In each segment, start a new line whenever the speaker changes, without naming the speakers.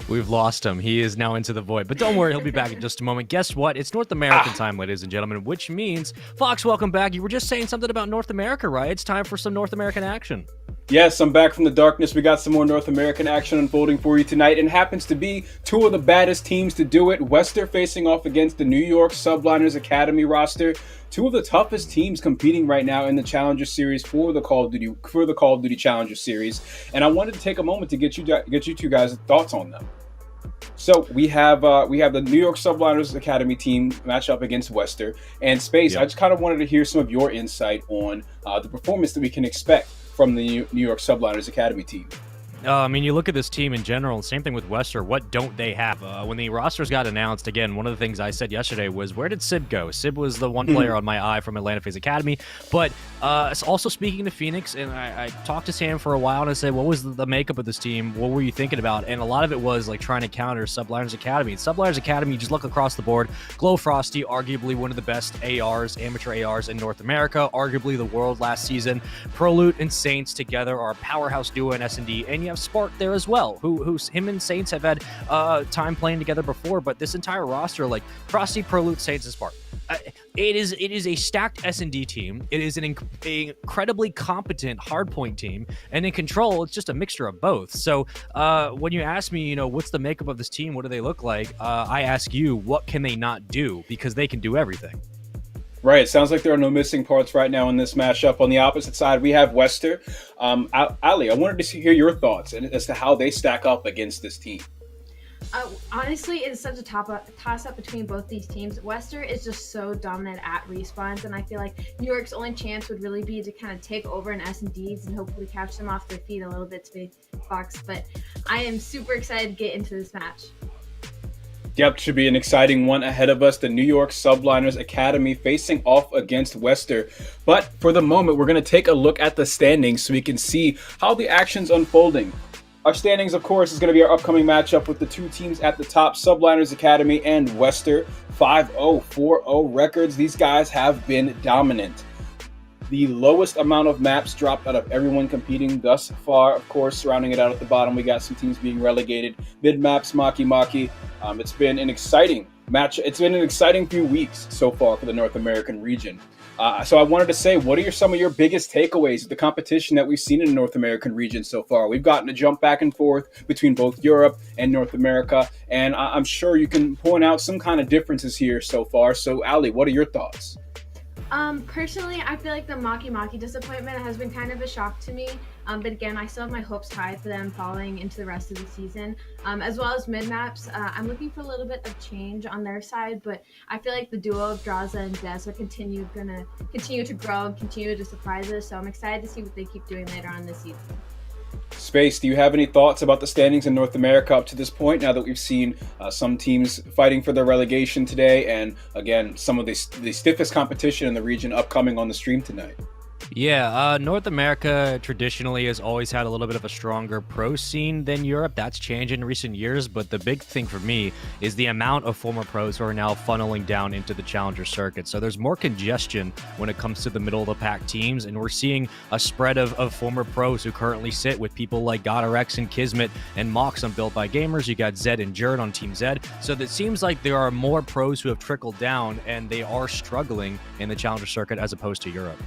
We've lost him. He is now into the void. But don't worry, he'll be back in just a moment. Guess what? It's North American time, ladies and gentlemen, which means, Fox, welcome back. You were just saying something about North America, right? It's time for some North American action.
Yes, I'm back from the darkness. We got some more North American action unfolding for you tonight, and happens to be two of the baddest teams to do it. Wester facing off against the New York Subliners Academy roster. Two of the toughest teams competing right now in the Challenger Series for the Call of Duty Challenger Series. And I wanted to take a moment to get you two guys' thoughts on them. So we have the New York Subliners Academy team match up against Wester and Space. Yep. I just kind of wanted to hear some of your insight on the performance that we can expect from the New York Subliners Academy team.
I mean, you look at this team in general, same thing with Wester. What don't they have? When the rosters got announced, again, one of the things I said yesterday was, where did Sib go? Sib was the one player on my eye from Atlanta FaZe Academy. But also speaking to Phoenix, and I talked to Sam for a while, and I said, what was the makeup of this team? What were you thinking about? And a lot of it was like trying to counter Subliners Academy. Subliners Academy, you just look across the board. Glow Frosty, arguably one of the best amateur ARs in North America, arguably the world last season. Prolute and Saints together are a powerhouse duo in S&D, and you have Spark there as well, who him and Saints have had time playing together before, but this entire roster, like Frosty, Prolute, Saints, and Spark, it is a stacked S&D team. It is an incredibly competent hardpoint team, and in Control, it's just a mixture of both. So when you ask me, what's the makeup of this team? What do they look like? I ask you, what can they not do? Because they can do everything.
Right. It sounds like there are no missing parts right now in this matchup. On the opposite side, we have Wester. Ali, I wanted to hear your thoughts as to how they stack up against this team.
Honestly, it's such a toss-up between both these teams. Wester is just so dominant at respawns, and I feel like New York's only chance would really be to kind of take over in S&Ds and hopefully catch them off their feet a little bit to be Fox. But I am super excited to get into this match.
Yep, should be an exciting one ahead of us. The New York Subliners Academy facing off against Wester. But for the moment, we're going to take a look at the standings so we can see how the action's unfolding. Our standings, of course, is going to be our upcoming matchup with the two teams at the top, Subliners Academy and Wester. 5-0, 4-0 records. These guys have been dominant. The lowest amount of maps dropped out of everyone competing thus far. Of course, surrounding it out at the bottom, we got some teams being relegated. Mid maps, Maki. It's been an exciting match. It's been an exciting few weeks so far for the North American region. So I wanted to say, what are some of your biggest takeaways of the competition that we've seen in the North American region so far? We've gotten to jump back and forth between both Europe and North America, and I'm sure you can point out some kind of differences here so far. So, Ali, what are your thoughts?
Personally, I feel like the Maki disappointment has been kind of a shock to me. But again, I still have my hopes high for them falling into the rest of the season. As well as mid-maps, I'm looking for a little bit of change on their side, but I feel like the duo of Draza and Des are gonna continue to grow and continue to surprise us. So I'm excited to see what they keep doing later on this season.
Space, do you have any thoughts about the standings in North America up to this point, now that we've seen some teams fighting for their relegation today, and again, some of the stiffest competition in the region upcoming on the stream tonight?
Yeah, North America traditionally has always had a little bit of a stronger pro scene than Europe. That's changed in recent years, but the big thing for me is the amount of former pros who are now funneling down into the challenger circuit. So there's more congestion when it comes to the middle of the pack teams, and we're seeing a spread of former pros who currently sit with people like GodRx and Kismet and Mox on Built by Gamers. You got Zed and Jerd on Team Zed. So it seems like there are more pros who have trickled down, and they are struggling in the challenger circuit as opposed to Europe.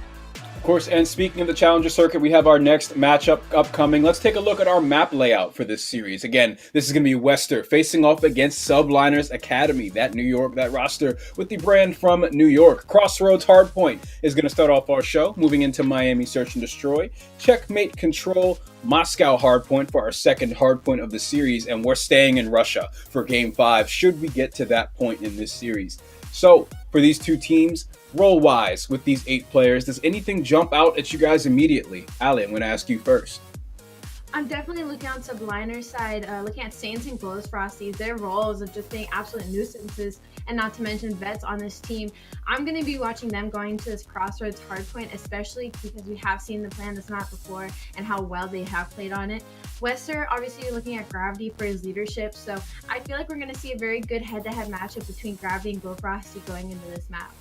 Of course, and speaking of the Challenger Circuit, we have our next matchup upcoming. Let's take a look at our map layout for this series. Again, this is going to be Wester facing off against Subliners Academy, that roster with the brand from New York. Crossroads Hardpoint is going to start off our show, moving into Miami Search and Destroy. Checkmate Control Moscow Hardpoint for our second hardpoint of the series, and we're staying in Russia for Game 5, should we get to that point in this series. So, for these two teams, role-wise, with these 8 players, does anything jump out at you guys immediately? Ali, I'm going to ask you first.
I'm definitely looking on Subliner's side, looking at Saints and Glows Frosties, their roles of just being absolute nuisances, and not to mention vets on this team. I'm going to be watching them going to this Crossroads hardpoint, especially because we have seen them play on this map before and how well they have played on it. Wester, obviously looking at Gravity for his leadership, so I feel like we're going to see a very good head-to-head matchup between Gravity and Glow Frosty going into this map.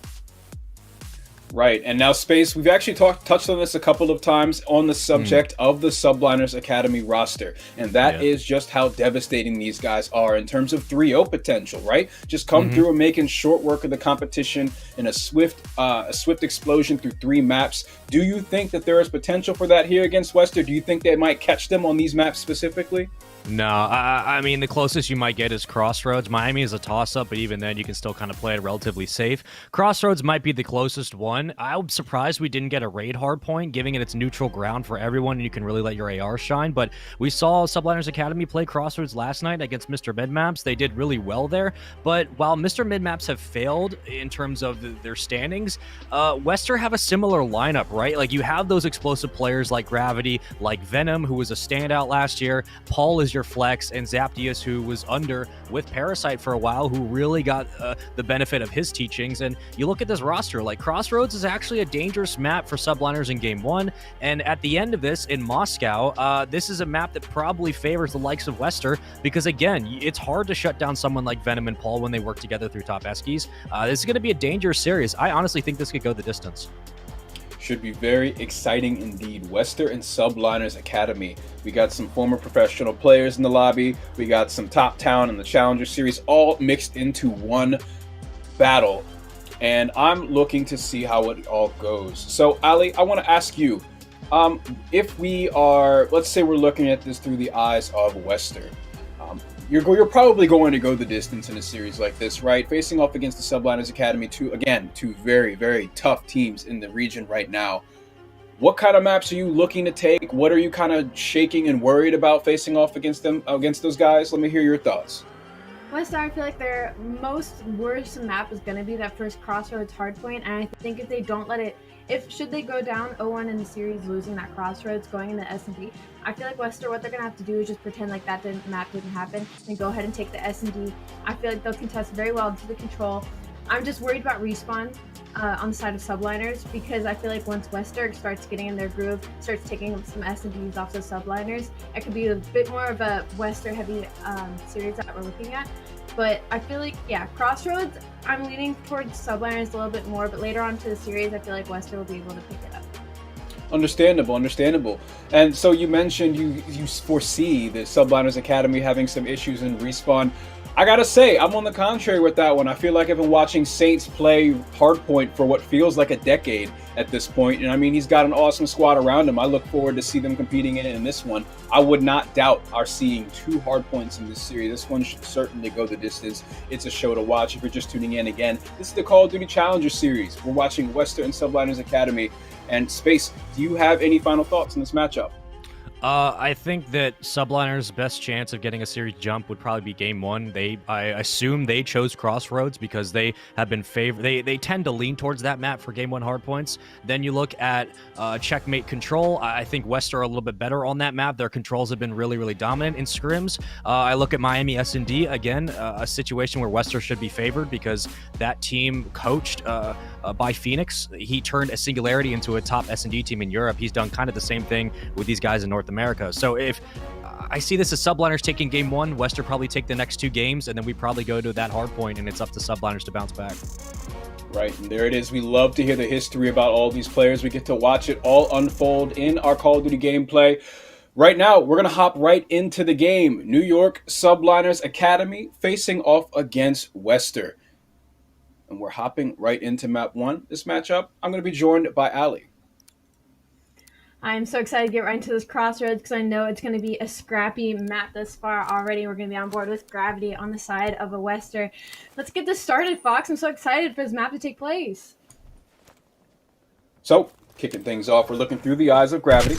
Right, and now Space, we've actually touched on this a couple of times on the subject of the Subliners Academy roster, and that is just how devastating these guys are in terms of 3-0 potential, right? Just come through and making short work of the competition in a swift explosion through 3 maps. Do you think that there is potential for that here against Wester? Do you think they might catch them on these maps specifically?
No, I mean, the closest you might get is Crossroads. Miami is a toss-up, but even then, you can still kind of play it relatively safe. Crossroads might be the closest one. I'm surprised we didn't get a raid hardpoint, giving it its neutral ground for everyone, and you can really let your AR shine. But we saw Subliners Academy play Crossroads last night against Mr. Midmaps. They did really well there. But while Mr. Midmaps have failed in terms of their standings, Wester have a similar lineup, right? Like, you have those explosive players like Gravity, like Venom, who was a standout last year. Paul is your flex, and Zaptius, who was under with Parasite for a while, who really got the benefit of his teachings. And you look at this roster, like, Crossroads is actually a dangerous map for Subliners in Game 1, and at the end of this, in Moscow, this is a map that probably favors the likes of Wester, because again, it's hard to shut down someone like Venom and Paul when they work together through top Eskies. This is going to be a dangerous series. I honestly think this could go the distance.
Should be very exciting indeed. Wester and Subliners Academy. We got some former professional players in the lobby. We got some top talent in the Challenger Series, all mixed into one battle. And I'm looking to see how it all goes. So, Ali, I want to ask you, if we are, let's say we're looking at this through the eyes of Wester, you're probably going to go the distance in a series like this, right? Facing off against the Subliners Academy, two very, very tough teams in the region right now. What kind of maps are you looking to take? What are you kind of shaking and worried about facing off against those guys? Let me hear your thoughts.
Wester, I feel like their most worrisome map is going to be that first Crossroads hardpoint, and I think if they don't let it, should they go down 0-1 in the series, losing that Crossroads, going into S&D, I feel like Wester, what they're going to have to do is just pretend like that map didn't happen and go ahead and take the S&D. I feel like they'll contest very well into the control. I'm just worried about respawn on the side of Subliners, because I feel like once Wester starts getting in their groove, starts taking some S&Ds off the Subliners, it could be a bit more of a Wester heavy series that we're looking at. But I feel like, yeah, Crossroads, I'm leaning towards Subliners a little bit more, but later on to the series, I feel like Wester will be able to pick it up.
Understandable. And so you mentioned you foresee the Subliners Academy having some issues in respawn. I gotta say, I'm on the contrary with that one. I feel like I've been watching Saints play hardpoint for what feels like a decade at this point. And I mean, he's got an awesome squad around him. I look forward to see them competing in this one. I would not doubt our seeing 2 hardpoints in this series. This one should certainly go the distance. It's a show to watch if you're just tuning in again. This is the Call of Duty Challenger Series. We're watching Wester and Subliners Academy. And Space, do you have any final thoughts on this matchup?
I think that Subliners' best chance of getting a series jump would probably be Game 1. I assume they chose Crossroads because they have been favored. They tend to lean towards that map for Game 1 hardpoints. Then you look at Checkmate Control. I think Wester are a little bit better on that map. Their controls have been really, really dominant in scrims. I look at Miami S&D, again, a situation where Wester should be favored because that team coached by Phoenix. He turned a Singularity into a top S&D team in Europe. He's done kind of the same thing with these guys in North America. So if I see this as Subliners taking Game 1, Wester probably take the next 2 games, and then we probably go to that hard point, and it's up to Subliners to bounce back.
Right, and there it is. We love to hear the history about all these players. We get to watch it all unfold in our Call of Duty gameplay. Right now, we're going to hop right into the game. New York Subliners Academy facing off against Wester. And we're hopping right into map 1. This matchup, I'm going to be joined by Ali.
I'm so excited to get right into this Crossroads because I know it's going to be a scrappy map thus far already. We're going to be on board with Gravity on the side of a Wester. Let's get this started, Fox. I'm so excited for this map to take place.
So, kicking things off, we're looking through the eyes of Gravity.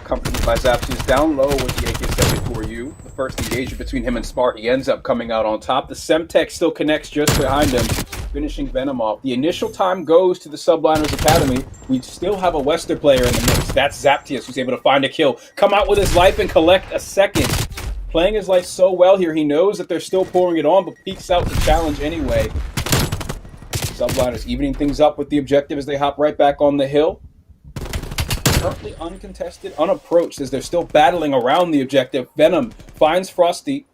Accompanied by Zaptius down low with the AK-74U. The first engagement between him and Smart, he ends up coming out on top. The Semtech still connects just behind him, finishing Venom off. The initial time goes to the Subliners Academy. We still have a Wester player in the mix. That's Zaptius, who's able to find a kill, come out with his life and collect a second. Playing his life so well here, he knows that they're still pouring it on, but peeks out the challenge anyway. Subliners evening things up with the objective as they hop right back on the hill. Currently uncontested, unapproached, as they're still battling around the objective. Venom finds Frosty,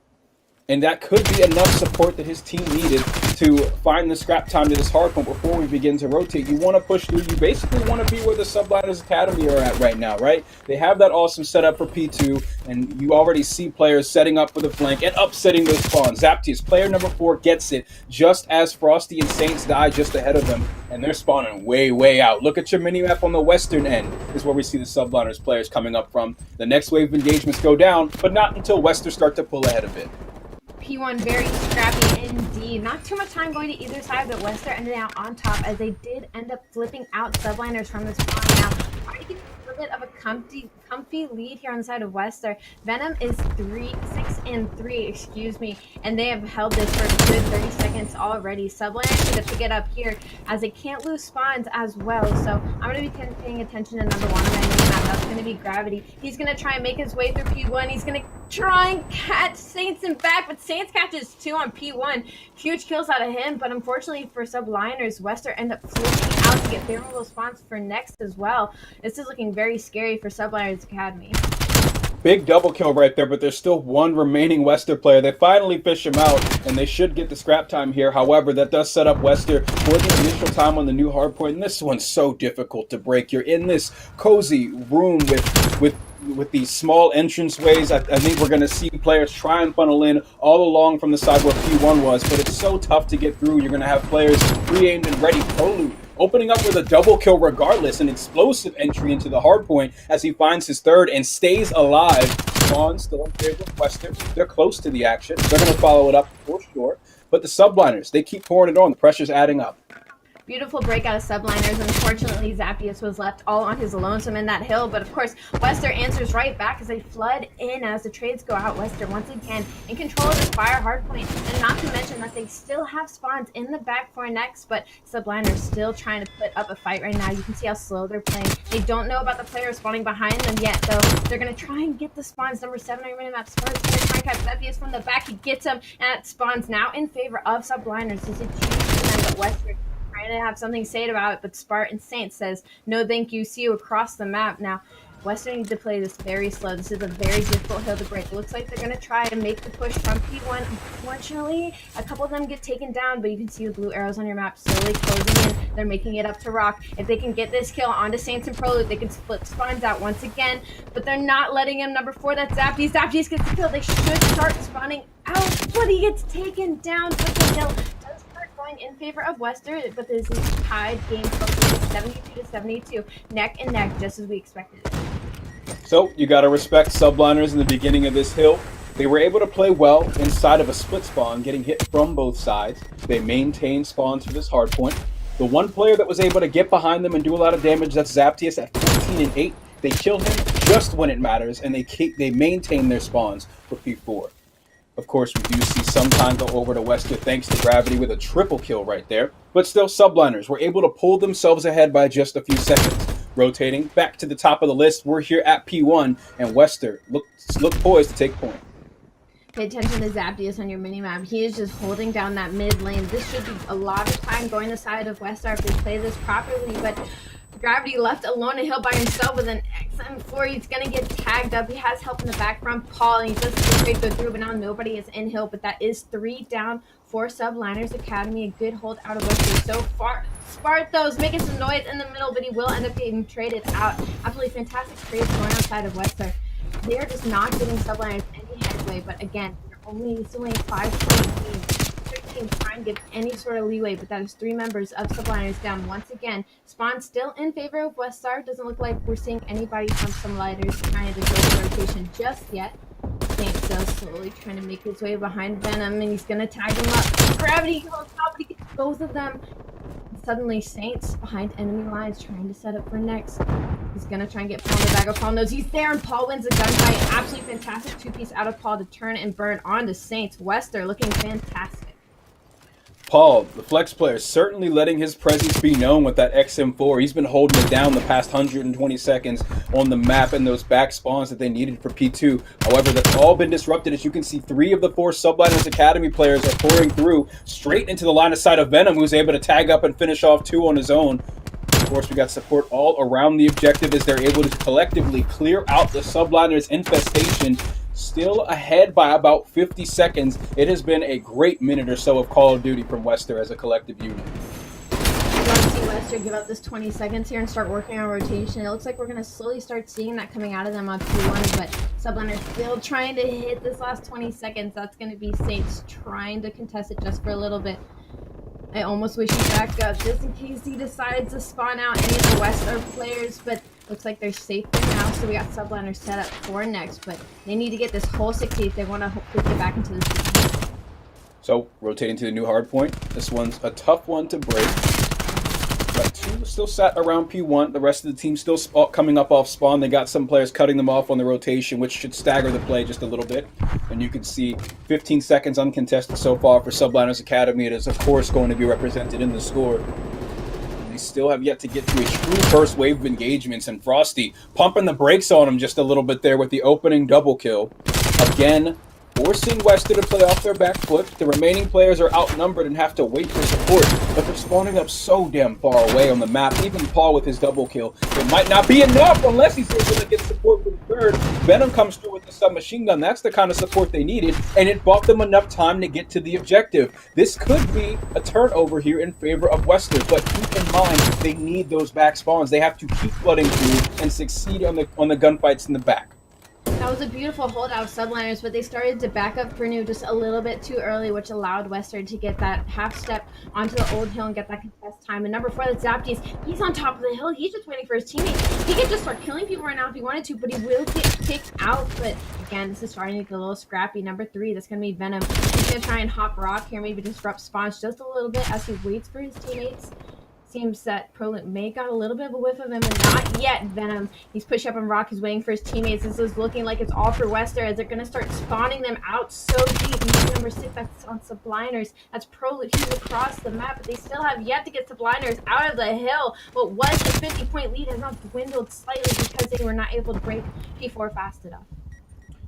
and that could be enough support that his team needed. to find the scrap time to this hard point before we begin to rotate. You want to push through. You basically want to be where the Subliners Academy are at right now, right? They have that awesome setup for P2, and you already see players setting up for the flank and upsetting those spawns. Zaptius, player number 4, gets it just as Frosty and Saints die just ahead of them, and they're spawning way out. Look at your mini-map on the western end. This is where we see the Subliners players coming up from. The next wave of engagements go down, but not until Wester start to pull ahead of it.
P1 very scrappy indeed. Not too much time going to either side, but Wester ended out on top as they did end up flipping out Subliners from the spawn. Now, trying to get a little bit of a comfy lead here on the side of Wester. Venom is 6-3, excuse me, and they have held this for a good 30 seconds already. Subliners need to pick it up here as they can't lose spawns as well. So I'm going to be paying attention to number 1 on my map. That's going to be Gravity. He's going to try and make his way through P1. He's going to try and catch Saints in back, but Saints catches 2 on P1. Huge kills out of him, but unfortunately for Subliners, Wester end up flipping out to get favorable spawns for next as well. This is looking very scary for Subliners Academy.
Big double kill right there, but there's still one remaining Wester player. They finally fish him out, and they should get the scrap time here. However, that does set up Wester for the initial time on the new hardpoint, and this one's so difficult to break. You're in this cozy room with these small entranceways. I think we're going to see players try and funnel in all along from the side where P1 was, but it's so tough to get through. You're going to have players pre-aimed and ready. Prelude opening up with a double kill regardless, an explosive entry into the hard point as he finds his third and stays alive. Spawn still in favor of Wester. They're close to the action. They're going to follow it up for sure. But the Subliners, they keep pouring it on. The pressure's adding up.
Beautiful breakout of Subliners. Unfortunately, Zaptius was left all on his lonesome in that hill, but of course, Wester answers right back as they flood in as the trades go out. Wester once again in control of this fire hardpoint, and not to mention that they still have spawns in the back for next, but Subliners still trying to put up a fight right now. You can see how slow they're playing. They don't know about the player spawning behind them yet, though. They're going to try and get the spawns. Number 7 on your minimap, Spurs going to try and catch Zaptius from the back. He gets him, and it spawns now in favor of Subliners. This is a huge for them, but Wester trying to have something to say about it, but Spartan Saint says, no thank you, see you across the map. Now, Western needs to play this very slow. This is a very difficult hill to break. Looks like they're going to try to make the push from P1. Unfortunately, a couple of them get taken down, but you can see the blue arrows on your map slowly closing in. They're making it up to Rock. If they can get this kill onto Saints and Prelude, they can split spawns out once again, but they're not letting him. Number 4, that's Zaptius. Zaptius gets the kill. They should start spawning out, but he gets taken down for the hill. Going in favor of Wester, but this is tied game close 72-72, neck and neck, just as we expected it.
So you got to respect Subliners in the beginning of this hill. They were able to play well inside of a split spawn, getting hit from both sides. They maintained spawns for this hard point. The one player that was able to get behind them and do a lot of damage, that's Zaptius at 14-8. They kill him just when it matters, and they maintain their spawns for P4. Of course, we do see some time go over to Wester thanks to Gravity with a triple kill right there. But still, Subliners were able to pull themselves ahead by just a few seconds. Rotating back to the top of the list, we're here at P1, and Wester look poised to take point.
Pay attention to Zaptius on your minimap. He is just holding down that mid lane. This should be a lot of time going the side of Wester if they play this properly, but Gravity left alone in hill by himself with an XM4. He's going to get tagged up. He has help in the back from Paul, and he does the trade go through, but now nobody is in hill. But that is 3 down for Subliners Academy. A good hold out of Wester so far. Sparthos making some noise in the middle, but he will end up getting traded out. Absolutely fantastic trades going outside of Wester. They are just not giving Subliners any headway, but again, it's only a 5-point lead. Try and give any sort of leeway, but that is 3 members of Subliners down once again. Spawn still in favor of Weststar. Doesn't look like we're seeing anybody from some lighters trying to go to rotation just yet. Saint still slowly trying to make his way behind Venom, and he's gonna tag him up. Gravity goes out, but he gets both of them. Suddenly, Saints behind enemy lines trying to set up for next. He's gonna try and get Paul in the bag. Paul knows he's there, and Paul wins the gunfight. Absolutely fantastic 2-piece out of Paul to turn and burn on the Saints. Wester looking fantastic.
Paul, the flex player, certainly letting his presence be known with that XM4. He's been holding it down the past 120 seconds on the map and those back spawns that they needed for P2. However, that's all been disrupted. As you can see, 3 of the 4 Subliners Academy players are pouring through straight into the line of sight of Venom, who's able to tag up and finish off 2 on his own. Of course, we got support all around the objective as they're able to collectively clear out the Subliners infestation. still ahead by about 50 seconds. It has been a great minute or so of Call of Duty from Wester as a collective unit.
I'd love to see Wester give up this 20 seconds here and start working on rotation. It looks like we're going to slowly start seeing that coming out of them on P1, but Subliners still trying to hit this last 20 seconds. That's going to be Saints trying to contest it just for a little bit. I almost wish he back up just in case he decides to spawn out any of the Wester players, but looks like they're safe for now, so we got Subliners set up for next, but they need to get this whole 60 if they want to hopefully get back into the season.
So, rotating to the new hard point. This one's a tough one to break. Got two still sat around P1. The rest of the team still coming up off spawn. They got some players cutting them off on the rotation, which should stagger the play just a little bit. And you can see 15 seconds uncontested so far for Subliners Academy. It is, of course, going to be represented in the score. They still have yet to get to a true first wave of engagements, and Frosty pumping the brakes on him just a little bit there with the opening double kill. Again, forcing Wester to play off their back foot. The remaining players are outnumbered and have to wait for support, but they're spawning up so damn far away on the map. Even Paul with his double kill, it might not be enough unless he's able to get support for the third. Venom comes through with the submachine gun. That's the kind of support they needed, and it bought them enough time to get to the objective. This could be a turnover here in favor of Wester, but keep in mind they need those back spawns. They have to keep flooding through and succeed on the gunfights in the back.
That was a beautiful holdout of Subliners, but they started to back up for new just a little bit too early, which allowed Wester to get that half step onto the old hill and get that contest time. And number 4, that's Zaptius. He's on top of the hill. He's just waiting for his teammates. He could just start killing people right now if he wanted to, but he will get kicked out. But again, this is starting to get a little scrappy. Number 3, that's going to be Venom. He's going to try and hop rock here, maybe disrupt spawns just a little bit as he waits for his teammates. Seems that Prolent may got a little bit of a whiff of him, and not yet. Venom, he's pushing up on rock, he's waiting for his teammates. This is looking like it's all for Wester as they're going to start spawning them out so deep. And see number 6, that's on Subliners. That's Prolent, he's across the map, but they still have yet to get Subliners out of the hill. What was the 50-point lead has now dwindled slightly because they were not able to break P4 fast enough.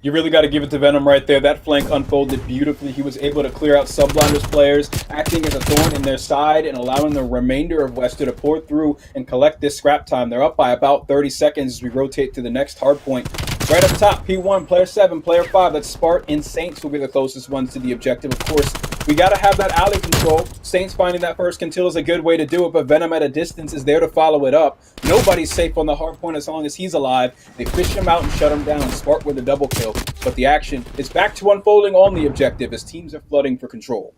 You really got to give it to Venom right there. That flank unfolded beautifully. He was able to clear out Subliners players, acting as a thorn in their side and allowing the remainder of Wester to pour through and collect this scrap time. They're up by about 30 seconds as we rotate to the next hard point. Right up top, P1, player 7, player 5, that's Spart and Saints will be the closest ones to the objective. Of course, we got to have that alley control. Saints finding that first kill is a good way to do it, but Venom at a distance is there to follow it up. Nobody's safe on the hard point as long as he's alive. They fish him out and shut him down. Spart with a double kill, but the action is back to unfolding on the objective as teams are flooding for control.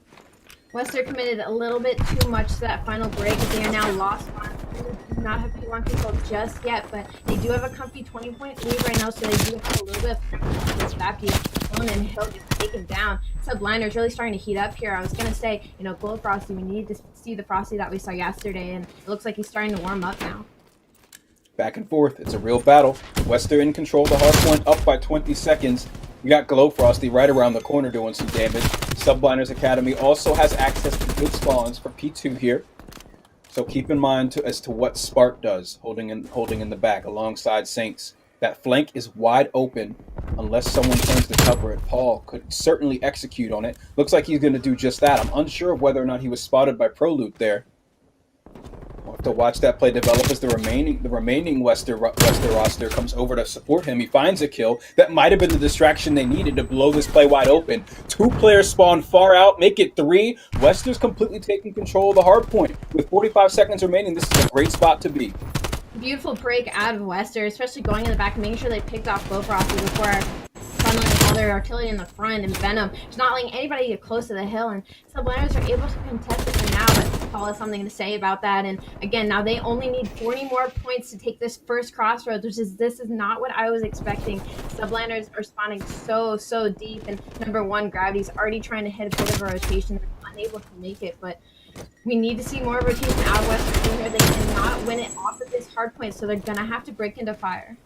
Wester committed a little bit too much to that final break. They are now lost on. They do not have P1 control just yet, but they do have a comfy 20-point lead right now, so they do have a little bit of Zaptius and he'll just take him down. Subliners really starting to heat up here. I was going to say, Gold Frosty, we need to see the Frosty that we saw yesterday, and it looks like he's starting to warm up now.
Back and forth. It's a real battle. Wester in control. The hard point up by 20 seconds. We got Glow Frosty right around the corner doing some damage. Subliners Academy also has access to good spawns for P2 here. So keep in mind as to what Spart does, holding in the back alongside Saints. That flank is wide open unless someone turns to cover it. Paul could certainly execute on it. Looks like he's going to do just that. I'm unsure of whether or not he was spotted by Proloot there. We'll have to watch that play develop as the remaining Wester roster comes over to support him. He finds a kill. That might have been the distraction they needed to blow this play wide open. 2 players spawn far out, make it 3. Wester's completely taking control of the hard point. With 45 seconds remaining, this is a great spot to be.
Beautiful break out of Wester, especially going in the back, making sure they picked off Glow Frosty before funneling all their artillery in the front, and Venom just not letting anybody get close to the hill, and Subliners are able to contest it for now, but Paul has something to say about that. And again, now they only need 40 more points to take this first crossroads, this is not what I was expecting. Subliners are spawning so deep, and number 1, Gravity's already trying to hit a bit of a rotation. They're unable to make it, but we need to see more rotation out of Wester here. They cannot win it off of this hard point, so they're gonna have to break into fire.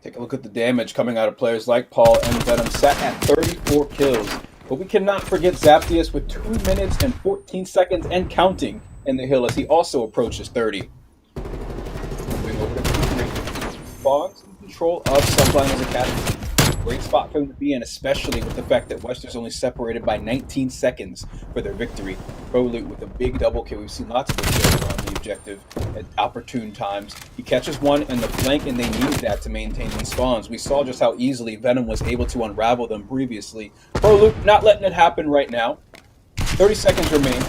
Take a look at the damage coming out of players like Paul and Venom, set at 34 kills. But we cannot forget Zaptius with 2 minutes and 14 seconds and counting in the hill as he also approaches 30. Moving over to P3. Fogs in control of Subliners Academy. Great spot for them to be in, especially with the fact that Wester's only separated by 19 seconds for their victory. ProLoot with a big double kill. We've seen lots of big kills on the objective at opportune times. He catches one in the flank, and they needed that to maintain these spawns. We saw just how easily Venom was able to unravel them previously. ProLoot not letting it happen right now. 30 seconds remain.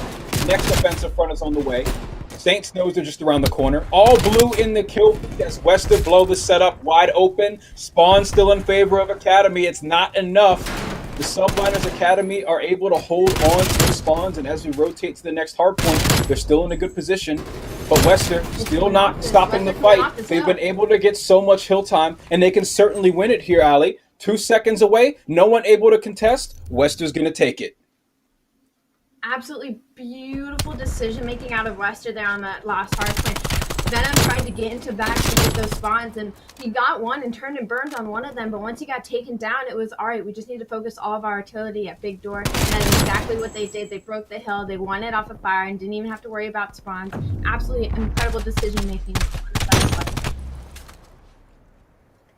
Next offensive front is on the way. Saints knows they're just around the corner. All blue in the kill feed as Wester blow the setup wide open. Spawn still in favor of Academy. It's not enough. The Subliners Academy are able to hold on to the spawns, and as we rotate to the next hard point, they're still in a good position. But Wester still not stopping the fight. They've been able to get so much hill time, and they can certainly win it here, Ali. 2 seconds away, no one able to contest. Wester's going to take it.
Absolutely beautiful decision making out of Wester there on that last hard point. Venom tried to get into back to get those spawns, and he got one and turned and burned on one of them. But once he got taken down, it was all right. We just need to focus all of our artillery at Big Door. And that's exactly what they did. They broke the hill. They won it off of fire and didn't even have to worry about spawns. Absolutely incredible decision making.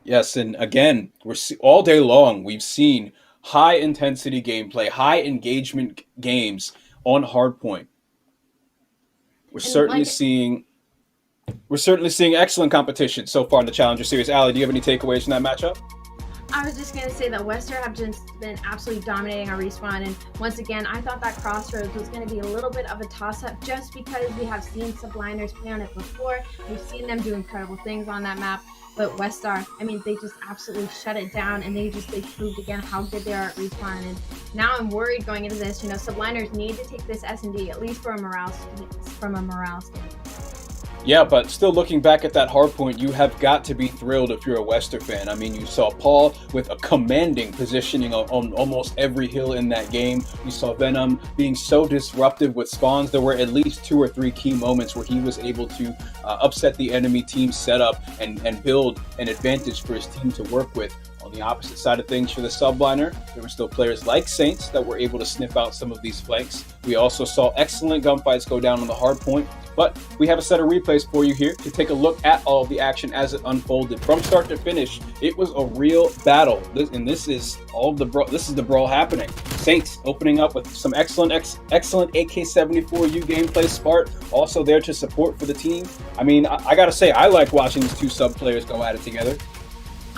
Yes, and again, all day long we've seen high intensity gameplay, high engagement games on Hardpoint. We're certainly seeing excellent competition so far in the Challenger Series. Ali, do you have any takeaways from that matchup?
I was just going to say that Wester have just been absolutely dominating our respawn, and once again, I thought that Crossroads was going to be a little bit of a toss-up just because we have seen Subliners play on it before. We've seen them do incredible things on that map, but Westar, I mean, they just absolutely shut it down, and they proved again how good they are at respawn, and now I'm worried going into this. You know, Subliners need to take this S&D, at least from a morale standpoint.
Yeah, but still looking back at that hard point, you have got to be thrilled if you're a Wester fan. I mean, you saw Paul with a commanding positioning on almost every hill in that game. You saw Venom being so disruptive with spawns. There were at least 2 or 3 key moments where he was able to upset the enemy team's setup and build an advantage for his team to work with. On the opposite side of things for the Subliner, there were still players like Saints that were able to sniff out some of these flanks. We also saw excellent gunfights go down on the hard point, but we have a set of replays for you here to take a look at all of the action as it unfolded. From start to finish, it was a real battle, this is the brawl happening. Saints opening up with some excellent AK-74U gameplay. Spart also there to support for the team. I mean, I gotta say, I like watching these 2 sub players go at it together.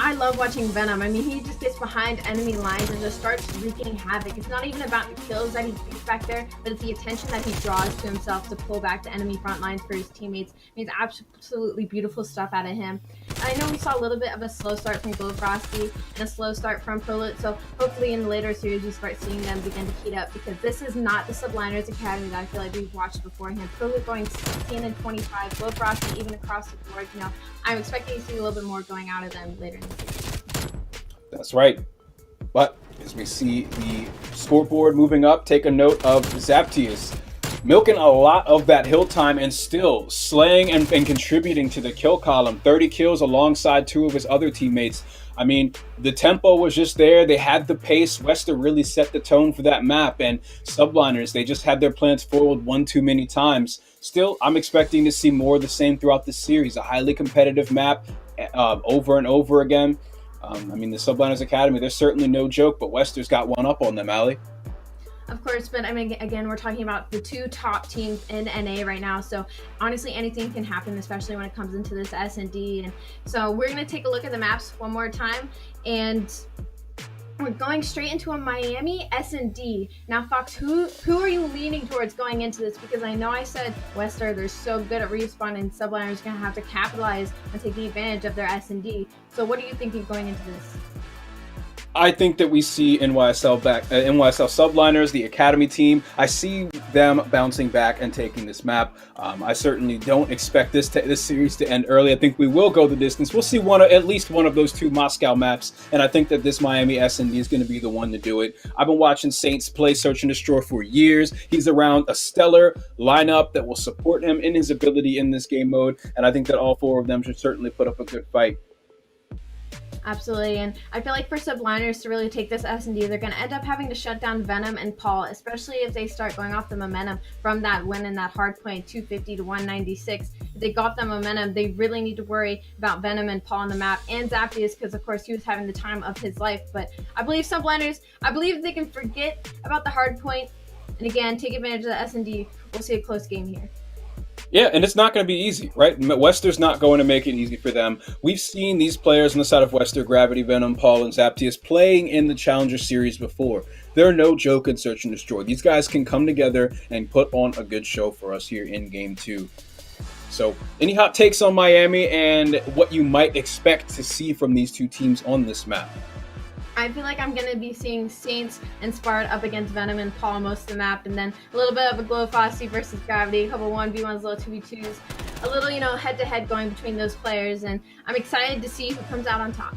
I love watching Venom. I mean, he just gets behind enemy lines and just starts wreaking havoc. It's not even about the kills that he gets back there, but it's the attention that he draws to himself to pull back the enemy front lines for his teammates. I mean, it's absolutely beautiful stuff out of him. I know we saw a little bit of a slow start from Glowfrosty and a slow start from ProLoot, so hopefully in the later series we start seeing them begin to heat up, because this is not the Subliners Academy that I feel like we've watched beforehand. ProLoot going 16 and 25, Glowfrosty even across the board. You know, I'm expecting to see a little bit more going out of them later in the season.
That's right. But as we see the scoreboard moving up, take a note of Zaptius milking a lot of that hill time and still slaying and contributing to the kill column. 30 kills alongside 2 of his other teammates. I mean, the tempo was just there. They had the pace. Wester really set the tone for that map, and Subliners, they just had their plans forward one too many times. Still, I'm expecting to see more of the same throughout this series. A highly competitive map over and over again. I mean, the Subliners Academy, they're certainly no joke, but Wester's got one up on them, Ali.
Of course, but I mean, again, we're talking about the 2 top teams in NA right now, so honestly, anything can happen, especially when it comes into this S&D. And so we're going to take a look at the maps one more time, and we're going straight into a Miami S&D. Now, Fox, who are you leaning towards going into this? Because I know I said Wester, they're so good at respawn, and Subliners going to have to capitalize on taking advantage of their S&D. So what are you thinking going into this?
I think that we see NYSL Subliners, the Academy team. I see them bouncing back and taking this map. I certainly don't expect this series to end early. I think we will go the distance. We'll see at least one of those 2 Moscow maps, and I think that this Miami S&D is going to be the one to do it. I've been watching Saints play Search and Destroy for years. He's around a stellar lineup that will support him in his ability in this game mode, and I think that all 4 of them should certainly put up a good fight.
Absolutely, and I feel like for Subliners to really take this S&D, they're going to end up having to shut down Venom and Paul, especially if they start going off the momentum from that win in that hard point, 250 to 196. If they got the momentum, they really need to worry about Venom and Paul on the map, and Zapdos, because of course he was having the time of his life. But I believe Subliners, I believe they can forget about the hard point, and again, take advantage of the S&D. We'll see a close game here.
Yeah, and it's not going to be easy, right? Wester's not going to make it easy for them. We've seen these players on the side of Wester, Gravity, Venom, Paul, and Zapdos playing in the Challenger Series before. They're no joke in Search and Destroy. These guys can come together and put on a good show for us here in Game 2. So, any hot takes on Miami and what you might expect to see from these two teams on this map?
I feel like I'm going to be seeing Saints and Sparta up against Venom and Paul most of the map, and then a little bit of a Glow Fossey versus Gravity, a couple 1v1s, little 2v2s, a little, head-to-head going between those players, and I'm excited to see who comes out on top.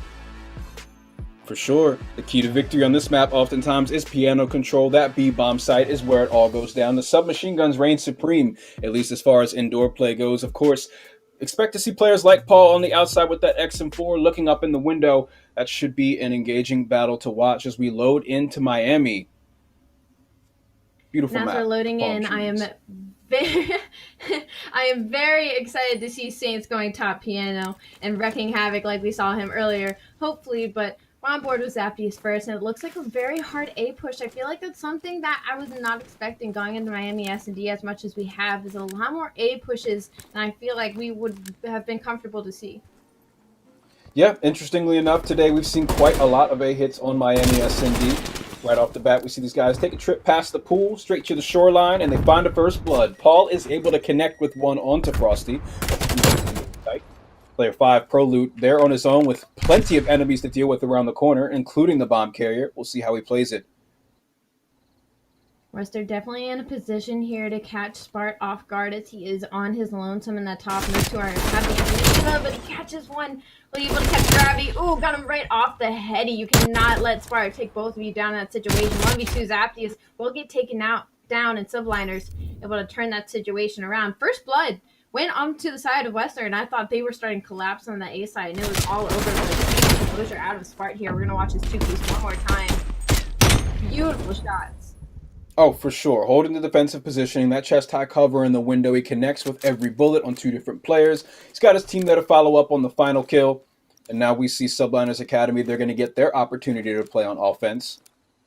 For sure. The key to victory on this map oftentimes is piano control. That B-bomb site is where it all goes down. The submachine guns reign supreme, at least as far as indoor play goes. Of course, expect to see players like Paul on the outside with that XM4 looking up in the window. That should be an engaging battle to watch as we load into Miami. Beautiful
map. As we're loading in, I am very excited to see Saints going top piano and wrecking havoc like we saw him earlier, hopefully, but we're on board with Zapdos first, and it looks like a very hard A push. I feel like that's something that I was not expecting going into Miami S&D as much as we have. There's a lot more A pushes than I feel like we would have been comfortable to see.
Yeah, interestingly enough, today we've seen quite a lot of A hits on Miami S&D. Right off the bat, we see these guys take a trip past the pool, straight to the shoreline, and they find a first blood. Paul is able to connect with one onto Frosty. Player 5, Prolute, there on his own with plenty of enemies to deal with around the corner, including the bomb carrier. We'll see how he plays it.
Wester definitely in a position here to catch Spart off guard as he is on his lonesome in the top. Move to our Academy, but he catches one. Will you able to catch Gravity? Ooh, got him right off the heady. You cannot let Spart take both of you down in that situation. 1v2 Zapdos will get taken down, and Subliners able to turn that situation around. First blood went onto the side of Wester, and I thought they were starting to collapse on the A side, and it was all over the place. Exposure out of Spart here. We're going to watch his 2-piece one more time. Beautiful shots.
Oh, for sure. Holding the defensive positioning, that chest high cover in the window. He connects with every bullet on two different players. He's got his team there to follow up on the final kill. And now we see Subliners Academy. They're going to get their opportunity to play on offense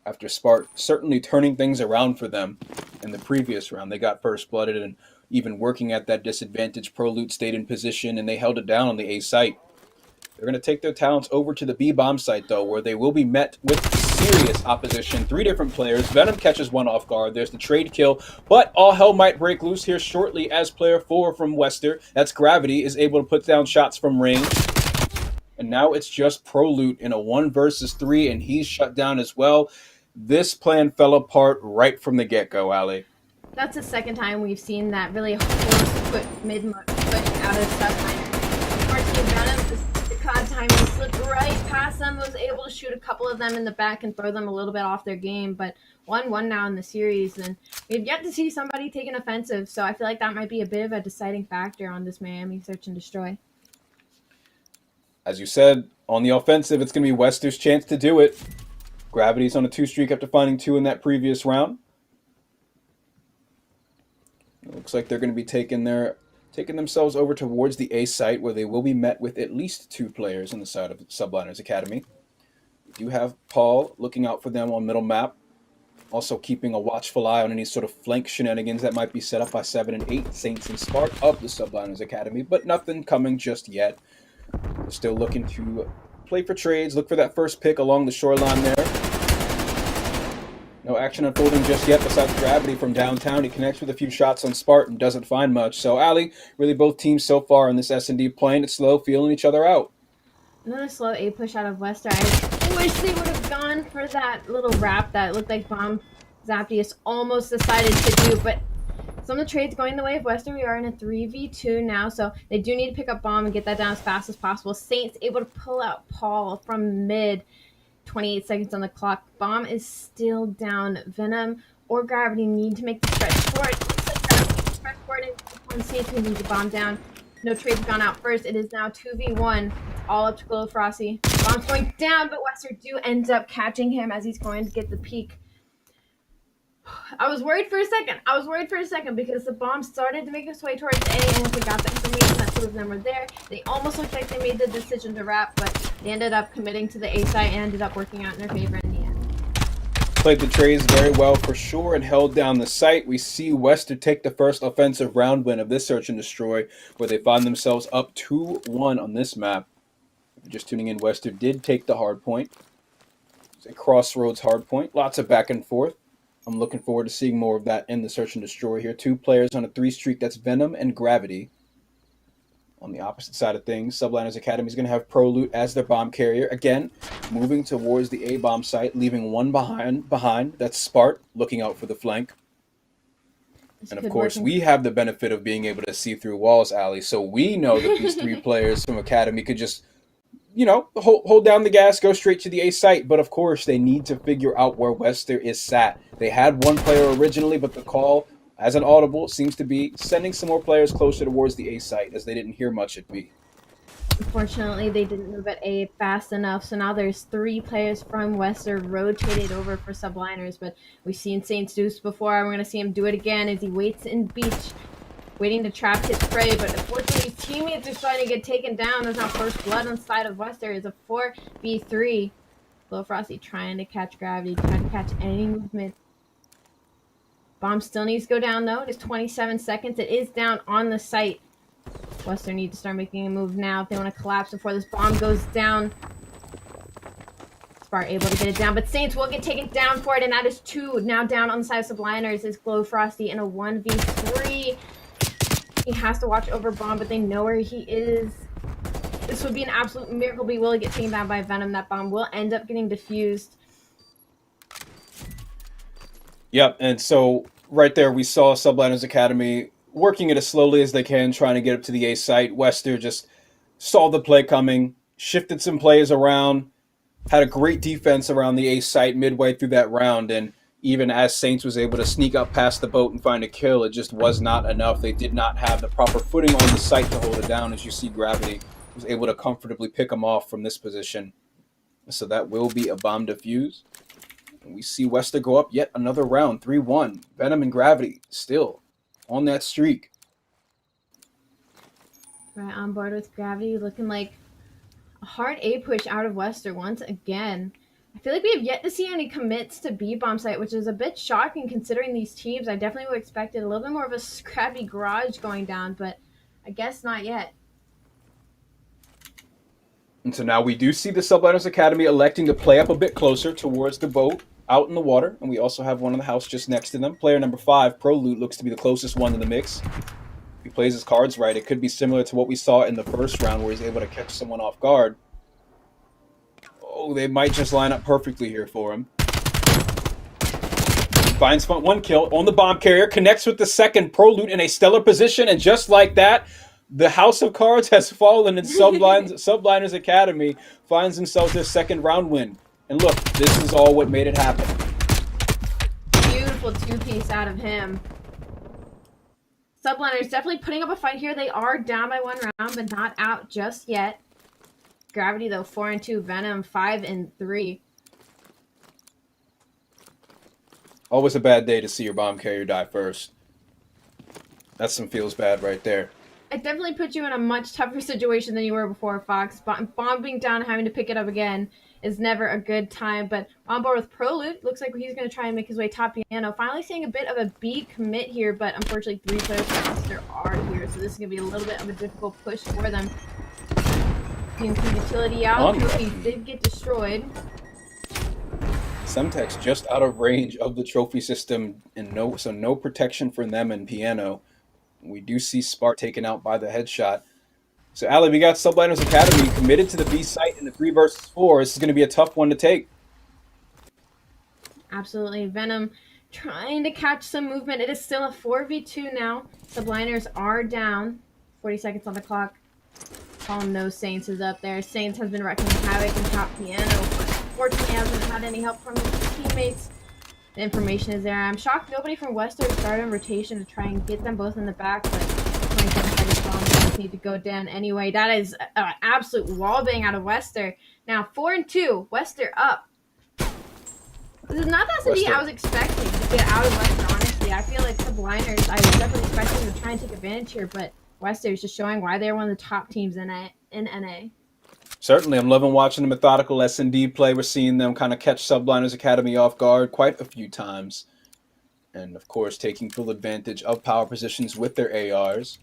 after Spart certainly turning things around for them in the previous round. They got first blooded, and even working at that disadvantage, Prolute stayed in position and they held it down on the A site. They're going to take their talents over to the B-bomb site, though, where they will be met with serious opposition. 3 different players. Venom catches one off guard. There's the trade kill, but all hell might break loose here shortly as player 4 from Wester, that's Gravity, is able to put down shots from range. And now it's just Prolute in a 1 versus 3, and he's shut down as well. This plan fell apart right from the get-go, Ali.
That's the second time we've seen that really close push out of Subliners. Martin Venom, the COD timing slipped right past them, was able to shoot a couple of them in the back and throw them a little bit off their game, but 1-1 now in the series, and we've yet to see somebody take an offensive, so I feel like that might be a bit of a deciding factor on this Miami Search and Destroy.
As you said, on the offensive, it's going to be Wester's chance to do it. Gravity's on a 2 streak after finding 2 in that previous round. It looks like they're going to be taking themselves over towards the A site, where they will be met with at least 2 players on the side of Subliners Academy. We do have Paul looking out for them on middle map, also keeping a watchful eye on any sort of flank shenanigans that might be set up by 7 and 8 Saints and Spark of the Subliners Academy, but nothing coming just yet. We're still looking to play for trades, look for that first pick along the shoreline there. No action unfolding just yet besides Gravity from downtown. He connects with a few shots on Spartan, doesn't find much. So, Ali, really both teams so far in this S&D playing it slow, feeling each other out.
Another slow A push out of Wester. I wish they would have gone for that little wrap that looked like Bomb Zapdos almost decided to do, but some of the trades going the way of Wester. We are in a 3v2 now, so they do need to pick up Bomb and get that down as fast as possible. Saints able to pull out Paul from mid. 28 seconds on the clock. Bomb is still down. Venom or Gravity need to make the stretch for it. Looks like Gravity stretch for it, and Saints can leave the Bomb down. No trades gone out first. It is now 2v1. all up to Glow Frosty. Bomb's going down, but Wester do ends up catching him as he's going to get the peak. I was worried for a second because the bomb started to make its way towards A, and once they got the information that two of them were there, they almost looked like they made the decision to wrap, but they ended up committing to the A site and ended up working out in their favor in the end.
Played the trays very well for sure and held down the site. We see Wester take the first offensive round win of this search and destroy, where they find themselves up 2-1 on this map. If you're just tuning in, Wester did take the hard point. It's a crossroads hard point. Lots of back and forth. I'm looking forward to seeing more of that in the search and destroy here. 2 players on a 3 streak. That's Venom and Gravity. On the opposite side of things, Subliners Academy is going to have ProLoot as their bomb carrier. Again, moving towards the A-bomb site, leaving one behind. That's Spart, looking out for the flank. And of course, we have the benefit of being able to see through walls, Ali. So we know that these 3 players from Academy could just, hold down the gas, go straight to the A site. But of course, they need to figure out where Wester is sat. They had 1 player originally, but the call, as an audible, seems to be sending some more players closer towards the A site, as they didn't hear much at B.
Unfortunately, they didn't move at A fast enough, so now there's 3 players from Wester rotated over for Subliners, but we've seen Saints do this before, and we're going to see him do it again as he waits in Beach, waiting to trap his prey, but unfortunately his teammates are starting to get taken down. There's now first blood on the side of Wester. It's a 4v3. Glow Frosty trying to catch Gravity, trying to catch any movement. Bomb still needs to go down, though. It is 27 seconds. It is down on the site. Wester needs to start making a move now if they want to collapse before this bomb goes down. Spart able to get it down, but Saints will get taken down for it, and that is 2 now down on the side of Subliners. Is Glow Frosty in a 1v3. He has to watch over bomb, but they know where he is. This would be an absolute miracle, but he will get taken down by Venom. That bomb will end up getting defused.
Yep, and so right there we saw Subliners Academy working it as slowly as they can, trying to get up to the A site. Wester just saw the play coming, shifted some plays around, had a great defense around the A site midway through that round, and even as Saints was able to sneak up past the boat and find a kill, it just was not enough. They did not have the proper footing on the site to hold it down. As you see, Gravity was able to comfortably pick them off from this position. So that will be a bomb defuse. And we see Wester go up yet another round, 3-1. Venom and Gravity still on that streak.
Right on board with Gravity, looking like a hard A push out of Wester once again. I feel like we have yet to see any commits to B bomb site, which is a bit shocking considering these teams. I definitely would have expected a little bit more of a scrappy garage going down, but I guess not yet.
And so now we do see the Subliners Academy electing to play up a bit closer towards the boat out in the water. And we also have one in the house just next to them. Player number 5, ProLoot, looks to be the closest one in the mix. If he plays his cards right, it could be similar to what we saw in the first round where he's able to catch someone off guard. Oh, they might just line up perfectly here for him. Finds 1 kill on the bomb carrier, connects with the second. ProLoot in a stellar position, and just like that, the House of Cards has fallen, and Subliners Academy finds themselves their second round win. And look, this is all what made it happen.
Beautiful 2-piece out of him. Subliners definitely putting up a fight here. They are down by 1 round, but not out just yet. Gravity, though, 4-2. Venom, 5-3.
Always a bad day to see your bomb carrier die first. That's some feels bad right there.
It definitely puts you in a much tougher situation than you were before, Fox. Bomb being down and having to pick it up again is never a good time. But on board with ProLoot, looks like he's going to try and make his way top piano. Finally seeing a bit of a B commit here, but unfortunately 3 players from Wester are here, so this is going to be a little bit of a difficult push for them. TNT utility out. Trophy did get destroyed.
Semtex just out of range of the trophy system, and no protection for them and Piano. We do see Spart taken out by the headshot. So, Ali, we got Subliners Academy committed to the B site in the 3 versus 4. This is going to be a tough one to take.
Absolutely. Venom trying to catch some movement. It is still a 4v2 now. Subliners are down. 40 seconds on the clock. No Saints is up there. Saints has been wrecking havoc in top piano, but unfortunately hasn't had any help from his teammates. The information is there. I'm shocked nobody from Wester started in rotation to try and get them both in the back, but bombs need to go down anyway. That is an absolute wall bang out of Wester. Now 4-2, Wester up. This is not the S&D I was expecting to get out of Wester, honestly. I feel like Subliners, I was definitely expecting them to try and take advantage here, but Wester is just showing why they're one of the top teams in NA.
Certainly, I'm loving watching the methodical S&D play. We're seeing them kind of catch Subliners Academy off guard quite a few times. And, of course, taking full advantage of power positions with their ARs.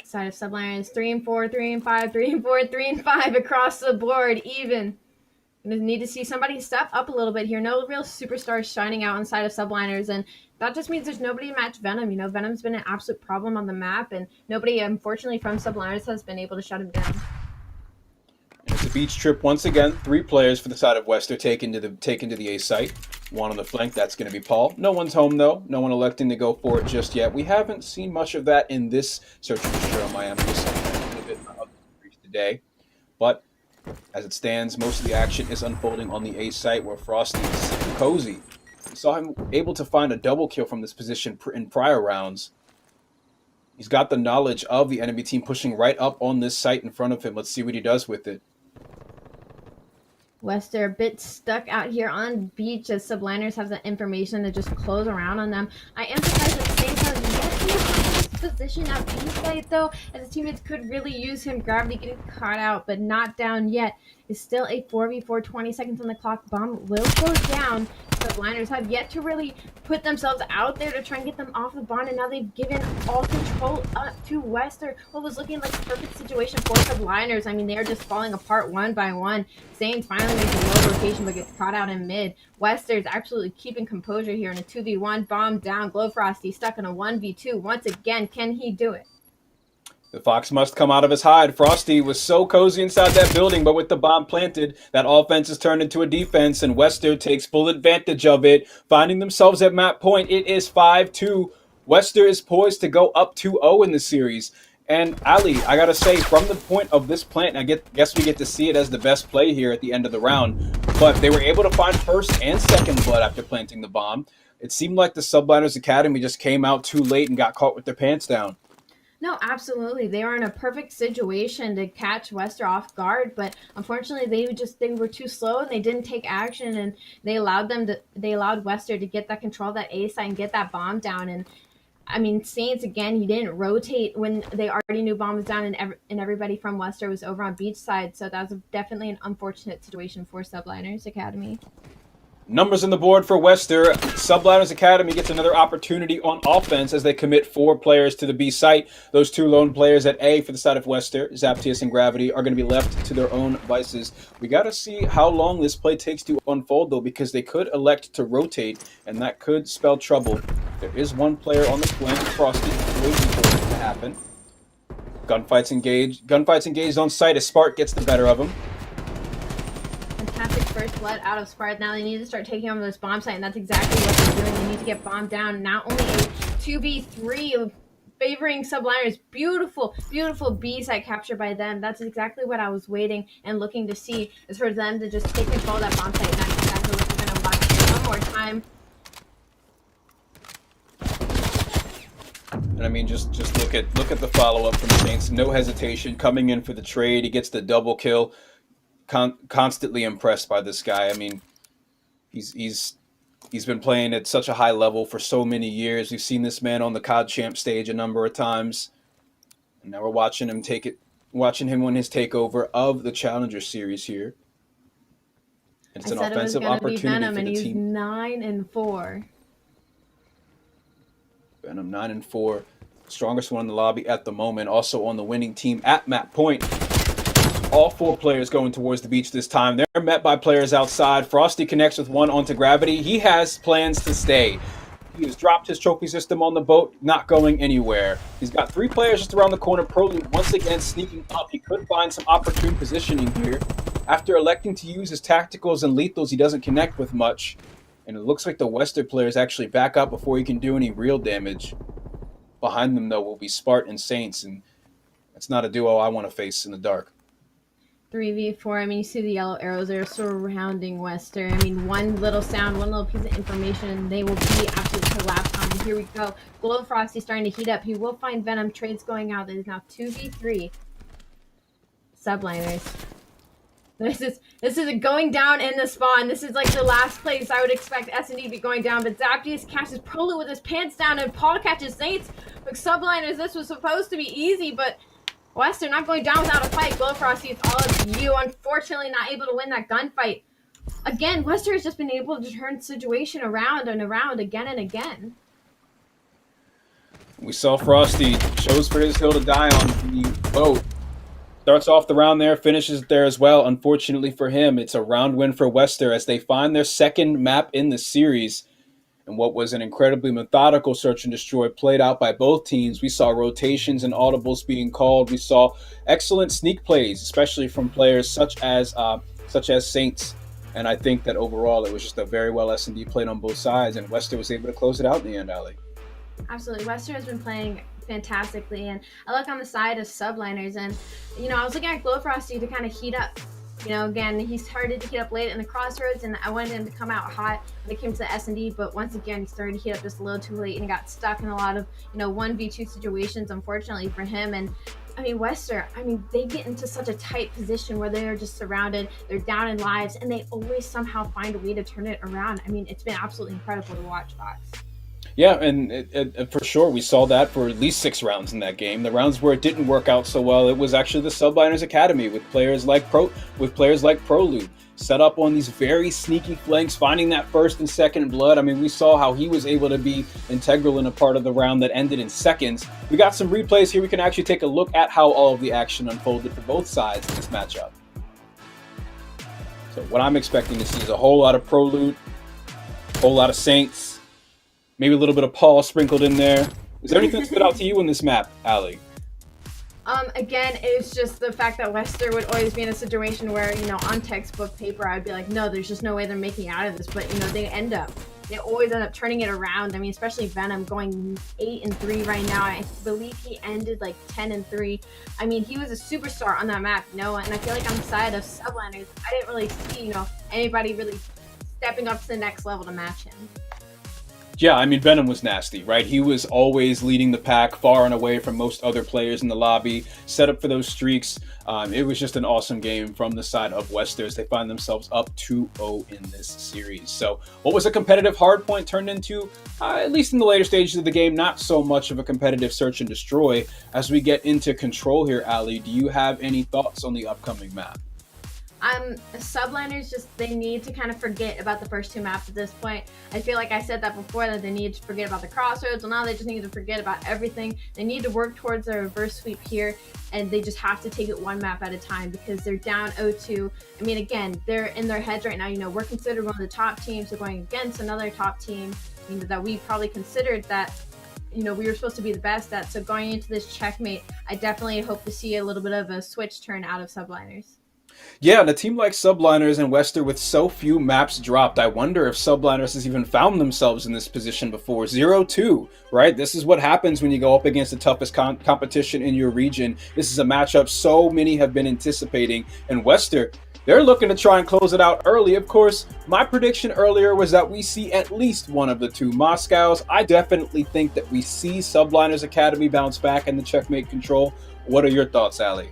Side of Subliners, 3-4, 3-5, 3-4, 3-5 across the board, even. Gonna need to see somebody step up a little bit here. No real superstars shining out inside of Subliners, and that just means there's nobody to match Venom. You know, Venom's been an absolute problem on the map, and nobody, unfortunately, from Subliners has been able to shut him down.
And it's a beach trip once again. 3 players for the side of Wester taken to the A site. 1 on the flank, that's going to be Paul. No one's home, though. No one electing to go for it just yet. We haven't seen much of that in this Search and Destroy on Miami. Just a bit of today. But as it stands, most of the action is unfolding on the A site where Frosty is cozy. We saw him able to find a double kill from this position in prior rounds. He's got the knowledge of the enemy team pushing right up on this site in front of him. Let's see what he does with it.
Wester a bit stuck out here on beach as Subliners have the information to just close around on them. I emphasize at the same time, yes, he has this position at B site though, as his teammates could really use him. Gravity getting caught out, but not down yet. It's still a 4v4, 20 seconds on the clock. Bomb will go down. Subliners have yet to really put themselves out there to try and get them off the barn, and now they've given all control up to Wester. What was looking like a perfect situation for Subliners. I mean, they're just falling apart one by one. Saints finally makes a low rotation but gets caught out in mid. Wester is absolutely keeping composure here in a 2v1. Bomb down. Glowfrosty stuck in a 1v2. Once again, can he do it?
The fox must come out of his hide. Frosty was so cozy inside that building, but with the bomb planted, that offense is turned into a defense, and Wester takes full advantage of it, finding themselves at map point. It is 5-2. Wester is poised to go up 2-0 in the series. And Ali, I gotta say, from the point of this plant, I guess we get to see it as the best play here at the end of the round, but they were able to find first and second blood after planting the bomb. It seemed like the Subliners Academy just came out too late and got caught with their pants down.
No, absolutely. They were in a perfect situation to catch Wester off guard, but unfortunately they were too slow and they didn't take action, and they allowed Wester to get that control of that A site and get that bomb down. And I mean, Saints again, he didn't rotate when they already knew bomb was down, and everybody from Wester was over on beach side, so that was definitely an unfortunate situation for Subliners Academy.
Numbers on the board for Wester. Subliners Academy gets another opportunity on offense as they commit 4 players to the B site. Those 2 lone players at A for the side of Wester, Zaptius and Gravity, are going to be left to their own vices. We got to see how long this play takes to unfold, though, because they could elect to rotate, and that could spell trouble. There is 1 player on the flank, Frosty, waiting for it to happen. Gunfights engaged on site as Spark gets the better of him.
Fantastic first blood out of Spark. Now they need to start taking over this bomb site, and that's exactly what they're doing. They need to get bombed down. Not only a 2v3 favoring Subliners. Beautiful, beautiful B site capture by them. That's exactly what I was waiting and looking to see, is for them to just take control of that bomb site. And that's exactly what they're going to watch one more time.
And I mean, just look at the follow-up from the Saints. No hesitation, coming in for the trade. He gets the double kill. Constantly impressed by this guy. I mean, he's been playing at such a high level for so many years. We've seen this man on the COD Champ stage a number of times, and now we're watching him win his takeover of the Challenger Series here. It's an offensive opportunity
Venom,
for
and
the
he's
team.
9-4.
Venom 9-4, strongest one in the lobby at the moment. Also on the winning team at map point. All 4 players going towards the beach this time. They're met by players outside. Frosty connects with 1 onto Gravity. He has plans to stay. He has dropped his trophy system on the boat, not going anywhere. He's got 3 players just around the corner. Prolute once again sneaking up. He could find some opportune positioning here. After electing to use his tacticals and lethals, he doesn't connect with much. And it looks like the Wester players actually back up before he can do any real damage. Behind them, though, will be Spart and Saints, and that's not a duo I want to face in the dark.
3v4. I mean, you see the yellow arrows there surrounding Wester. I mean, one little sound, one little piece of information, and they will be absolutely collapsed on And here we go. Glowfrosty starting to heat up. He will find Venom. Trades going out. It is now 2v3. Subliners. This is going down in the spawn. This is like the last place I would expect S&D to be going down. But Zaptius catches Prolu with his pants down, and Paul catches Saints. Look, Subliners, this was supposed to be easy, but Western not going down without a fight. Glowfrosty, it's all up to you. Unfortunately, not able to win that gunfight. Again, Western has just been able to turn the situation around and around again and again.
We saw Frosty chose for his hill to die on the boat. Starts off the round there, finishes there as well. Unfortunately for him, it's a round win for Wester as they find their second map in the series. And what was an incredibly methodical search and destroy played out by both teams. We saw rotations and audibles being called. We saw excellent sneak plays, especially from players such as Saints. And I think that overall it was just a very well S&D played on both sides, and Wester was able to close it out in the end, Ali.
Absolutely. Wester has been playing fantastically, and I look on the side of Subliners, and I was looking at Glowfrosty to kind of heat up. Again, he started to heat up late in the crossroads, and I wanted him to come out hot when it came to the S&D, but once again, he started to heat up just a little too late and got stuck in a lot of 1v2 situations, unfortunately for him. And Wester, they get into such a tight position where they are just surrounded, they're down in lives, and they always somehow find a way to turn it around. It's been absolutely incredible to watch, Fox.
Yeah, and for sure, we saw that for at least 6 rounds in that game. The rounds where it didn't work out so well, it was actually the Subliners Academy with players like Prolu set up on these very sneaky flanks, finding that first and second blood. We saw how he was able to be integral in a part of the round that ended in seconds. We got some replays here. We can actually take a look at how all of the action unfolded for both sides in this matchup. So what I'm expecting to see is a whole lot of Prolu, a whole lot of Saints, maybe a little bit of Paul sprinkled in there. Is there anything that stood out to you in this map, Ali?
Again, it's just the fact that Wester would always be in a situation where, on textbook paper, I'd be like, no, there's just no way they're making out of this. But, they always end up turning it around. Especially Venom going 8-3 right now. I believe he ended like 10-3. He was a superstar on that map, and I feel like on the side of Subliners, I didn't really see, anybody really stepping up to the next level to match him.
Yeah, Venom was nasty, right? He was always leading the pack far and away from most other players in the lobby, set up for those streaks. It was just an awesome game from the side of Wester as they find themselves up 2-0 in this series. So what was a competitive hardpoint turned into, at least in the later stages of the game, not so much of a competitive search and destroy. As we get into control here, Ali, do you have any thoughts on the upcoming map?
Subliners they need to kind of forget about the first 2 maps at this point. I feel like I said that before, that they need to forget about the crossroads. Well, now they just need to forget about everything. They need to work towards a reverse sweep here, and they just have to take it 1 map at a time because they're down 0-2. Again, they're in their heads right now. We're considered one of the top teams. They're going against another top team, that we probably considered that we were supposed to be the best at. So going into this checkmate, I definitely hope to see a little bit of a switch turn out of Subliners.
Yeah, and a team like Subliners and Wester with so few maps dropped, I wonder if Subliners has even found themselves in this position before. 0-2, right? This is what happens when you go up against the toughest competition in your region. This is a matchup so many have been anticipating, and Wester, they're looking to try and close it out early. Of course, my prediction earlier was that we see at least one of the 2 Moscows. I definitely think that we see Subliners Academy bounce back in the checkmate control. What are your thoughts, Ali?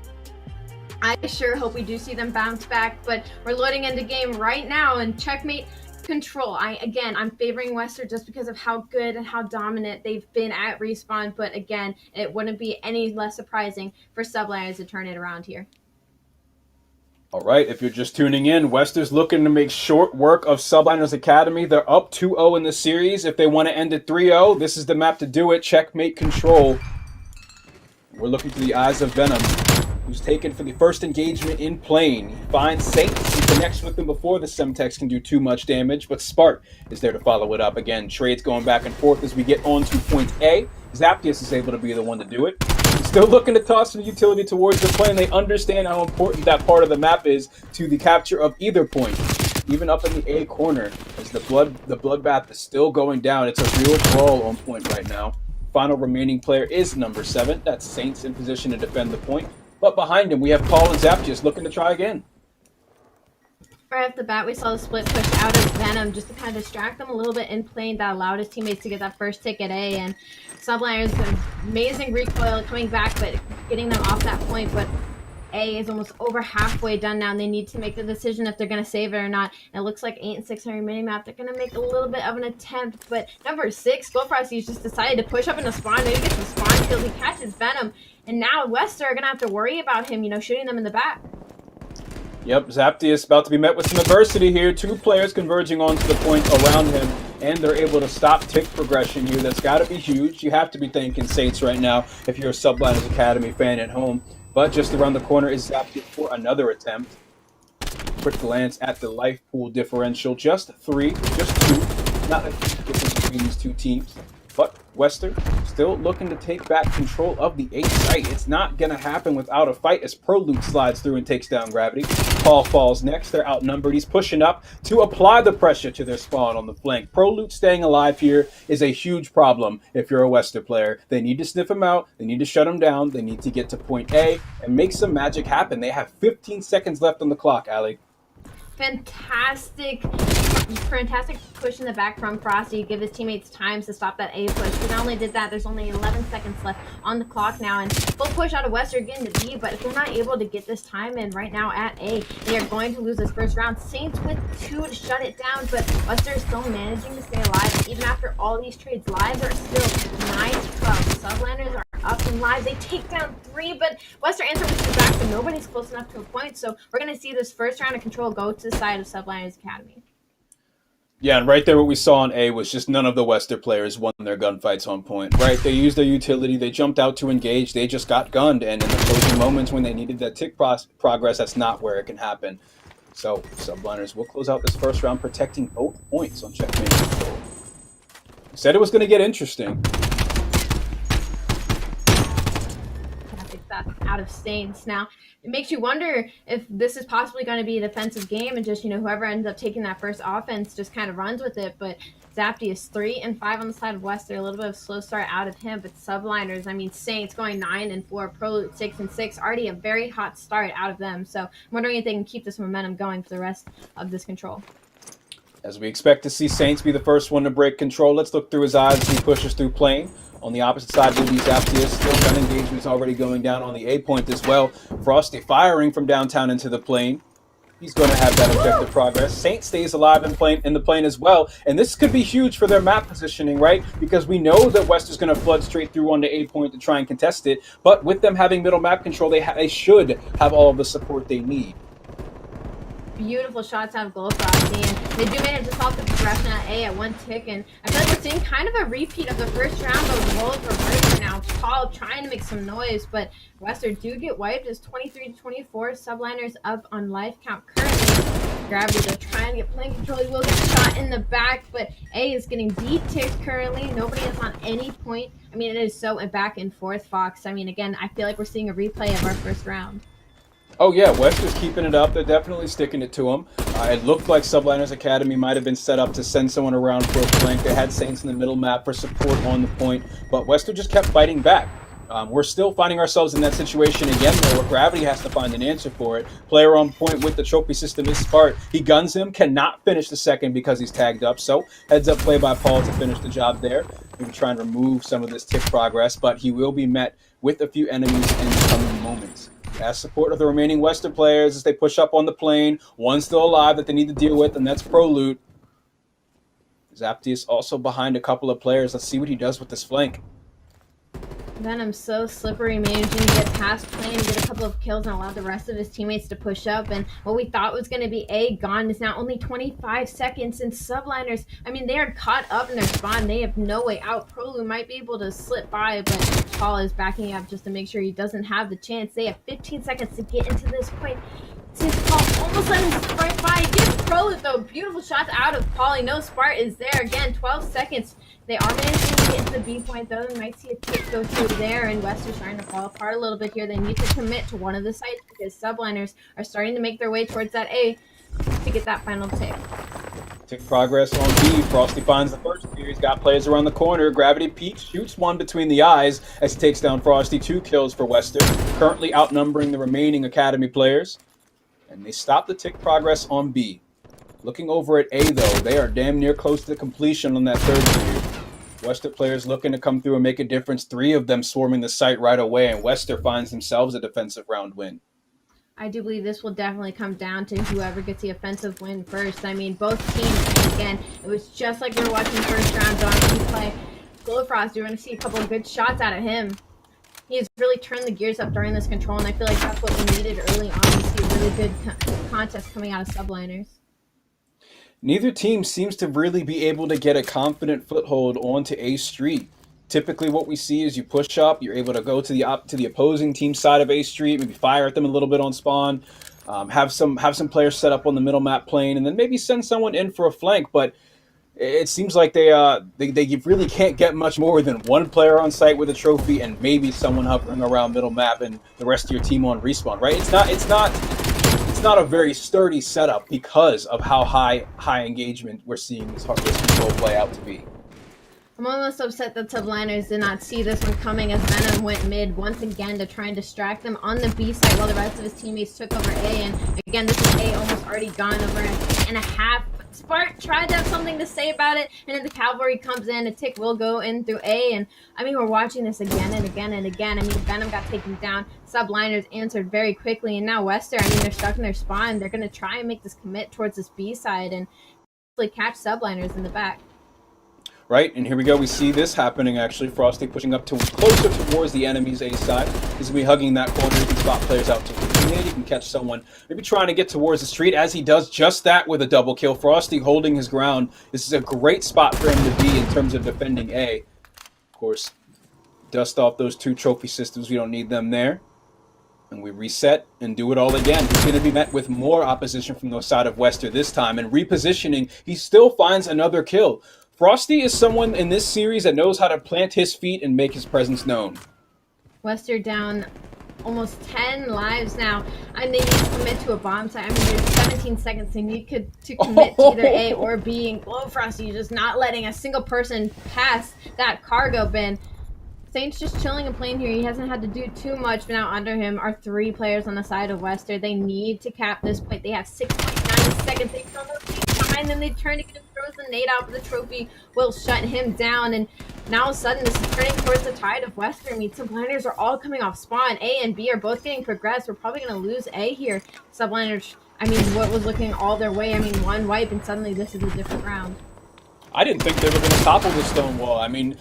I sure hope we do see them bounce back, but we're loading into game right now and checkmate control. I'm favoring Wester just because of how good and how dominant they've been at respawn, but again, it wouldn't be any less surprising for Subliners to turn it around here.
All right, if you're just tuning in, Wester's looking to make short work of Subliners Academy. They're up 2-0 in the series. If they want to end it 3-0, this is the map to do it. Checkmate control. We're looking through the eyes of Venom, who's taken for the first engagement in plane. He finds Saints. He connects with them before the Semtex can do too much damage, but Spart is there to follow it up. Again, trades going back and forth as we get on to point A. Zaptius is able to be the one to do it. He's still looking to toss some utility towards the plane. They understand how important that part of the map is to the capture of either point. Even up in the A corner, as the bloodbath is still going down. It's a real brawl on point right now. Final remaining player is number 7. That's Saints in position to defend the point. But behind him, we have Paul and Zaptius looking to try again.
Right off the bat, we saw the split push out of Venom just to kind of distract them a little bit in plane. That allowed his teammates to get that first tick at A. And Subliners, an amazing recoil coming back, but getting them off that point. But A is almost over halfway done now, and they need to make the decision if they're going to save it or not. And it looks like 8 and 6 on your minimap. They're going to make a little bit of an attempt, but number 6, GoldFrosty's just decided to push up in the spawn. Maybe get some spawn kills. He catches Venom, and now Wester are going to have to worry about him, shooting them in the back.
Yep, Zaptius about to be met with some adversity here. 2 players converging onto the point around him, and they're able to stop tick progression here. That's got to be huge. You have to be thanking Saints right now if you're a Subliners Academy fan at home. But just around the corner is Zaptius for another attempt. Quick glance at the life pool differential. Just 3, just 2. Not a huge difference between these 2 teams. But Wester still looking to take back control of the A site. It's not going to happen without a fight as Prolute slides through and takes down Gravity. Paul falls next. They're outnumbered. He's pushing up to apply the pressure to their spawn on the flank. Prolute staying alive here is a huge problem if you're a Wester player. They need to sniff him out. They need to shut him down. They need to get to point A and make some magic happen. They have 15 seconds left on the clock, Ali.
Fantastic push in the back from Frosty. Give his teammates time to stop that A push. He not only did that, there's only 11 seconds left on the clock now, and full push out of Wester getting to B, but if they're not able to get this time in right now at A, they are going to lose this first round. Saints with 2 to shut it down, but Wester is still managing to stay alive. Even after all these trades, lives are still 9 to 12. Subliners are up and live. They take down 3, but Wester answer pushes back, so nobody's close enough to a point. So we're going to see this first round of control go to the side of Subliners Academy.
Yeah, and right there what we saw on A was just none of the Wester players won their gunfights on point, right? They used their utility, they jumped out to engage, they just got gunned, and in the closing moments when they needed that tick progress, that's not where it can happen. So, Subliners will close out this first round protecting both points on checkmate control. Said it was going to get interesting.
That's out of Saints. Now, it makes you wonder if this is possibly going to be a defensive game and just, whoever ends up taking that first offense just kind of runs with it. But Zaptius 3 and 5 on the side of Wester, a little bit of a slow start out of him. But Subliners, Saints going 9 and 4, Prolute 6 and 6, already a very hot start out of them. So I'm wondering if they can keep this momentum going for the rest of this control.
As we expect to see Saints be the first one to break control, let's look through his eyes as he pushes through plane. On the opposite side will be Zaptius. Still gun engagements already going down on the A point as well. Frosty firing from downtown into the plane. He's going to have that effective progress. Saint stays alive in the plane as well. And this could be huge for their map positioning, right? Because we know that Wester's going to flood straight through onto A point to try and contest it. But with them having middle map control, they should have all of the support they need.
Beautiful shots out of GoldFrosty, and they do manage to solve the progression at A at 1 tick, and I feel like we're seeing kind of a repeat of the first round, but roles reversed right now. Paul trying to make some noise, but Wester do get wiped as 23 to 24. Subliners up on life count currently. Gravity, they're trying to get plane control. He will get shot in the back, but A is getting D-ticked currently. Nobody is on any point. It is so back and forth, Fox. Again, I feel like we're seeing a replay of our first round.
Oh yeah, Wester's keeping it up. They're definitely sticking it to him. It looked like Subliners Academy might have been set up to send someone around for a flank. They had Saints in the middle map for support on the point, but Wester just kept fighting back. We're still finding ourselves in that situation again, though, where Gravity has to find an answer for it. Player on point with the trophy system is Spart. He guns him, cannot finish the second because he's tagged up, so heads up play by Paul to finish the job there. Maybe try and remove some of this tick progress, but he will be met with a few enemies in the coming moments. As support of the remaining Wester players as they push up on the plane. One still alive that they need to deal with, and that's Prolute. Zaptius also behind a couple of players. Let's see what he does with this flank.
Venom's so slippery, managing to get past plane and get a couple of kills and allow the rest of his teammates to push up. And what we thought was going to be A gone is now only 25 seconds. And Subliners, they are caught up in their spawn. They have no way out. Prolute might be able to slip by, but Paul is backing up just to make sure he doesn't have the chance. They have 15 seconds to get into this point. Since Paul almost let him sprint by, gets Prolute though. Beautiful shots out of Paulie. No Spart is there again. 12 seconds. They are managing to get into the B point though. They might see a tick go through there, and Wester's starting to fall apart a little bit here. They need to commit to one of the sites because Subliners are starting to make their way towards that A to get that final tick.
Tick progress on B. Frosty finds the first here. He's got players around the corner. Gravity peeks, shoots one between the eyes as he takes down Frosty. 2 kills for Wester, currently outnumbering the remaining Academy players. And they stop the tick progress on B. Looking over at A, though, they are damn near close to completion on that third clear. Wester players looking to come through and make a difference. 3 of them swarming the site right away, and Wester finds themselves a defensive round win.
I do believe this will definitely come down to whoever gets the offensive win first. I mean, both teams, again, it was just like we were watching first round Donkey play. Glowfrost, you're going to see a couple of good shots out of him. He has really turned the gears up during this control, and I feel like that's what we needed early on to see a really good contest coming out of subliners.
Neither team seems to really be able to get a confident foothold onto A Street. Typically what we see is you push up, you're able to go to the opposing team side of A Street, maybe fire at them a little bit on spawn, have some players set up on the middle map plane, and then maybe send someone in for a flank. But it seems like they really can't get much more than one player on site with a trophy and maybe someone hovering around middle map and the rest of your team on respawn, right? It's not a very sturdy setup because of how high engagement we're seeing this control play out to be.
I'm almost upset that subliners did not see this one coming, as Venom went mid once again to try and distract them on the B side while the rest of his teammates took over A. And again, this is A almost already gone over and a half. Spark tried to have something to say about it, and then the cavalry comes in. A tick will go in through A, and I mean, we're watching this again and again and again. I mean, Venom got taken down. Subliners answered very quickly, and now Wester, I mean, they're stuck in their spawn. They're going to try and make this commit towards this B side and hopefully catch subliners in the back.
Right, and here we go. We see this happening, actually. Frosty pushing up closer towards the enemy's A side. He's going to be hugging that corner. He can spot players out to the mid. He can catch someone, maybe trying to get towards the street, as he does just that with a double kill. Frosty holding his ground. This is a great spot for him to be in terms of defending A. Of course, dust off those 2 trophy systems. We don't need them there. And we reset and do it all again. He's going to be met with more opposition from the side of Wester this time. And repositioning, he still finds another kill. Frosty is someone in this series that knows how to plant his feet and make his presence known.
Wester down almost 10 lives now, and they need to commit to a bomb site. I mean, there's 17 seconds they need to commit to either A or B, and Glowfrosty just not letting a single person pass that cargo bin. Saint's just chilling and playing here. He hasn't had to do too much, but now under him are 3 players on the side of Wester. They need to cap this point. They have 6.9 seconds. They throw those things behind them. They turn to get him, throws the nade out, but the trophy will shut him down. And now all of a sudden, this is turning towards the tide of Wester. I mean, subliners are all coming off spawn. A and B are both getting progressed. We're probably going to lose A here. Subliners, I mean, what was looking all their way? I mean, one wipe, and suddenly this is a different round.
I didn't think they were going to topple the stone wall. I mean,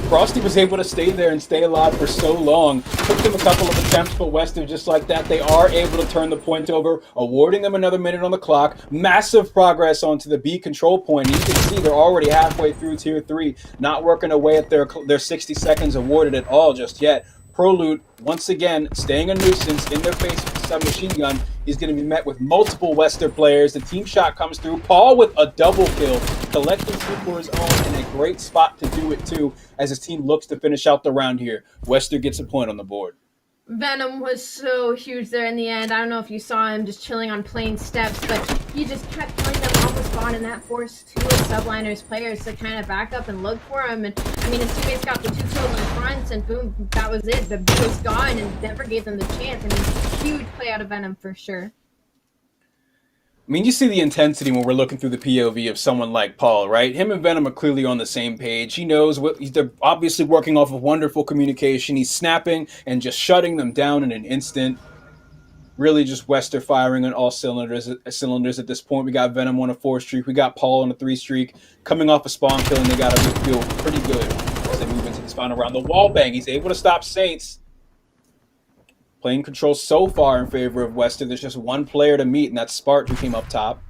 Frosty was able to stay there and stay alive for so long. Took them a couple of attempts, but Wester, just like that, they are able to turn the point over, awarding them another minute on the clock. Massive progress onto the B control point. You can see they're already halfway through Tier 3, not working away at their 60 seconds awarded at all just yet. Prolute, once again, staying a nuisance in their face with the submachine gun. He's going to be met with multiple Wester players. The team shot comes through. Paul with a double kill, collecting 2 for his own, and a great spot to do it too, as his team looks to finish out the round here. Wester gets a point on the board.
Venom was so huge there in the end. I don't know if you saw him just chilling on plain steps, but he just kept killing them off the spawn, and that forced 2 subliners players to kind of back up and look for him. And I mean, his teammates got the 2 kills in front, and boom, that was it. The B was gone, and never gave them the chance. I mean, huge play out of Venom for sure.
I mean, you see the intensity when we're looking through the POV of someone like Paul, right? Him and Venom are clearly on the same page. He knows they're obviously working off of wonderful communication. He's snapping and just shutting them down in an instant. Really just Wester firing on all cylinders at this point. We got Venom on a 4 streak. We got Paul on a 3 streak. Coming off a spawn kill, and they got to feel pretty good as they move into this final round. The wall bang, he's able to stop Saints. Playing control so far in favor of Wester. There's just one player to meet, and that's Spark, who came up top.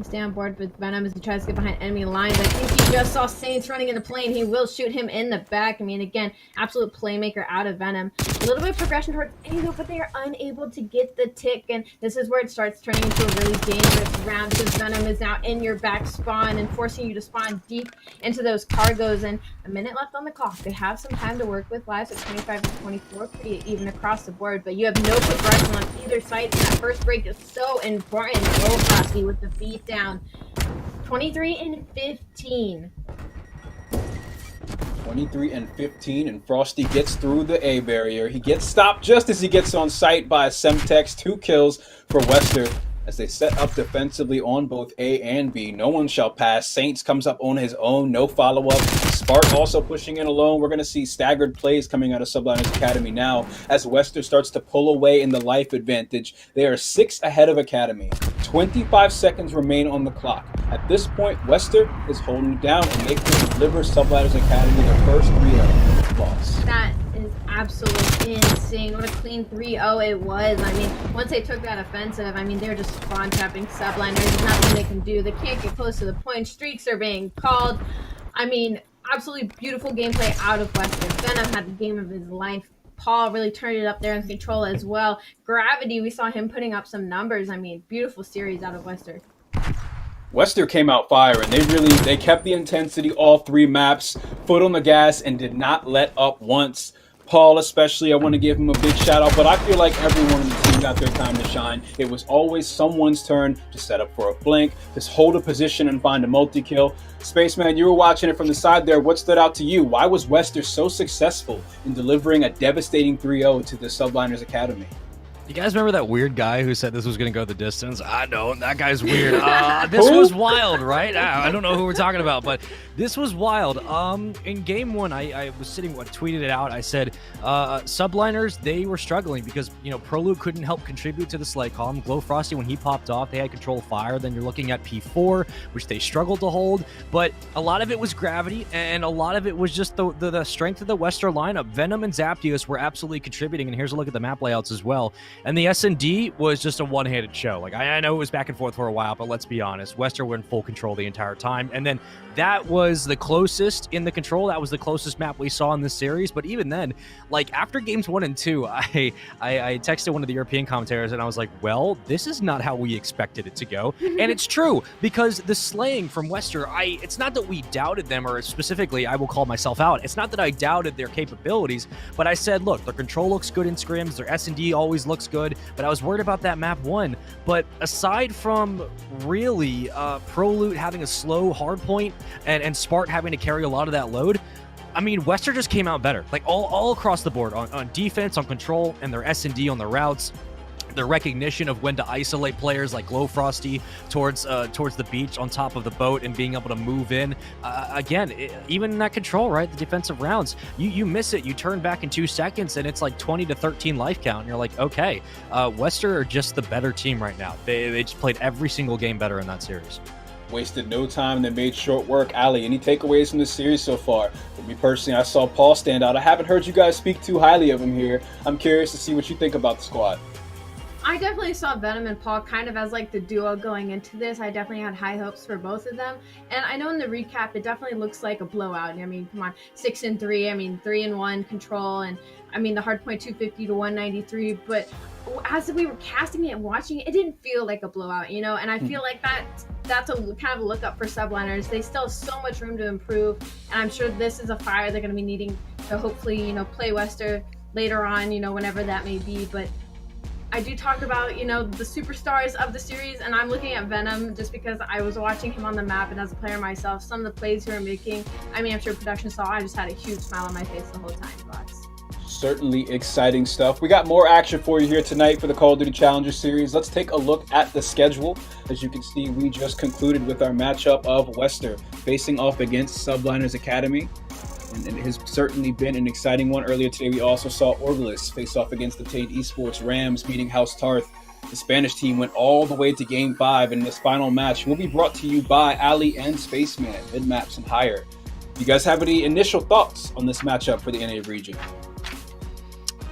Stay on board with Venom as he tries to get behind enemy lines. I think he just saw Saints running into plane. He will shoot him in the back. I mean, again, absolute playmaker out of Venom. A little bit of progression towards Angle, but they are unable to get the tick. And this is where it starts turning into a really dangerous round, because Venom is now in your back spawn and forcing you to spawn deep into those cargoes. And a minute left on the clock. They have some time to work with. Lives at 25 to 24, pretty even across the board. But you have no progression on either side. And that first break is so important. Glowfrosty with the beat down. 23 and 15.
23-15, and Frosty gets through the A barrier. He gets stopped just as he gets on site by Semtex. 2 kills for Wester as they set up defensively on both A and B. No one shall pass. Saints comes up on his own, no follow-up. Spark also pushing in alone. We're going to see staggered plays coming out of Subliners Academy now as Wester starts to pull away in the life advantage. They are 6 ahead of Academy. 25 seconds remain on the clock. At this point, Wester is holding it down, and they can deliver Subliners Academy their first 3-0 loss.
That is absolutely insane. What a clean 3-0 it was. I mean, once they took that offensive, I mean, they're just spawn trapping Subliners. There's nothing they can do. They can't get close to the point. Streaks are being called. I mean, absolutely beautiful gameplay out of Wester. Venom had the game of his life. Paul really turned it up there in control as well. Gravity, we saw him putting up some numbers. I mean, beautiful series out of Wester.
Wester came out firing. They kept the intensity all 3 maps, foot on the gas, and did not let up once. Paul especially, I want to give him a big shout out, but I feel like everyone on the team got their time to shine. It was always someone's turn to set up for a flank, just hold a position and find a multi-kill. Spaceman, you were watching it from the side there. What stood out to you? Why was Wester so successful in delivering a devastating 3-0 to the Subliners Academy?
You guys remember that weird guy who said this was going to go the distance? I don't. That guy's weird. This was wild, right? I don't know who we're talking about, but this was wild. In game 1, I was tweeted it out. I said, Subliners, they were struggling because, Prolute couldn't help contribute to the slay column. Glow Frosty, when he popped off, they had control of fire. Then you're looking at P4, which they struggled to hold. But a lot of it was gravity, and a lot of it was just the strength of the Wester lineup. Venom and Zaptius were absolutely contributing, and here's a look at the map layouts as well. And the S&D was just a one-handed show. Like, I know it was back and forth for a while, but let's be honest. Wester were in full control the entire time. And then that was the closest in the control. That was the closest map we saw in this series. But even then, like, after games 1 and 2, I texted one of the European commentators, and I was like, well, this is not how we expected it to go. And it's true, because the slaying from Wester, it's not that we doubted them, or specifically, I will call myself out. It's not that I doubted their capabilities, but I said, look, their control looks good in scrims. Their S&D always looks good, but I was worried about that map 1. But aside from really Prolute having a slow hard point and Spart having to carry a lot of that load, I mean, Wester just came out better, like all across the board on defense, on control, and their S&D on their routes. The recognition of when to isolate players like Glow Frosty towards the beach on top of the boat and being able to move in. Even in that control, right? The defensive rounds, you miss it, you turn back in 2 seconds, and it's like 20 to 13 life count. And you're like, okay, Wester are just the better team right now. They just played every single game better in that series.
Wasted no time. They made short work. Ali, any takeaways from this series so far? For me personally, I saw Paul stand out. I haven't heard you guys speak too highly of him here. I'm curious to see what you think about the squad.
I definitely saw Venom and Paul kind of as like the duo going into this. I definitely had high hopes for both of them. And I know in the recap, it definitely looks like a blowout. I mean, come on, 6-3. I mean, 3-1 control. And I mean, the hardpoint 250 to 193. But as we were casting it and watching it, it didn't feel like a blowout, And I feel like that's a kind of a look up for Subliners. They still have so much room to improve. And I'm sure this is a fire they're going to be needing to hopefully, play Wester later on, whenever that may be. But I do talk about, the superstars of the series, and I'm looking at Venom just because I was watching him on the map, and as a player myself, some of the plays he were making, I mean, I'm sure production saw, I just had a huge smile on my face the whole time, Box.
Certainly exciting stuff. We got more action for you here tonight for the Call of Duty Challenger Series. Let's take a look at the schedule. As you can see, we just concluded with our matchup of Wester facing off against Subliners Academy. And it has certainly been an exciting one. Earlier today, we also saw Orbilis face off against Obtained Esports, Rams meeting House Tarth. The Spanish team went all the way to Game 5, and this final match will be brought to you by Ali and Spaceman, mid-maps and higher. Do you guys have any initial thoughts on this matchup for the NA region?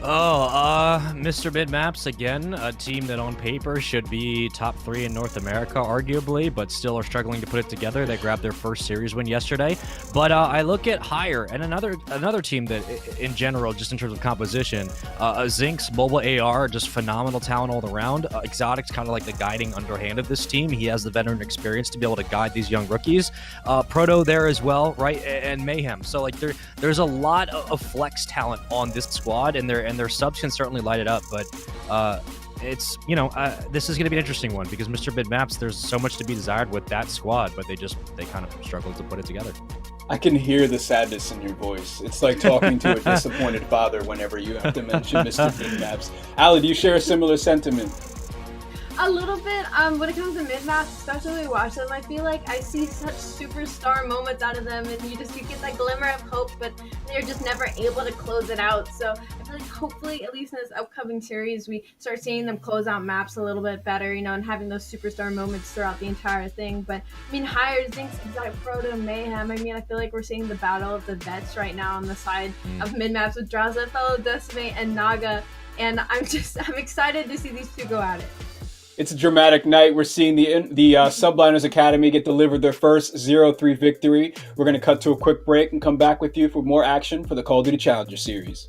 Mr. Mid-Maps, again, a team that on paper should be top 3 in North America, arguably, but still are struggling to put it together. They grabbed their first series win yesterday. But I look at Higher and another team that, in general, just in terms of composition, Zinx, Mobile AR, just phenomenal talent all around. Exotic's kind of like the guiding underhand of this team. He has the veteran experience to be able to guide these young rookies. Proto there as well, right? And Mayhem. So, like, there's a lot of flex talent on this squad, and their subs can certainly light it up, but it's this is going to be an interesting one because Mr. Mid Maps, there's so much to be desired with that squad, but they kind of struggled to put it together.
I can hear the sadness in your voice. It's like talking to a disappointed father whenever you have to mention Mr. Mid-Maps. Ali, do you share a similar sentiment?
A little bit. When it comes to mid-maps, especially when we watch them, I feel like I see such superstar moments out of them, and you get that glimmer of hope, but they're just never able to close it out. So I feel like hopefully, at least in this upcoming series, we start seeing them close out maps a little bit better, and having those superstar moments throughout the entire thing. But I mean, Hires, Zinx, Exact Proto, Mayhem. I mean, I feel like we're seeing the battle of the vets right now on the side of mid-maps with Draza, Fellow Decimate, and Naga, and I'm excited to see these two go at it.
It's a dramatic night. We're seeing the Subliners Academy get delivered their first 0-3 victory. We're going to cut to a quick break and come back with you for more action for the Call of Duty Challenger Series.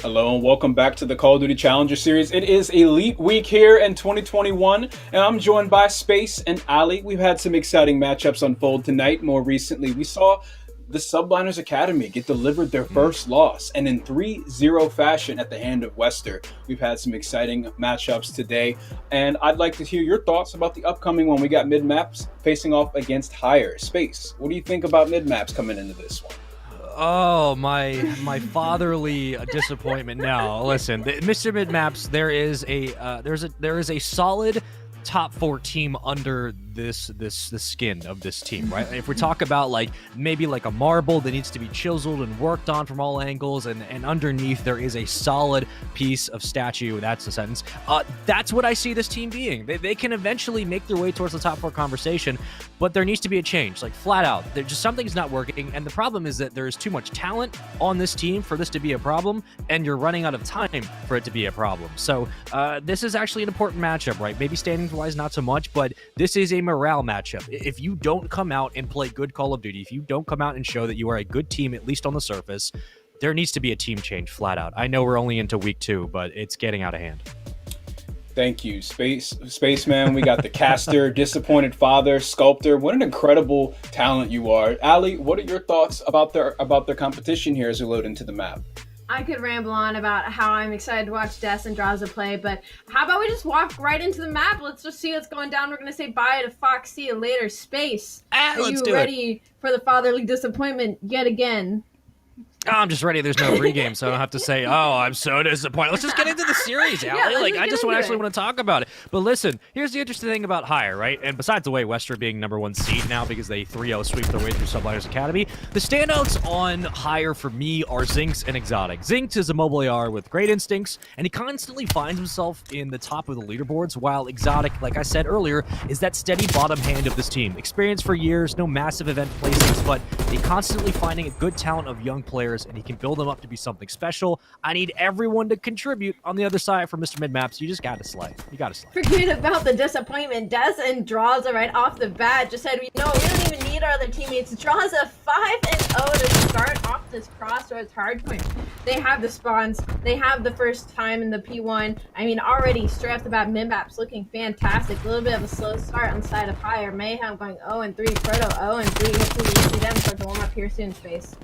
Hello and welcome back to the Call of Duty Challenger Series. It is Elite Week here in 2021, and I'm joined by Space and Ali. We've had some exciting matchups unfold tonight. More recently, we saw the Subliners Academy get delivered their first loss, and in 3-0 fashion at the hand of Wester. We've had some exciting matchups today, and I'd like to hear your thoughts about the upcoming one. We got mid-maps facing off against Higher. Space, what do you think about mid-maps coming into this one?
Oh, my fatherly disappointment. Now, listen, Mr. Midmaps, there is a solid top 4 team under the skin of this team, right? If we talk about like maybe like a marble that needs to be chiseled and worked on from all angles, and underneath there is a solid piece of statue. That's the sentence. That's what I see this team being. They can eventually make their way towards the top 4 conversation, but there needs to be a change, like flat out. There's just something's not working, and the problem is that there is too much talent on this team for this to be a problem, and you're running out of time for it to be a problem. So this is actually an important matchup, right? Maybe standings-wise, not so much, but this is a morale matchup. If you don't come out and play good Call of Duty, if you don't come out and show that you are a good team, at least on the surface, there needs to be a team change flat out. I know we're only into week 2, but it's getting out of hand.
Thank you, Spaceman. We got the caster, disappointed father, sculptor. What an incredible talent you are. Ali, what are your thoughts about their competition here as we load into the map?
I could ramble on about how I'm excited to watch Des and Draza play, but how about we just walk right into the map? Let's just see what's going down. We're going to say bye to Fox. See you later, Space. Are you ready for the fatherly disappointment yet again?
Oh, I'm just ready. There's no pregame, so I don't have to say, oh, I'm so disappointed. Let's just get into the series, Ali. I just actually want to talk about it. But listen, here's the interesting thing about Higher, right? And besides the way Wester being #1 seed now because they 3-0 sweep their way through Subliners Academy, the standouts on Higher for me are Zinx and Exotic. Zinx is a mobile AR with great instincts, and he constantly finds himself in the top of the leaderboards, while Exotic, like I said earlier, is that steady bottom hand of this team. Experience for years, no massive event placements, but they constantly finding a good talent of young players, and he can build them up to be something special. I need everyone to contribute on the other side for Mr. Midmaps. You just gotta slay. You gotta slay.
Forget about the disappointment. Des and Draza right off the bat just said, we don't even need our other teammates. Draza 5-0 to start off this Crossroads hardpoint. They have the spawns. They have the first time in the P1. I mean, already straight off the bat, Midmaps looking fantastic. A little bit of a slow start on the side of Higher. Mayhem going 0-3. Proto 0-3. Hopefully we see them start to warm up here soon, Space.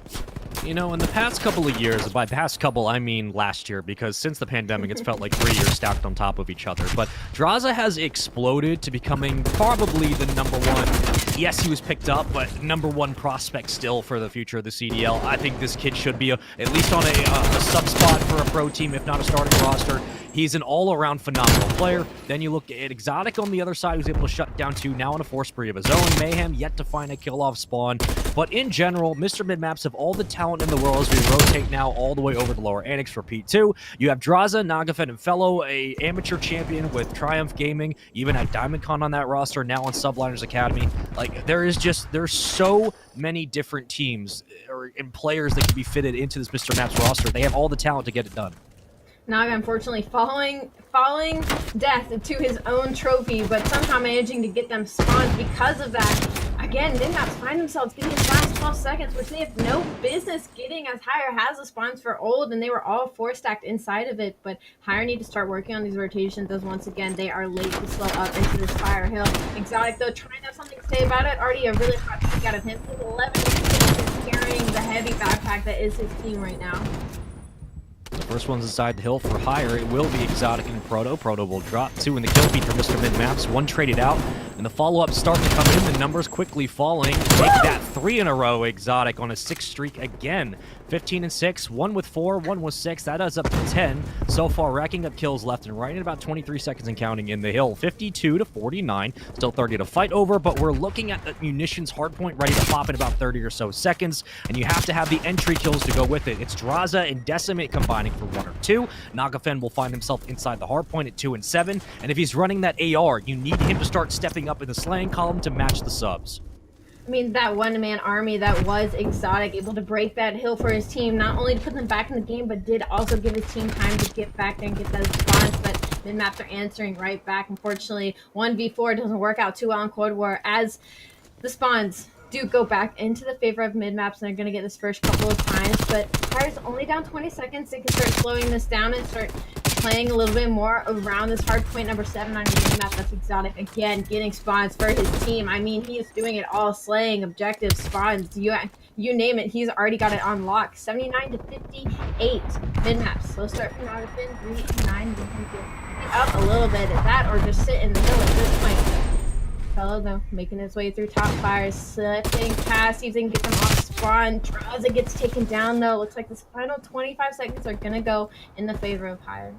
You know, in the past couple of years, by past couple, I mean last year, because since the pandemic, it's felt like 3 years stacked on top of each other. But Draza has exploded to becoming probably the #1. Yes, he was picked up, but #1 prospect still for the future of the CDL. I think this kid should be at least on a sub spot for a pro team, if not a starting roster. He's an all-around phenomenal player. Then you look at Exotic on the other side, who's able to shut down 2, now on a 4 spree of his own. Mayhem yet to find a kill-off spawn. But in general, Mr. Midmaps have all the talent in the world as we rotate now all the way over to Lower Annex for P2. You have Draza, Nagafen, and Fellow, a amateur champion with Triumph Gaming, even had DiamondCon on that roster, now on Subliners Academy. Like, there's so many different teams and players that can be fitted into this Mr. Maps roster. They have all the talent to get it done.
Naga unfortunately falling death to his own trophy, but somehow managing to get them spawns because of that. Again, Midmaps find themselves getting in the last 12 seconds, which they have no business getting, as Higher has the spawns for old, and they were all 4-stacked inside of it. But Higher need to start working on these rotations, as once again, they are late to slow up into this Fire Hill. Exotic, though, trying to have something to say about it. Already a really hot pick out of him. He's 11 is carrying the heavy backpack that is his team right now.
The first one's inside the hill for Higher. It will be Exotic and Proto. Proto will drop 2 in the kill feed for Mr. Midmaps. 1 traded out, and the follow-ups start to come in. The numbers quickly falling. Take that 3 in a row. Exotic on a 6 streak again. 15-6, 1 with 4, 1 with 6. That adds up to 10 so far, racking up kills left and right in about 23 seconds and counting in the hill. 52-49, still 30 to fight over, but we're looking at the munitions hardpoint ready to pop in about 30 or so seconds, and you have to have the entry kills to go with it. It's Draza and Decimate combining for 1 or 2. Nagafen will find himself inside the hardpoint at 2 and 7, and if he's running that AR, you need him to start stepping up in the slaying column to match the subs.
I mean, that one-man army that was Exotic, able to break that hill for his team, not only to put them back in the game, but did also give his team time to get back there and get those spawns. But Midmaps are answering right back. Unfortunately, 1v4 doesn't work out too well in Cold War, as the spawns do go back into the favor of Midmaps, and they're going to get this first couple of times. But Fire's only only down 20 seconds. They can start slowing this down and start playing a little bit more around this hard point number 7 on your map. That's Exotic again, getting spawns for his team. I mean, he is doing it all, slaying objectives, spawns, you name it. He's already got it on lock. 79 to 58 mid map. Slow start from Nagafin. 3 and 9. We can get up a little bit at that, or just sit in the middle at this point. Fellow though, making his way through top fires, slipping past, see if they can get them off spawn. Draza gets taken down though. Looks like this final 25 seconds are gonna go in the favor of Higher.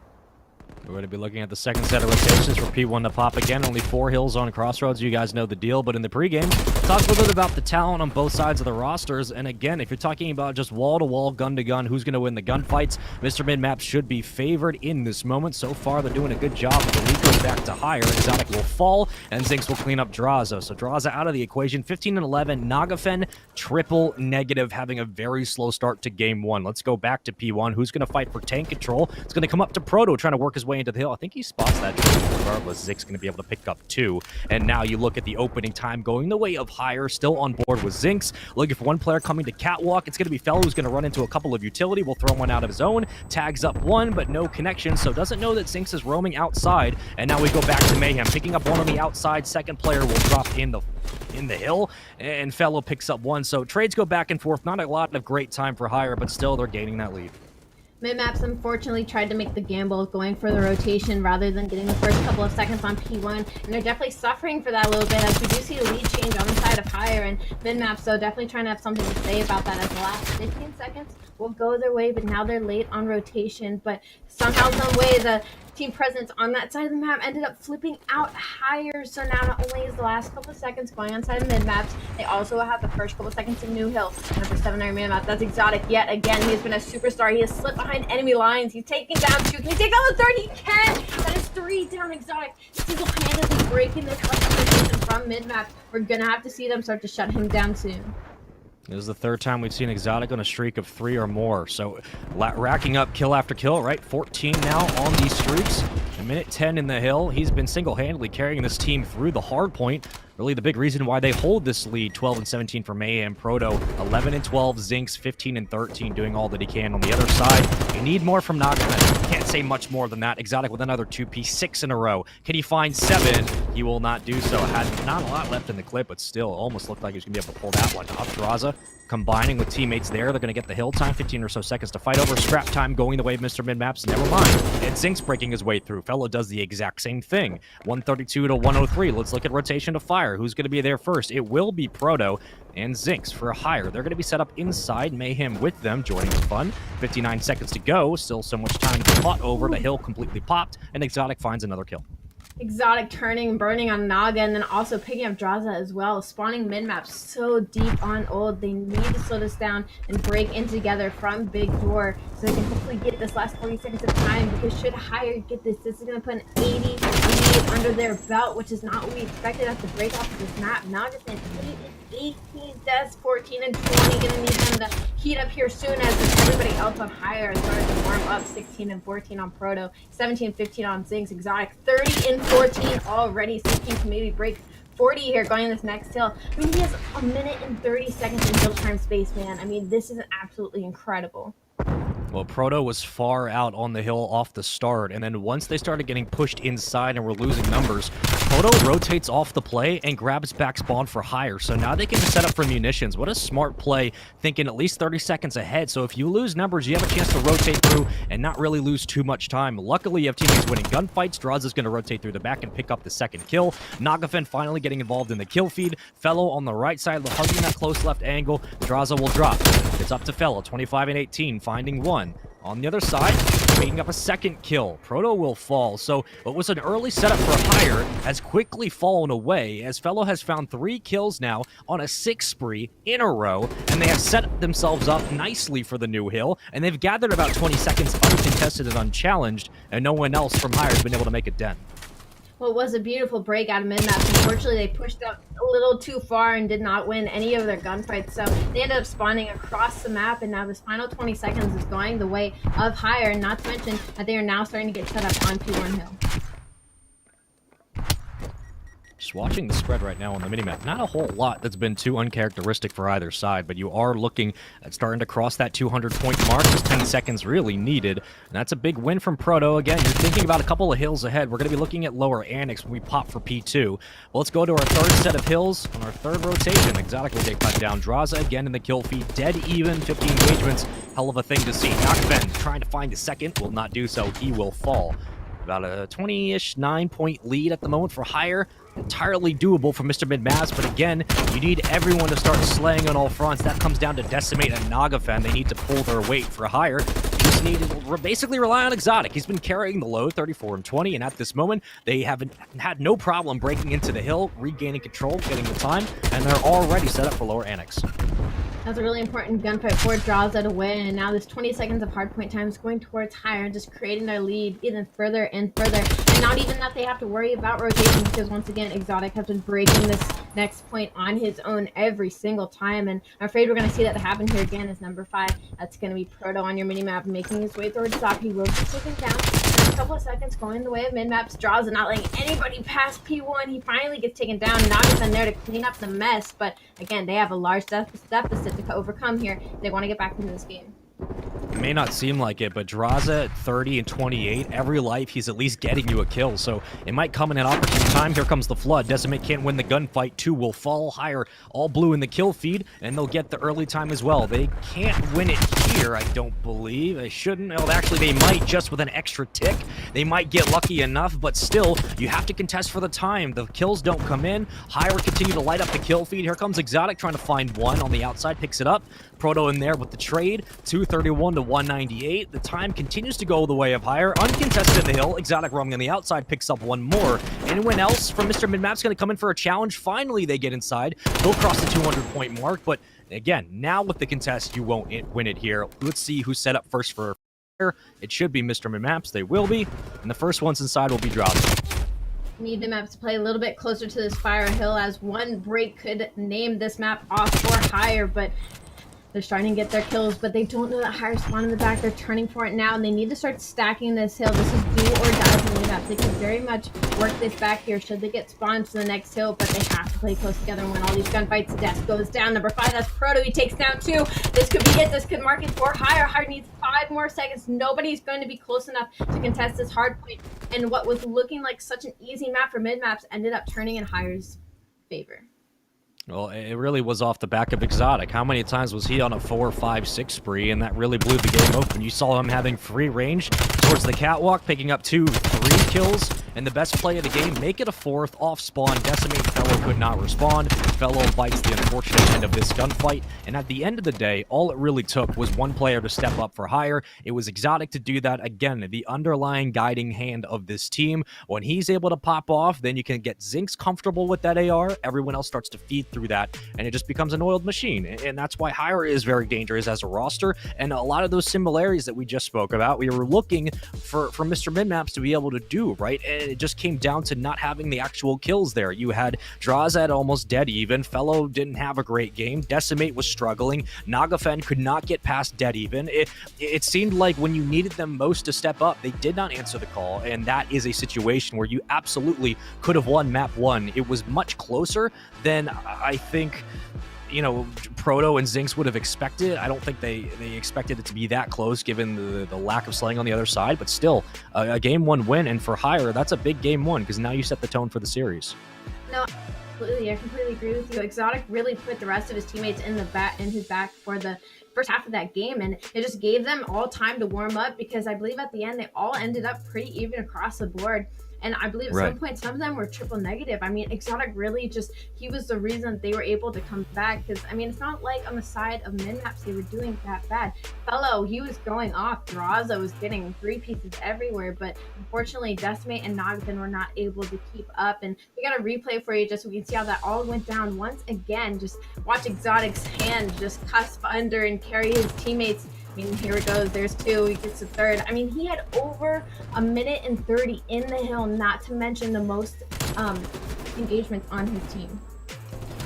We're going to be looking at the second set of rotations for P1 to pop again. Only 4 hills on Crossroads. You guys know the deal. But in the pregame, talk a little bit about the talent on both sides of the rosters. And again, if you're talking about just wall-to-wall, gun-to-gun, who's going to win the gunfights, Mr. Mid-Map should be favored in this moment. So far, they're doing a good job. But the lead goes back to Higher. Exotic will fall, and Zinx will clean up Draza. So Draza out of the equation. 15 and 11. Nagafen, triple negative, having a very slow start to game 1. Let's go back to P1. Who's going to fight for tank control? It's going to come up to Proto, trying to work his way into the hill. I think he spots that regardless. Zig's going to be able to pick up 2. And now you look at the opening time going the way of Higher, still on board with Zinx. Looking for one player coming to catwalk. It's going to be Fellow who's going to run into a couple of utility. Will throw one out of his own. Tags up one, but no connection, so doesn't know that Zinx is roaming outside. And now we go back to Mayhem. Picking up one on the outside. Second player will drop in the hill, and Fellow picks up one. So trades go back and forth. Not a lot of great time for Higher, but still they're gaining that lead.
Mid-Maps unfortunately tried to make the gamble of going for the rotation rather than getting the first couple of seconds on P1, and they're definitely suffering for that a little bit as we do see a lead change on the side of Higher, and Mid-Maps so definitely trying to have something to say about that as the last 15 seconds will go their way, but now they're late on rotation, but somehow, some way, the team presence on that side of the map ended up flipping out Higher, so now not only is the last couple of seconds going on side of Mid-Maps, they also have the first couple of seconds of New Hill. Number 7 Iron Man map, that's Exotic yet again. He has been a superstar. He has slipped behind enemy lines. He's taking down 2. Can he take down the 3rd? He can! That is 3 down. Exotic single-handedly breaking this position from Mid-Maps. We're gonna have to see them start to shut him down soon.
This is the 3rd time we've seen Exotic on a streak of 3 or more. So racking up kill after kill, right? 14 now on these streaks. A minute 10 in the hill. He's been single-handedly carrying this team through the hard point. Really the big reason why they hold this lead. 12 and 17 for Mayhem. Proto 11 and 12. Zinx 15 and 13 doing all that he can on the other side. You need more from Nagafen. Can't say much more than that. Exotic with another 2P, 6 in a row. Can he find 7? He will not do so. Had not a lot left in the clip, but still almost looked like he was going to be able to pull that one off. Draza combining with teammates there. They're going to get the hill time. 15 or so seconds to fight over. Scrap time going the way of Mr. Mid-Maps. Never mind. And Zinx breaking his way through. Fellow does the exact same thing. 132 to 103. Let's look at rotation to Fire. Who's going to be there first? It will be Proto and Zinx for a Higher. They're going to be set up inside. Mayhem with them, joining the fun. 59 seconds to go. Still so much time to plot over. The hill completely popped, and Exotic finds another kill.
Exotic turning and burning on Naga, and then also picking up Draza as well. Spawning mid-map so deep on Old. They need to slow this down and break in together from Big Door so they can hopefully get this last 40 seconds of time, because should Higher get this is going to put an 80 lead under their belt, which is not what we expected at the break off of this map. Naga's in 8 and 18, Des 14 and 20. Going to need them to heat up here soon as everybody else on Higher is starting to warm up. 16 and 14 on Proto, 17 and 15 on Zinx. Exotic 30 and 14 already, seeking to maybe break 40 here going in this next hill. I mean, he has a minute and 30 seconds in hill time space, man. I mean, this is absolutely incredible.
Well, Proto was far out on the hill off the start, and then once they started getting pushed inside and were losing numbers, Proto rotates off the play and grabs back spawn for Higher, so now they can set up for munitions. What a smart play, thinking at least 30 seconds ahead, so if you lose numbers, you have a chance to rotate through and not really lose too much time. Luckily, you have teammates winning gunfights. Draza's going to rotate through the back and pick up the second kill. Nagafen finally getting involved in the kill feed. Fellow on the right side, hugging that close left angle. Draza will drop. It's up to Fellow, 25 and 18, finding one. On the other side, picking up a second kill. Proto will fall, so what was an early setup for Higher has quickly fallen away, as Fellow has found 3 kills now on a 6 spree in a row, and they have set themselves up nicely for the new hill, and they've gathered about 20 seconds uncontested and unchallenged, and no one else from Higher has been able to make a dent.
Well, it was a beautiful break out of mid-map. Unfortunately, they pushed up a little too far and did not win any of their gunfights, so they ended up spawning across the map, and now this final 20 seconds is going the way of Higher, and not to mention that they are now starting to get set up on P1 Hill.
Just watching the spread right now on the minimap, not a whole lot that's been too uncharacteristic for either side, but you are looking at starting to cross that 200-point mark. Just 10 seconds really needed, and that's a big win from Proto. Again, you're thinking about a couple of hills ahead. We're going to be looking at lower Annex when we pop for P2. Well, let's go to our third set of hills on our third rotation. Exotic will get cut down. Draza again in the kill feed, dead even, 15 engagements. Hell of a thing to see. Nakven trying to find a second, will not do so. He will fall. About a 20-ish 9-point lead at the moment for Higher. Entirely doable for Mr. Mid-Maps, but again, you need everyone to start slaying on all fronts. That comes down to Decimate and Nagafen. They need to pull their weight for Higher. Just need to basically rely on Exotic. He's been carrying the load, 34 and 20, and at this moment, they haven't had no problem breaking into the hill, regaining control, getting the time, and they're already set up for lower Annex.
That's a really important gunfight for Draza to win, and now this 20 seconds of hardpoint time is going towards Higher, just creating their lead even further and further. And not even that they have to worry about rotation, because once again, Exotic has been breaking this next point on his own every single time, and I'm afraid we're going to see that happen here again as number 5. That's going to be Proto on your minimap, making his way towards Zop. He will be taken down. A couple of seconds going the way of mid-maps. Draza not letting anybody pass P1. He finally gets taken down. Nagafen there to clean up the mess, but again, they have a large deficit to overcome here. They want to get back into this game.
It may not seem like it, but Draza at 30 and 28, every life he's at least getting you a kill, so it might come in an opportune time. Here comes the Flood. Decimate can't win the gunfight. 2 will fall. Higher, all blue in the kill feed, and they'll get the early time as well. They can't win it here, I don't believe. They shouldn't. Well, actually, they might just with an extra tick. They might get lucky enough, but still, you have to contest for the time. The kills don't come in. Higher continue to light up the kill feed. Here comes Exotic trying to find one on the outside, picks it up. Proto in there with the trade. 231 to 198. The time continues to go the way of Higher. Uncontested in the hill. Exotic roaming on the outside picks up one more. Anyone else from Mr. Midmap's going to come in for a challenge? Finally, they get inside. They'll cross the 200-point mark, but again, now with the contest, you won't win it here. Let's see who's set up first for Higher. It should be Mr. Midmaps. They will be, and the first ones inside will be Draza.
Need the maps to play a little bit closer to this Fire Hill, as one break could name this map off for Higher, but they're starting to get their kills, but they don't know that Higher spawn in the back. They're turning for it now, and they need to start stacking this hill. This is do or die for the map. They can very much work this back here should they get spawned to the next hill, but they have to play close together and win all these gunfights. Death goes down. Number 5, that's Proto. He takes down 2. This could be it. This could mark it for Higher. Higher needs 5 more seconds. Nobody's going to be close enough to contest this hard point, and what was looking like such an easy map for mid-maps ended up turning in Higher's favor.
Well, it really was off the back of Exotic. How many times was he on a 4, 5, 6 spree, and that really blew the game open? You saw him having free range towards the catwalk, picking up 2, 3 kills, and the best play of the game, make it a 4th off spawn. Decimate Fellow could not respond. Fellow bites the unfortunate end of this gunfight, and at the end of the day, all it really took was one player to step up for Higher. It was Exotic to do that. Again, the underlying guiding hand of this team. When he's able to pop off, then you can get Zinx comfortable with that AR. Everyone else starts to feed through that, and it just becomes an oiled machine. And that's why Higher is very dangerous as a roster, and a lot of those similarities that we just spoke about, we were looking for Mr. Midmaps to be able to do, right? And it just came down to not having the actual kills there. You had Draza at almost dead even. Fellow didn't have a great game. Decimate was struggling. Nagafen could not get past dead even. It seemed like when you needed them most to step up, they did not answer the call, and that is a situation where you absolutely could have won map 1. It was much closer than I think, you know, Proto and Zinx would have expected. I don't think they expected it to be that close given the lack of slaying on the other side, but still a game 1 win, and for Higher, that's a big game 1 because now you set the tone for the series.
No, absolutely, I completely agree with you. Exotic really put the rest of his teammates in his back for the first half of that game, and it just gave them all time to warm up, because I believe at the end they all ended up pretty even across the board. And I believe at some point, some of them were triple negative. I mean, Exotic really he was the reason they were able to come back. Because, I mean, it's not like on the side of mid-maps they were doing that bad. Fellow, he was going off. Draza was getting 3 pieces everywhere. But unfortunately, Decimate and Nagafen were not able to keep up. And we got a replay for you just so we can see how that all went down once again. Just watch Exotic's hand just cusp under and carry his teammates. I mean, here it goes. There's 2. He gets a 3rd. I mean, he had over 1 minute and 30 in the hill, not to mention the most engagements on his team.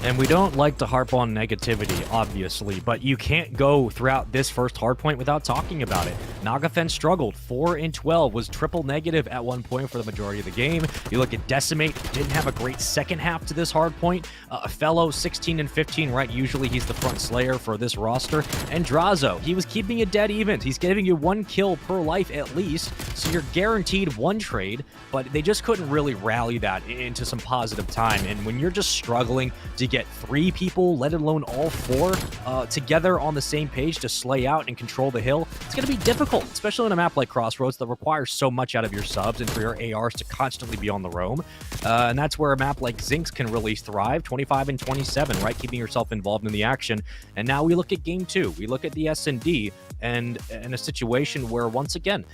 And we don't like to harp on negativity, obviously, but you can't go throughout this first hardpoint without talking about it. Nagafen struggled. 4 and 12, was triple negative at one point for the majority of the game. You look at Decimate, didn't have a great second half to this hard point. Fellow, 16 and 15, right? Usually he's the front slayer for this roster. And Drazo, he was keeping it dead even. He's giving you 1 kill per life at least, so you're guaranteed 1 trade, but they just couldn't really rally that into some positive time. And when you're just struggling to get 3 people, let alone all 4, together on the same page to slay out and control the hill, it's going to be difficult, especially on a map like Crossroads that requires so much out of your subs and for your ARs to constantly be on the roam. And that's where a map like Zinx can really thrive. 25 and 27, right? Keeping yourself involved in the action. And now we look at game 2. We look at the S&D, and in a situation where, once again,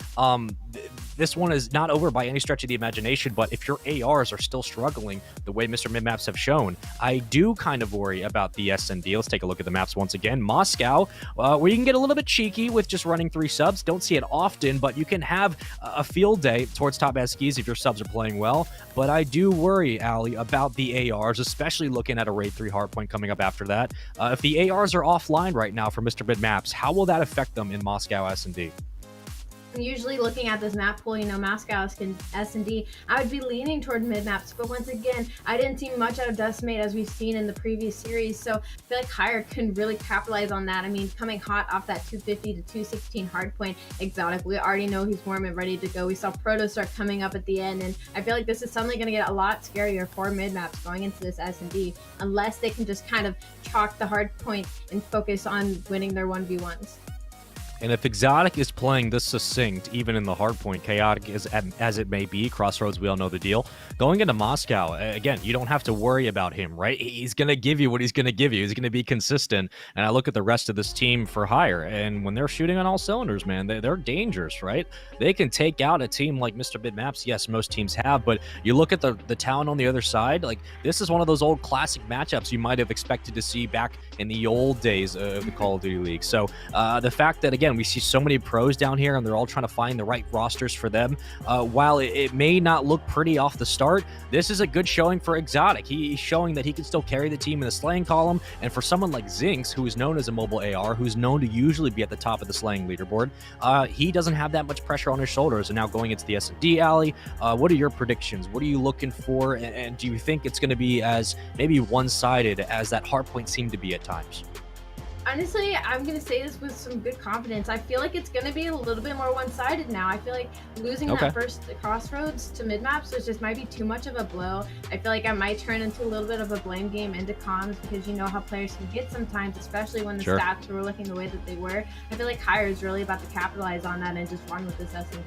this one is not over by any stretch of the imagination, but if your ARs are still struggling the way Mr. Midmaps have shown, I do kind of worry about the S&D. Let's take a look at the maps once again. Moscow, where you can get a little bit cheeky with just running 3 subs. Don't see it often, but you can have a field day towards top Eskies if your subs are playing well. But I do worry, Ali, about the ARs, especially looking at a Raid 3 hardpoint coming up after that. If the ARs are offline right now for Mr. Midmaps, how will that affect them in Moscow S&D?
Usually looking at this map pool, Moscow S&D, I would be leaning toward mid-maps, but once again, I didn't see much out of Decimate as we've seen in the previous series, so I feel like Hire can really capitalize on that. I mean, coming hot off that 250 to 216 hardpoint exotic, we already know he's warm and ready to go. We saw Proto start coming up at the end, and I feel like this is suddenly going to get a lot scarier for mid-maps going into this S&D, unless they can just kind of chalk the hardpoint and focus on winning their 1v1s.
And if Exotic is playing this succinct, even in the hardpoint, chaotic as it may be, Crossroads, we all know the deal. Going into Moscow, again, you don't have to worry about him, right? He's going to give you what he's going to give you. He's going to be consistent. And I look at the rest of this team for Hire, and when they're shooting on all cylinders, man, they're dangerous, right? They can take out a team like Mr. Midmaps. Yes, most teams have, but you look at the talent on the other side, like, this is one of those old classic matchups you might have expected to see back in the old days of the Call of Duty League. So the fact that, again, we see so many pros down here and they're all trying to find the right rosters for them. While it may not look pretty off the start, this is a good showing for Exotic. He's showing that he can still carry the team in the slaying column. And for someone like Zinx, who is known as a mobile AR, who's known to usually be at the top of the slaying leaderboard, he doesn't have that much pressure on his shoulders. And now going into the S&D alley, what are your predictions? What are you looking for? And do you think it's going to be as maybe one-sided as that hardpoint seemed to be at times?
Honestly, I'm going to say this with some good confidence. I feel like it's going to be a little bit more one-sided now. I feel like losing that first Crossroads to mid-maps was just might be too much of a blow. I feel like I might turn into a little bit of a blame game into comms, because you know how players can get sometimes, especially when the stats were looking the way that they were. I feel like Hire is really about to capitalize on that and just run with this S&D.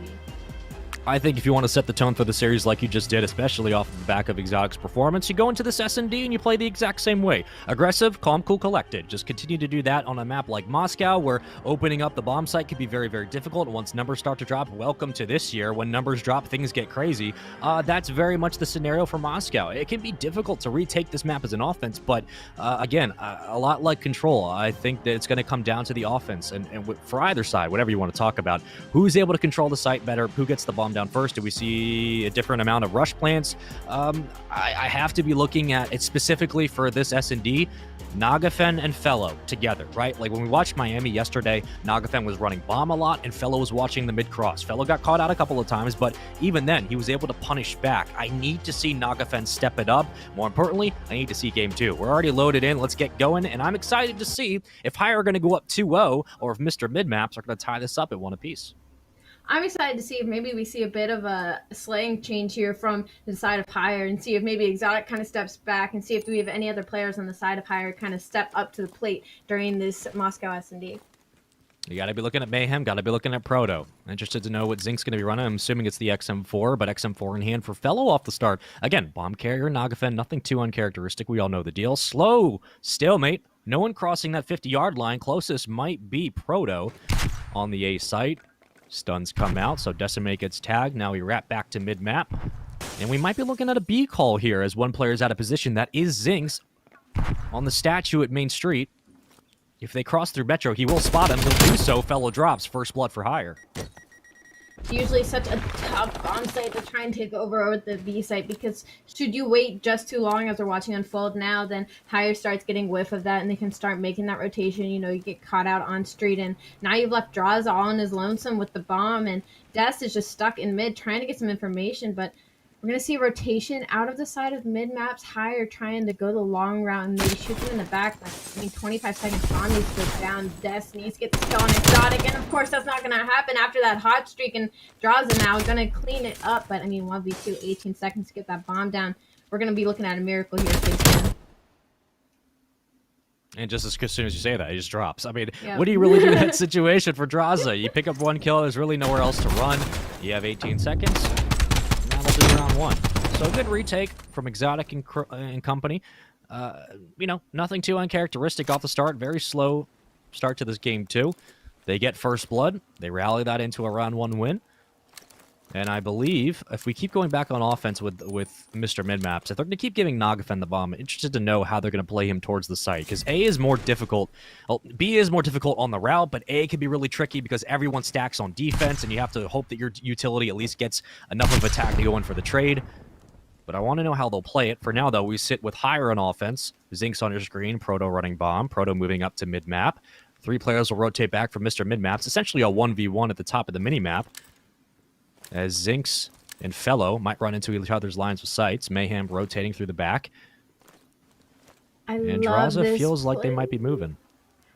I think if you want to set the tone for the series like you just did, especially off the back of Exotic's performance, you go into this S&D and you play the exact same way. Aggressive, calm, cool, collected. Just continue to do that on a map like Moscow, where opening up the bomb site can be very, very difficult. Once numbers start to drop, welcome to this year. When numbers drop, things get crazy. That's very much the scenario for Moscow. It can be difficult to retake this map as an offense, but again, a lot like Control, I think that it's going to come down to the offense. And for either side, whatever you want to talk about, who's able to control the site better, who gets the bomb down first? Do we see a different amount of rush plants? I have to be looking at it specifically for this S&D, Nagafen and Fellow together, right? Like when we watched Miami yesterday, Nagafen was running bomb a lot and Fellow was watching the mid-cross. Fellow got caught out a couple of times, but even then, he was able to punish back. I need to see Nagafen step it up. More importantly, I need to see game 2. We're already loaded in. Let's get going, and I'm excited to see if Hire are going to go up 2-0 or if Mr. Midmaps are going to tie this up at 1 apiece.
I'm excited to see if maybe we see a bit of a slaying change here from the side of Hire, and see if maybe Exotic kind of steps back, and see if we have any other players on the side of Hire kind of step up to the plate during this Moscow S&D.
You got to be looking at Mayhem, got to be looking at Proto. Interested to know what Zinc's going to be running. I'm assuming it's the XM4, but XM4 in hand for Fellow off the start. Again, bomb carrier, Nagafen, nothing too uncharacteristic. We all know the deal. Slow stalemate. No one crossing that 50-yard line. Closest might be Proto on the A site. Stuns come out, so Decimate gets tagged. Now we wrap back to mid-map. And we might be looking at a B call here as one player is out of position. That is Zinx on the statue at Main Street. If they cross through Metro, he will spot him. He'll do so. Fellow drops. First blood for Hire.
usually such a tough bomb site to try and take over the B site, because should you wait just too long, as we're watching unfold now, then Higher starts getting whiff of that and they can start making that rotation. You know, you get caught out on street, and now you've left Draws all on his lonesome with the bomb, and Des is just stuck in mid trying to get some information. But we're going to see a rotation out of the side of mid maps. Higher trying to go the long route and maybe shoot them in the back. But, I mean, 25 seconds bomb needs to go down. Des needs to get the kill on Exotic. And, of course, that's not going to happen after that hot streak. And Draws it now. Going to clean it up. But, I mean, 1v2, 18 seconds to get that bomb down. We're going to be looking at a miracle here, Faceman.
And just as soon as you say that, he just drops. I mean,
Yep.
what do you really do in that situation for Draza? You pick up 1 kill, there's really nowhere else to run. You have 18 seconds. And that'll be round 1. So a good retake from Exotic and company. You know, nothing too uncharacteristic off the start. Very slow start to this game, too. They get first blood. They rally that into a round 1 win. And I believe if we keep going back on offense with Mr. Midmaps, if they're going to keep giving Nagafen the bomb, I'm interested to know how they're going to play him towards the site. Because A is more difficult. Well, B is more difficult on the route, but A can be really tricky because everyone stacks on defense, and you have to hope that your utility at least gets enough of attack to go in for the trade. But I want to know how they'll play it. For now, though, we sit with Higher on offense. Zinx on your screen, Proto running bomb, Proto moving up to mid-map. 3 players will rotate back from Mr. Midmaps, essentially a 1v1 at the top of the mini-map. As Zinx and Fellow might run into each other's lines of sights. Mayhem rotating through the back. And Draza feels like they might be moving.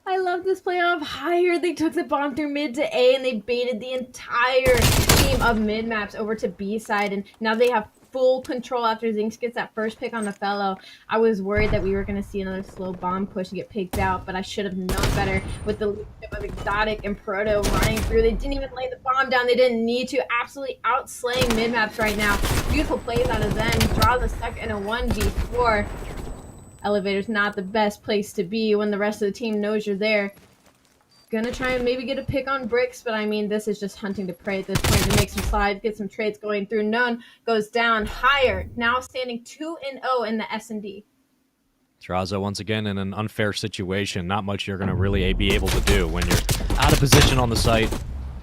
I love this play of Higher. They took the bomb through mid to A, and they baited the entire team of mid maps over to B side, and now they have full control after Zinx gets that first pick on the Fellow. I was worried that we were going to see another slow bomb push and get picked out, but I should have known better with the leadership of Exotic and Proto running through. They didn't even lay the bomb down. They didn't need to. Absolutely outslaying mid maps right now. Beautiful plays out of them. Draws a stuck in a 1v4. Elevator's not the best place to be when the rest of the team knows you're there. Gonna try and maybe get a pick on Bricks, but I mean, this is just hunting to prey at this point to make some slides, get some trades going through. None goes down. Higher, now standing 2-0 in the S&D.
Draza once again in an unfair situation. Not much you're going to really be able to do when you're out of position on the site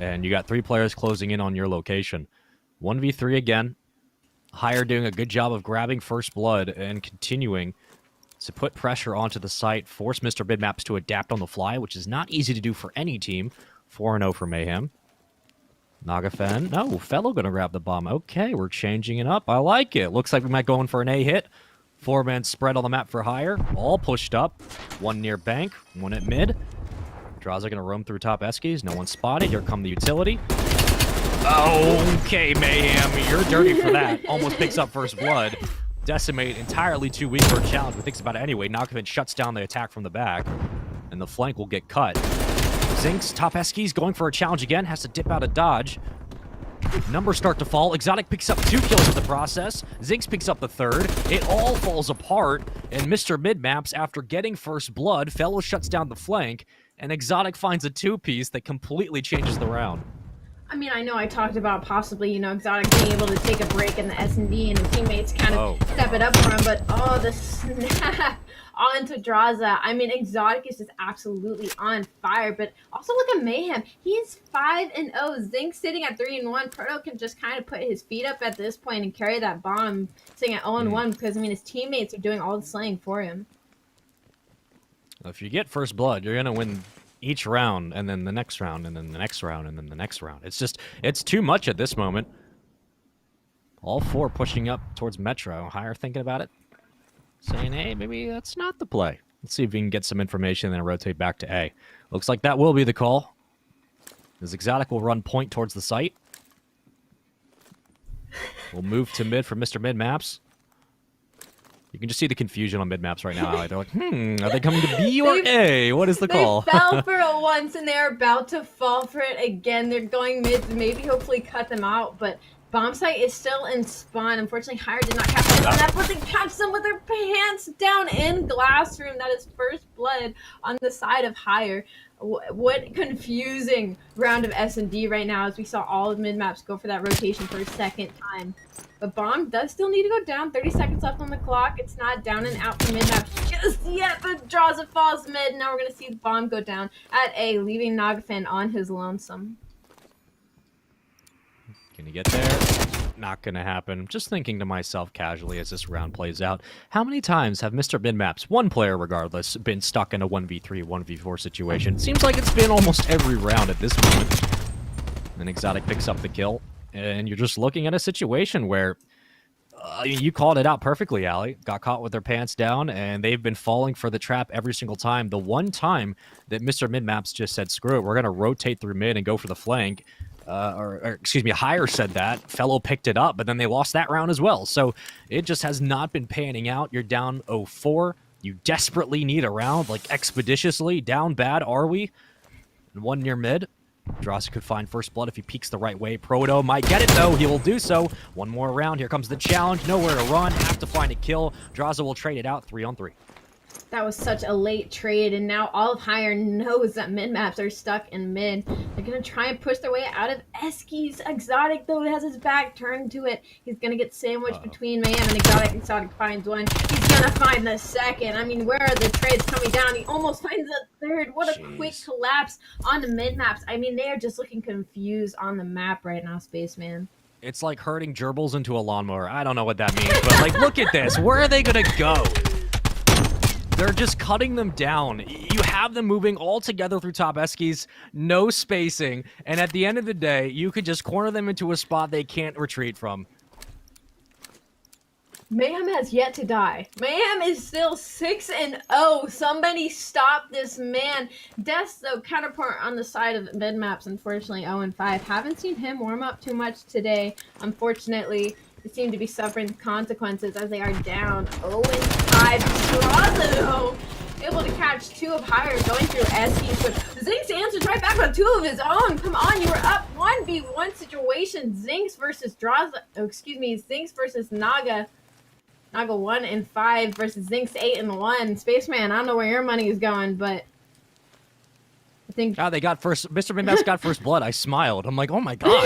and you got 3 players closing in on your location. 1v3 again. Higher doing a good job of grabbing first blood and continuing to put pressure onto the site, force Mr. Midmaps to adapt on the fly, which is not easy to do for any team. 4-0 for Mayhem. Nagafen. No, Fellow gonna grab the bomb. Okay, we're changing it up. I like it. Looks like we might go in for an A hit. 4-man spread on the map for Higher. All pushed up. 1 near bank, 1 at mid. Draza gonna roam through top Eskies. No one spotted. Here come the utility. Okay, Mayhem, you're dirty for that. Almost picks up first blood. Decimate entirely too weak for a challenge, but thinks about it anyway. Nagafen shuts down the attack from the back, and the flank will get cut. Zinx, top Eskies, going for a challenge again. Has to dip out of dodge. Numbers start to fall. Exotic picks up 2 kills in the process. Zinx picks up the 3rd. It all falls apart, and Mr. Midmaps, after getting first blood, Fellow shuts down the flank, and Exotic finds a 2-piece that completely changes the round.
I mean, I know I talked about possibly, Exotic being able to take a break in the S&D and the teammates kind of step it up for him, but the snap onto Draza. I mean, Exotic is just absolutely on fire, but also look at Mayhem. He is 5-0. Zinc sitting at 3-1. Proto can just kind of put his feet up at this point and carry that bomb, sitting at 0-1 because, I mean, his teammates are doing all the slaying for him.
If you get first blood, you're going to win each round, and then the next round, and then the next round, and then the next round. It's too much at this moment. All 4 pushing up towards Metro. Higher thinking about it. Saying, hey, maybe that's not the play. Let's see if we can get some information and then rotate back to A. Looks like that will be the call. As Exotic will run point towards the site. We'll move to mid for Mr. Midmaps. You can just see the confusion on mid-maps right now. They're like, are they coming to B or A? What is the call?
They fell for it once, and they're about to fall for it again. They're going mid to maybe hopefully cut them out, but bomb site is still in spawn. Unfortunately, Higher did not capitalize on that, but they catch them with their pants down in glass room. That is first blood on the side of Higher. What confusing round of S&D right now, as we saw all of mid-maps go for that rotation for a second time. But bomb does still need to go down. 30 seconds left on the clock. It's not down and out for mid-maps just yet, but Draza falls mid. Now we're going to see the bomb go down at A, leaving Nagafen on his lonesome.
Can you get there? Not gonna happen. Just thinking to myself casually as this round plays out, how many times have Mr. Minmaps, one player regardless, been stuck in a 1v3, 1v4 situation? Seems like it's been almost every round at this moment. And Exotic picks up the kill, and you're just looking at a situation where you called it out perfectly, Ali. Got caught with their pants down, and they've been falling for the trap every single time. The one time that Mr. Minmaps just said, screw it, we're going to rotate through mid and go for the flank, or excuse me, Higher said that. Fellow picked it up, but then they lost that round as well. So it just has not been panning out. You're down 0-4. You desperately need a round, like expeditiously. Down bad, are we? And one near mid. Droza could find first blood if he peeks the right way. Proto might get it, though. He will do so. One more round. Here comes the challenge. Nowhere to run. Have to find a kill. Droza will trade it out 3-on-3.
That was such a late trade, and now all of Higher knows that mid-maps are stuck in mid. They're going to try and push their way out of Eskies. Exotic, though, has his back turned to it. He's going to get sandwiched between Mayhem and Exotic. Exotic finds one. He's going to find the second. I mean, where are the trades coming down? He almost finds the third. What a quick collapse on the mid-maps. I mean, they are just looking confused on the map right now, Spaceman.
It's like herding gerbils into a lawnmower. I don't know what that means, but like, look at this. Where are they going to go? They're just cutting them down. You have them moving all together through top Eskies, no spacing, and at the end of the day, you could just corner them into a spot they can't retreat from.
Mayhem has yet to die. Mayhem is still 6-0. Somebody stop this man. Death's, though, counterpart on the side of mid-maps, unfortunately, 0-5. Haven't seen him warm up too much today, unfortunately. They seem to be suffering the consequences as they are down 0-5. Droza, though, able to catch two of Higher going through Eskies, but Zinx answers right back with two of his own. Come on, you were up 1v1 situation. Zinx versus Droza. Oh, excuse me, Zinx versus Naga. Naga 1-5 versus Zinx 8-1. Spaceman, I don't know where your money is going, but I think
they got first. Mr. Minmaps got first blood. I smiled. I'm like, oh my god,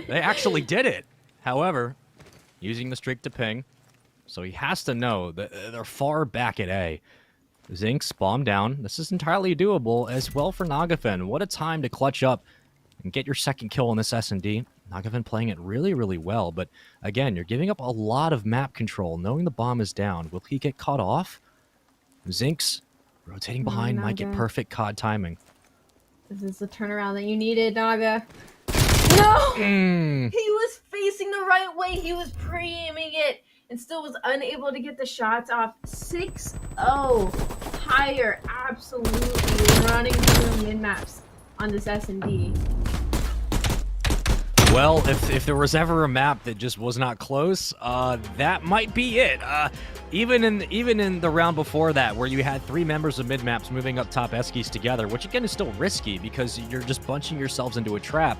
they actually did it. However, using the streak to ping, so he has to know that they're far back at A. Zinx bomb down. This is entirely doable as well for Nagafen. What a time to clutch up and get your second kill on this S&D. Nagafen playing it really, really well, but again, you're giving up a lot of map control, knowing the bomb is down. Will he get caught off? Zinx rotating behind might get perfect COD timing.
This is the turnaround that you needed, Naga. No! He was facing the right way. He was pre-aiming it and still was unable to get the shots off. 6-0. Higher, absolutely running through mid-maps on this S&D.
Well, if there was ever a map that just was not close, that might be it. Even in the round before that, where you had three members of mid-maps moving up top Eskies together, which again is still risky because you're just bunching yourselves into a trap.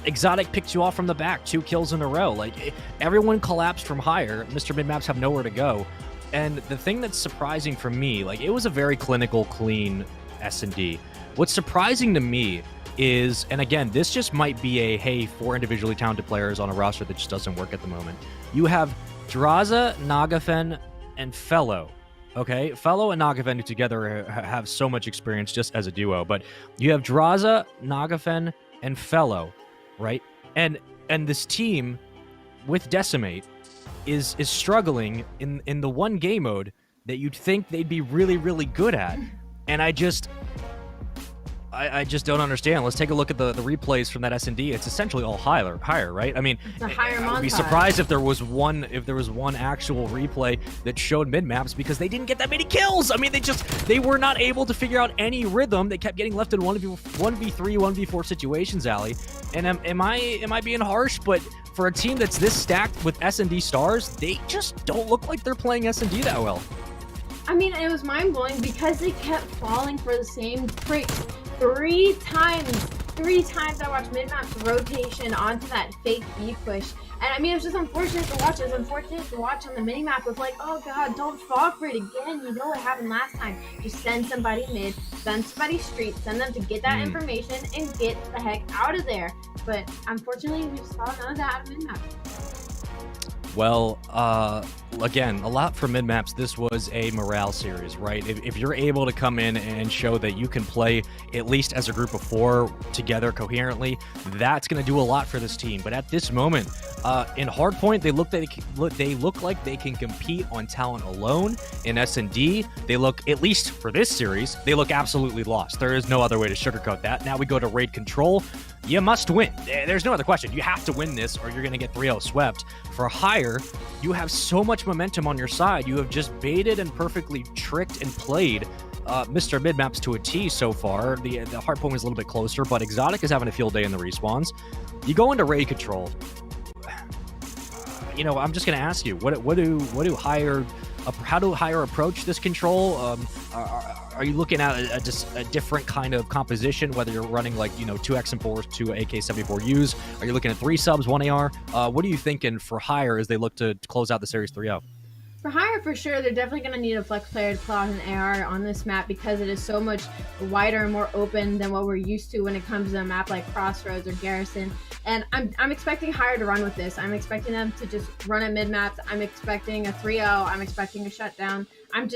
Exotic picked you off from the back, 2 kills in a row. Like, everyone collapsed from Higher. Mr. Minmaps have nowhere to go. And the thing that's surprising for me, like, it was a very clinical, clean S&D. What's surprising to me is, and again, this just might be a, hey, 4 individually talented players on a roster that just doesn't work at the moment. You have Droza, Nagafen, and Fellow. Okay, Fellow and Nagafen who together have so much experience just as a duo, but you have Droza, Nagafen, and Fellow, right? And this team with Decimate is struggling in the one game mode that you'd think they'd be really, really good at. And I just don't understand. Let's take a look at the replays from that S&D. It's essentially all higher, right? I mean,
it's a higher
I would be surprised if there was one actual replay that showed mid-maps because they didn't get that many kills. I mean, they were not able to figure out any rhythm. They kept getting left in 1v3, 1v4 situations, Ali. And am I being harsh? But for a team that's this stacked with S&D stars, they just don't look like they're playing S&D that well.
I mean, it was mind-blowing because they kept falling for the same tricks. 3 times I watched mid-maps rotation onto that fake B push. And I mean, it was just unfortunate to watch. It was unfortunate to watch on the mini-map with like, oh god, don't fall for it again. You know what happened last time. Just send somebody mid, send somebody street, send them to get that information and get the heck out of there. But unfortunately, we saw none of that out of mid-map.
Well, again, a lot for mid-maps. This was a morale series, right? If you're able to come in and show that you can play at least as a group of 4 together coherently, that's going to do a lot for this team. But at this moment, in Hardpoint, they look like they can compete on talent alone. In S&D, they look, at least for this series, they look absolutely lost. There is no other way to sugarcoat that. Now we go to Raid Control. You must win. There's no other question. You have to win this or you're going to get 3-0 swept. For Higher, you have so much momentum on your side. You have just baited and perfectly tricked and played Mr. Midmaps to a T so far. The Hardpoint was a little bit closer, but Exotic is having a field day in the respawns. You go into Raid Control. You know, I'm just going to ask you, what do Higher... How do Higher approach this control? Are you looking at a different kind of composition, whether you're running like, 2 XM4s, 2 AK-74Us? Are you looking at 3 subs, 1 AR? What are you thinking for Higher as they look to close out the series 3-0?
For Higher, for sure, they're definitely going to need a flex player to pull out an AR on this map because it is so much wider and more open than what we're used to when it comes to a map like Crossroads or Garrison. And I'm expecting Higher to run with this. I'm expecting them to just run at mid-maps. I'm expecting a 3-0. I'm expecting a shutdown. I'm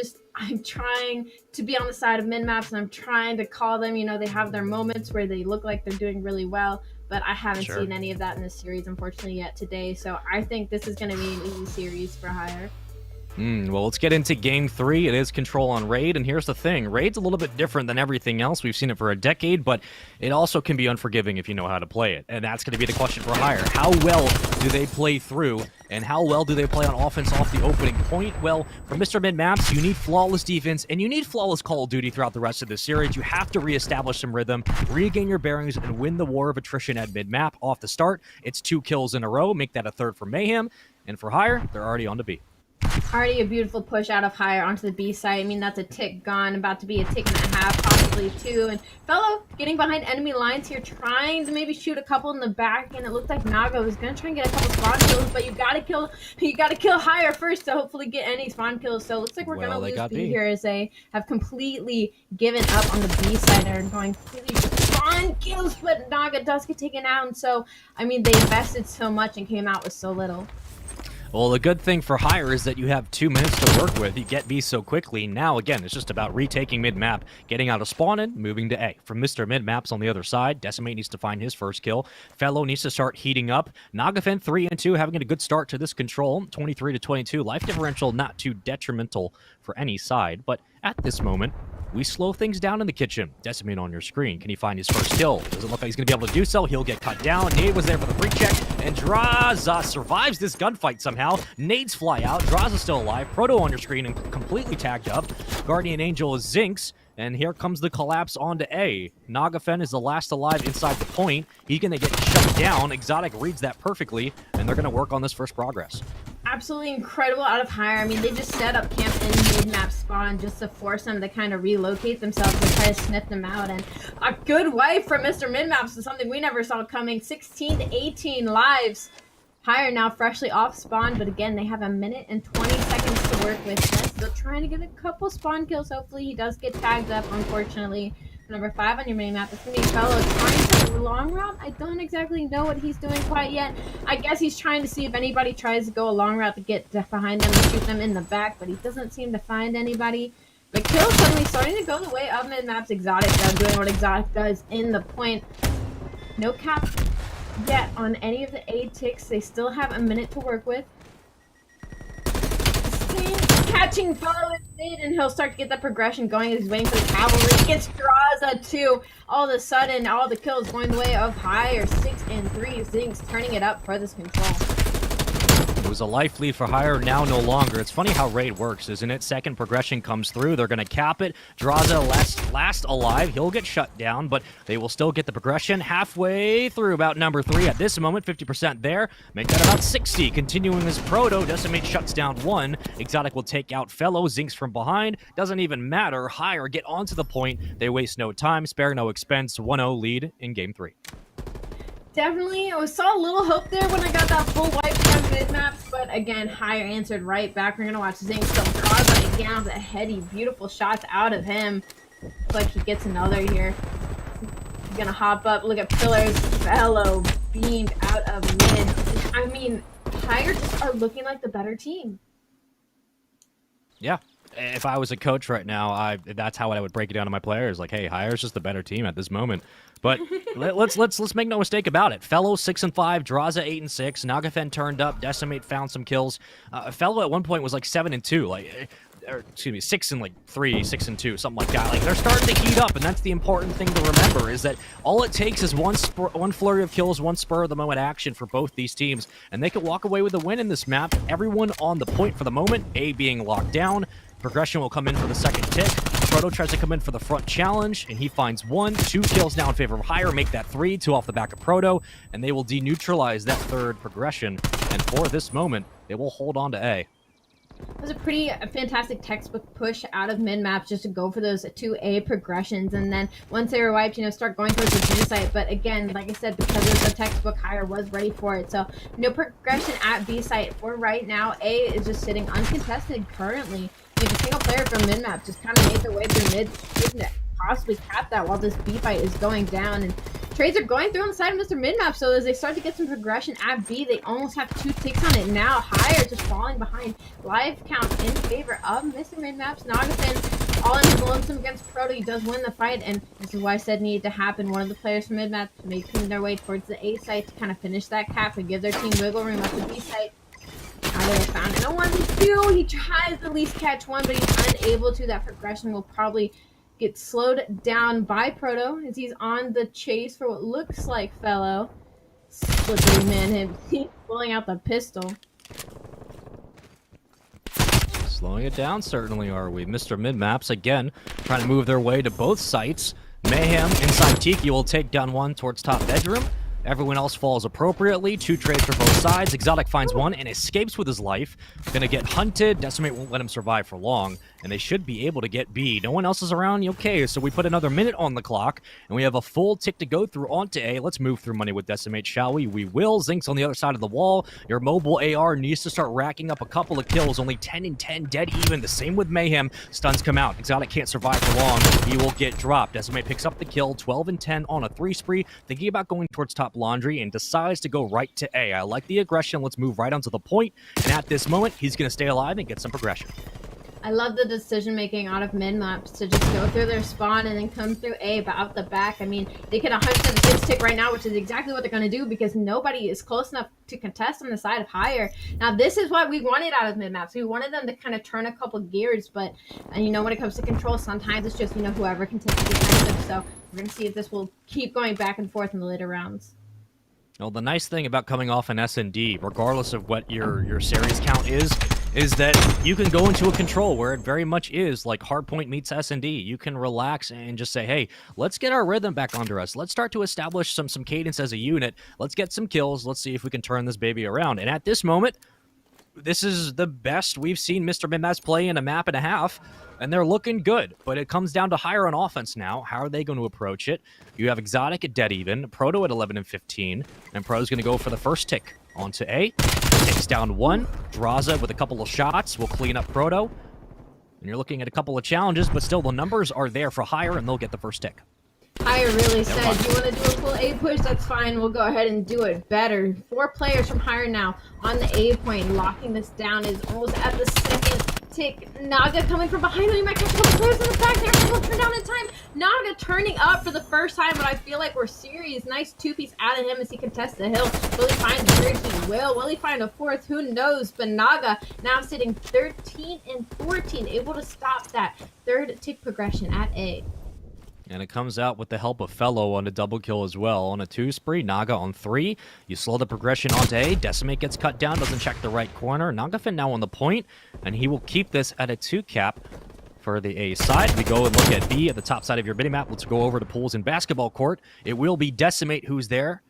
trying to be on the side of mid-maps, and I'm trying to call them. They have their moments where they look like they're doing really well, but I haven't seen any of that in this series, unfortunately, yet today. So I think this is going to be an easy series for Higher.
Well, let's get into Game 3. It is Control on Raid, and here's the thing. Raid's a little bit different than everything else. We've seen it for a decade, but it also can be unforgiving if you know how to play it, and that's going to be the question for Higher. How well do they play through, and how well do they play on offense off the opening point? Well, for Mr. Mid-Maps, you need flawless defense, and you need flawless Call of Duty throughout the rest of the series. You have to reestablish some rhythm, regain your bearings, and win the war of attrition at mid-map off the start. It's 2 kills in a row. Make that a 3rd for Mayhem, and for Higher, they're already on to B.
Already a beautiful push out of Higher onto the B site. I mean, that's a tick gone, about to be a tick and a half, possibly 2. And Fellow getting behind enemy lines here, trying to maybe shoot a couple in the back. And it looked like Naga was gonna try and get a couple spawn kills, but you gotta kill Higher first to hopefully get any spawn kills. So it looks like we're gonna lose B here as they have completely given up on the B side and are going completely spawn kills, but Naga does get taken out. And so, I mean, they invested so much and came out with so little.
Well, the good thing for Higher is that you have 2 minutes to work with. You get B so quickly. Now, again, it's just about retaking mid-map, getting out of spawn and moving to A. From Mr. Mid-Maps on the other side, Decimate needs to find his first kill. Fellow needs to start heating up. Nagafen 3-2, having a good start to this Control. 23-22. Life differential not too detrimental for any side, but at this moment, we slow things down in the kitchen. Decimate on your screen. Can he find his first kill? Doesn't look like he's going to be able to do so. He'll get cut down. Nade was there for the free check, and Draza survives this gunfight somehow. Nades fly out. Draza's still alive. Proto on your screen and completely tagged up. Guardian Angel is Zinx, and here comes the collapse onto A. Nagafen is the last alive inside the point. He's going to get shut down. Exotic reads that perfectly, and they're going to work on this first progress.
Absolutely incredible out of Higher. I mean, they just set up camp in mid-map spawn just to force them to kind of relocate themselves and try to sniff them out. And a good wipe from Mr. Mid-Maps is something we never saw coming. 16 to 18 lives. Higher now freshly off spawn, but again, they have 1 minute and 20 seconds to work with. Still trying to get a couple spawn kills. Hopefully he does get tagged up, unfortunately. Number 5 on your mini-map. It's going to be Fellow trying to long route. I don't exactly know what he's doing quite yet. I guess he's trying to see if anybody tries to go a long route to get behind them and shoot them in the back, but he doesn't seem to find anybody. But kill suddenly starting to go the way of mid-maps. Exotic doing what Exotic does in the point. No cap yet on any of the A ticks. They still have 1 minute to work with. Catching Fellow in mid, and he'll start to get that progression going as he's waiting for the cavalry. He gets Draza too. All of a sudden, all the kills going the way of Higher. 6 and 3. Zinx turning it up for this Control.
It was a life lead for Higher, now no longer. It's funny how Raid works, isn't it? Second progression comes through. They're going to cap it. Draza last alive. He'll get shut down, but they will still get the progression halfway through about number 3 at this moment. 50% there. Make that about 60. Continuing this Proto. Decimate shuts down 1. Exotic will take out Fellow. Zinx from behind. Doesn't even matter. Higher get onto the point. They waste no time. Spare no expense. 1-0 lead in Game 3.
Definitely, I saw a little hope there when I got that full wipe from mid-maps, but again, Higher answered right back. We're going to watch Zinx still draws again with a heady, beautiful shots out of him. Looks like he gets another here. He's going to hop up, look at Pillars. Fellow beamed out of mid. I mean, Hire just are looking like the better team.
Yeah. If I was a coach right now, that's how I would break it down to my players. Like, hey, Hire's just the better team at this moment. But let's make no mistake about it. Fellow 6-5, Drazah 8-6. Nagafen turned up. Decimate found some kills. Fellow at one point was like 7-2. Like, or excuse me, 6-3, 6-2, something like that. Like, they're starting to heat up, and that's the important thing to remember is that all it takes is one flurry of kills, one spur of the moment action for both these teams, and they could walk away with a win in this map. Everyone on the point for the moment. A being locked down. Progression will come in for the second tick. Proto tries to come in for the front challenge, and he finds 1. 2 kills now in favor of Hire, make that 3, 2 off the back of Proto, and they will deneutralize that third progression. And for this moment, they will hold on to A.
It was a pretty fantastic textbook push out of mid-maps just to go for those 2A progressions, and then once they were wiped, start going towards the B site. But again, like I said, because of the textbook, Hire was ready for it. So no progression at B site for right now. A is just sitting uncontested currently. The single player from mid-map just kind of made their way through mid, to possibly cap that while this B fight is going down. And trades are going through on the side of Mr. Mid-map, so as they start to get some progression at B, they almost have 2 ticks on it now. Hire just falling behind. Live count in favor of Mr. Mid-map's Nagafen. All in his lonesome against Proto. He does win the fight, and this is why I said needed to happen. One of the players from mid-map making their way towards the A site to kind of finish that cap and give their team wiggle room at the B site. Either found no 1v2. He tries to at least catch one, but he's unable to. That progression will probably get slowed down by Proto as he's on the chase for what looks like Fellow. Slippery man, he's pulling out the pistol.
Slowing it down, certainly are we. Mr. Mid-Maps, again, trying to move their way to both sites. Mayhem inside Tiki will take down 1 towards top bedroom. Everyone else falls appropriately. 2 trades for both sides. Exotic finds 1 and escapes with his life. Gonna get hunted. Decimate won't let him survive for long, and they should be able to get B. No one else is around. Okay, so we put another minute on the clock, and we have a full tick to go through onto A. Let's move through money with Decimate, shall we? We will. Zink's on the other side of the wall. Your mobile AR needs to start racking up a couple of kills. Only 10 and 10, dead even. The same with Mayhem. Stuns come out. Exotic can't survive for long. He will get dropped. Decimate picks up the kill. 12 and 10 on a 3 spree. Thinking about going towards top laundry and decides to go right to A. I like the aggression. Let's move right onto the point. And at this moment, he's going to stay alive and get some progression.
I love the decision making out of mid-maps to just go through their spawn and then come through A, but out the back. I mean, they could 100% tick right now, which is exactly what they're going to do because nobody is close enough to contest on the side of Hire. Now, this is what we wanted out of mid-maps. We wanted them to kind of turn a couple gears, but when it comes to control, sometimes it's just, whoever can take the defensive. So we're going to see if this will keep going back and forth in the later rounds.
Well, the nice thing about coming off an S&D, regardless of what your series count is that you can go into a control where it very much is like Hardpoint meets S&D. You can relax and just say, hey, let's get our rhythm back under us. Let's start to establish some cadence as a unit. Let's get some kills. Let's see if we can turn this baby around. And at this moment, this is the best we've seen Mr. Mid-Maps play in a map and a half, and they're looking good. But it comes down to Hire on offense now. How are they going to approach it? You have Exotic at dead even, Proto at 11 and 15, and Proto's going to go for the first tick onto A. Takes down 1. Drazah with a couple of shots will clean up Proto. And you're looking at a couple of challenges, but still the numbers are there for Hire, and they'll get the first tick.
Hire really said, you want to do a full A push? That's fine. We'll go ahead and do it better. 4 players from Hire now on the A point. Locking this down is almost at the second tick. Naga coming from behind him. He might catch a couple players in the back there. He'll turn down in time. Naga turning up for the first time, but I feel like we're serious. Nice 2-piece out of him as he contests the hill. Will he find the third? He will. Will he find a 4th? Who knows? But Naga now sitting 13 and 14, able to stop that 3rd tick progression at A.
And it comes out with the help of Fellow on a double kill as well. On a 2 spree, Naga on 3. You slow the progression onto A. Decimate gets cut down, doesn't check the right corner. Nagafen now on the point, and he will keep this at a 2 cap for the A side. We go and look at B at the top side of your minimap. Let's go over to pools and basketball court. It will be Decimate who's there.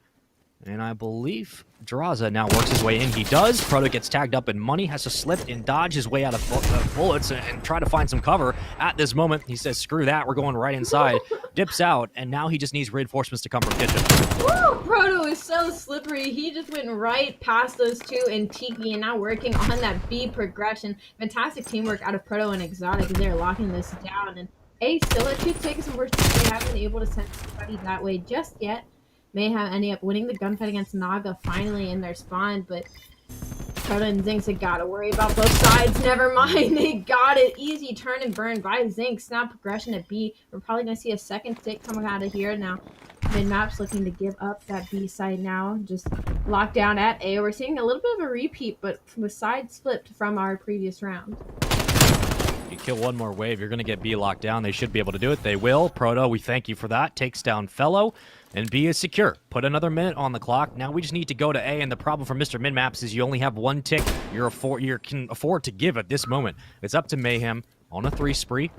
And I believe Drazah now works his way in. He does. Proto gets tagged up in money, has to slip and dodge his way out of bullets and try to find some cover. At this moment, he says, screw that, we're going right inside. Dips out, and now he just needs reinforcements to come from kitchen.
Woo! Proto is so slippery. He just went right past those 2 in Tiki and now working on that B progression. Fantastic teamwork out of Proto and Exotic as they're locking this down. And A still at 2 ticks, and they haven't been able to send somebody that way just yet. Mayhem ending up winning the gunfight against Naga finally in their spawn, but Proto and Zinx have got to worry about both sides. Never mind, they got it. Easy turn and burn by Zinx. Now progression at B. We're probably going to see a second tick coming out of here now. Mid-map's looking to give up that B side now. Just locked down at A. We're seeing a little bit of a repeat, but with sides flipped from our previous round.
You kill one more wave, you're going to get B locked down. They should be able to do it. They will. Proto, we thank you for that. Takes down Fellow, and B is secure. Put another minute on the clock. Now we just need to go to A, and the problem for Mr. Minmaps is you only have one tick you can afford to give at this moment. It's up to Mayhem on a 3 spree.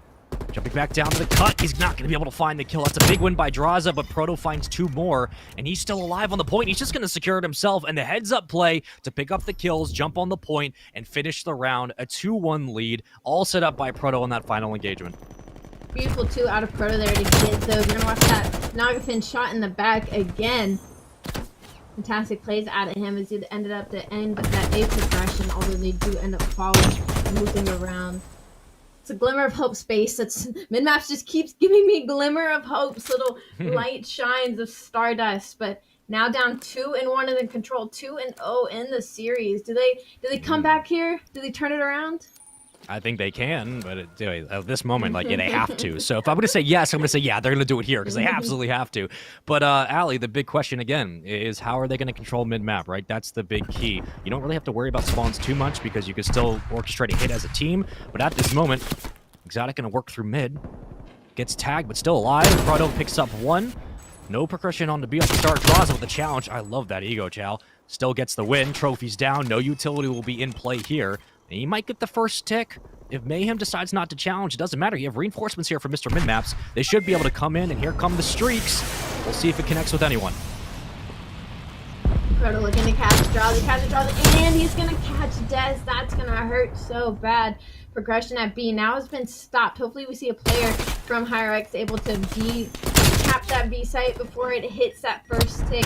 Jumping back down to the cut. He's not going to be able to find the kill. That's a big win by Drazah, but Proto finds 2 more, and he's still alive on the point. He's just going to secure it himself, and the heads-up play to pick up the kills, jump on the point, and finish the round. A 2-1 lead, all set up by Proto on that final engagement.
Beautiful 2 out of Proto there to get those. We're going to watch that Nagapin shot in the back again. Fantastic plays out of him as he ended up to end that A progression, although they do end up falling, moving around. It's a glimmer of hope space. That's Minmaps just keeps giving me glimmer of hopes, little light shines of stardust. But now down 2-1 in the control, 2-0 in the series. Do they come back here? Do they turn it around?
I think they can, but at this moment, like, yeah, they have to. So if I'm going to say yes, I'm going to say, yeah, they're going to do it here because they absolutely have to. But, Allie, the big question, again, is how are they going to control mid-map, right? That's the big key. You don't really have to worry about spawns too much because you can still orchestrate a hit as a team. But at this moment, Exotic going to work through mid. Gets tagged, but still alive. Proto picks up 1. No progression on the B off the start. Drazah with the challenge. I love that ego, Chow. Still gets the win. Trophies down. No utility will be in play here. And he might get the first tick. If Mayhem decides not to challenge, it doesn't matter. You have reinforcements here from Mr. Minmaps. They should be able to come in, and here come the streaks. We'll see if it connects with anyone.
Proto looking to catch Drazah, and he's going to catch Des. That's going to hurt so bad. Progression at B now has been stopped. Hopefully we see a player from HyRX able to cap that B site before it hits that first tick.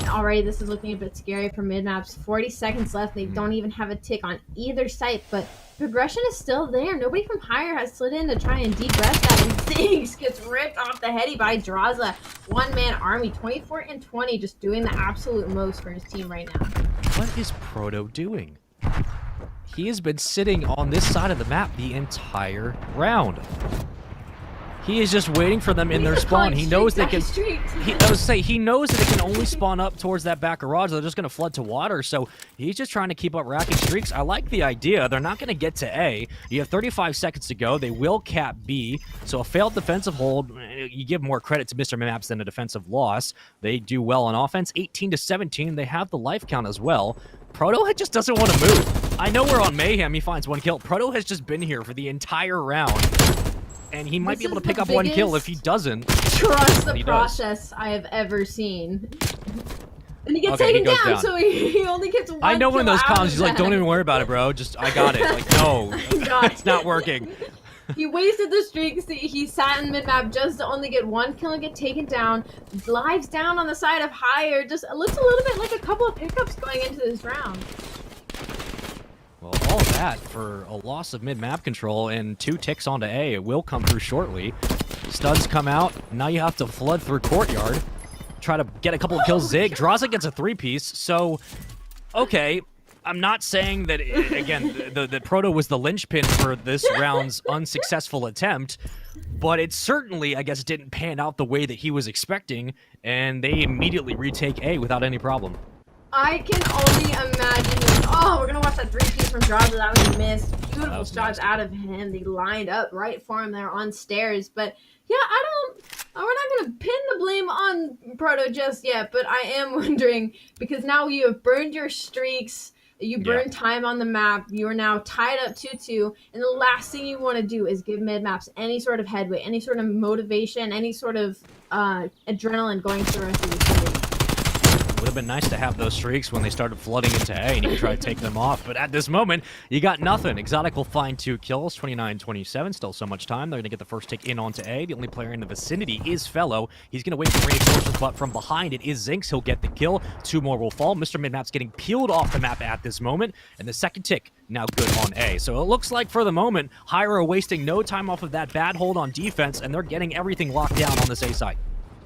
Already this is looking a bit scary for Minmaps. 40 seconds left. They don't even have a tick on either site, but progression is still there. Nobody from Higher has slid in to try and degress that, and Zinx gets ripped off the heady by Drazah. One-man army, 24-20, just doing the absolute most for his team right now.
What is Proto doing? He has been sitting on this side of the map the entire round. He is just waiting for them in their spawn. He knows they can. He knows that they can only spawn up towards that back garage. They're just going to flood to water. So he's just trying to keep up racking streaks. I like the idea. They're not going to get to A. You have 35 seconds to go. They will cap B. So a failed defensive hold. You give more credit to Mr. Minmaps than a defensive loss. They do well on offense. 18-17. They have the life count as well. Proto just doesn't want to move. I know we're on Mayhem. He finds 1 kill. Proto has just been here for the entire round. And he might be able to pick up 1 kill if he doesn't.
Trust the process I have ever seen. And he gets taken down, so he only gets 1 kill.
I know one of those comms, he's like, don't even worry about it, bro. Just, I got it. Like, no, it's not working.
He wasted the streak. He sat in mid-map just to only get 1 kill and get taken down. Lives down on the side of Higher. Just looks a little bit like a couple of pickups going into this round.
Well, all that for a loss of mid-map control and 2 ticks onto A. It will come through shortly. Studs come out. Now you have to flood through Courtyard. Try to get a couple of kills. Zig. Drazah gets a 3-piece. So, okay. I'm not saying that, again, the Proto was the linchpin for this round's unsuccessful attempt, but it certainly, I guess, didn't pan out the way that he was expecting, and they immediately retake A without any problem.
I can only imagine. Oh, we're gonna watch that 3-piece from Drazah. That was missed. Beautiful shots out of him. They lined up right for him there on stairs. But yeah, we're not gonna pin the blame on Proto just yet. But I am wondering, because now you have burned your streaks. You burned time on the map. You are now tied up 2-2, and the last thing you want to do is give mid-maps any sort of headway, any sort of motivation, any sort of adrenaline going through the rest of the series.
Would have been nice to have those streaks when they started flooding into A and you could try to take them off, but at this moment, you got nothing. Exotic will find 2 kills, 29-27, still so much time. They're going to get the first tick in onto A. The only player in the vicinity is Fellow. He's going to wait for reinforcements, but from behind it is Zinx. He'll get the kill. 2 more will fall. Mr. Minmaps getting peeled off the map at this moment, and the second tick now good on A. So it looks like for the moment, Hyra are wasting no time off of that bad hold on defense, and they're getting everything locked down on this A side.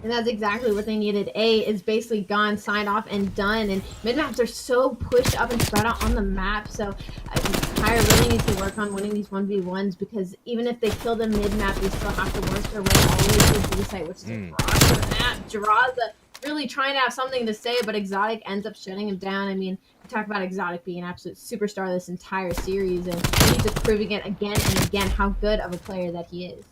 And that's exactly what they needed. A is basically gone, signed off, and done. And mid-maps are so pushed up and spread out on the map. So Pyre really needs to work on winning these 1v1s, because even if they kill the mid-map, they still have to work their way all the way to the B site, which is across the map. Jiraza really trying to have something to say, but Exotic ends up shutting him down. I mean, we talk about Exotic being an absolute superstar this entire series, and he's just proving it again and again how good of a player that he is.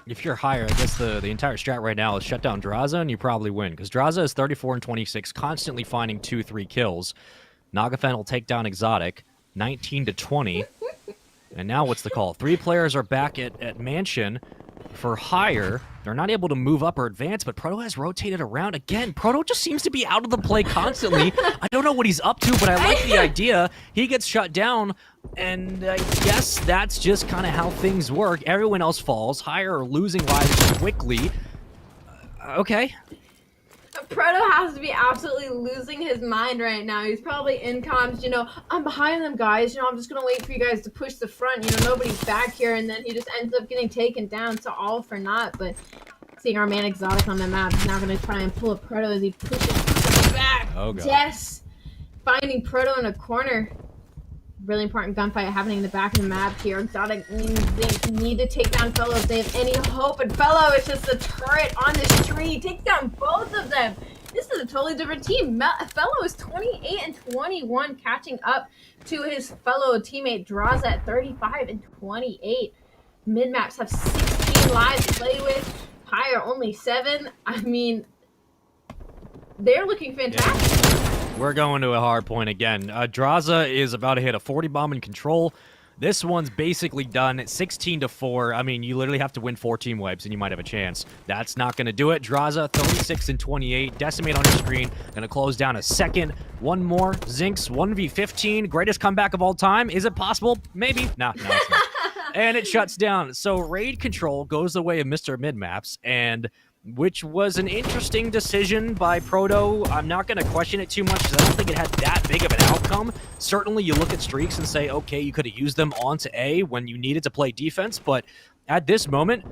If you're higher, I guess the entire strat right now is shut down Draza, and you probably win. Because Draza is 34 and 26, constantly finding 2-3 kills. Nagafen will take down Exotic, 19 to 20. And now what's the call? 3 players are back at Mansion for higher. They're not able to move up or advance, but Proto has rotated around. Again, Proto just seems to be out of the play constantly. I don't know what he's up to, but I like the idea. He gets shut down, and I guess that's just kind of how things work. Everyone else falls. Higher are losing lives quickly. Okay.
Proto has to be absolutely losing his mind right now. He's probably in comms, you know, I'm behind them, guys. You know, I'm just going to wait for you guys to push the front. You know, nobody's back here. And then he just ends up getting taken down, so all for naught. But seeing our man Exotic on the map, he's now going to try and pull a Proto as he pushes back.
Oh, God.
Yes. Finding Proto in a corner. Really important gunfight happening in the back of the map here. Exotic they need to take down Fellow if they have any hope. And Fellow is just a turret on this tree. Take down both of them. This is a totally different team. Fellow is 28 and 21, catching up to his fellow teammate Draza at 35 and 28. Mid-maps have 16 lives to play with. Pyre only 7. I mean, they're looking fantastic.
Yeah. We're going to a hard point again. Draza is about to hit a 40 bomb in control. This one's basically done at 16 to 4. I mean, you literally have to win 4 team wipes and you might have a chance. That's not going to do it. Draza, 36 and 28. Decimate on your screen. Going to close down a second. One more. Zinx, 1v15. Greatest comeback of all time. Is it possible? Maybe. No, it's not. And it shuts down. So raid control goes the way of Mr. Midmaps, and which was an interesting decision by Proto. I'm not going to question it too much because I don't think it had that big of an outcome. Certainly, you look at streaks and say, okay, you could have used them onto A when you needed to play defense, but at this moment,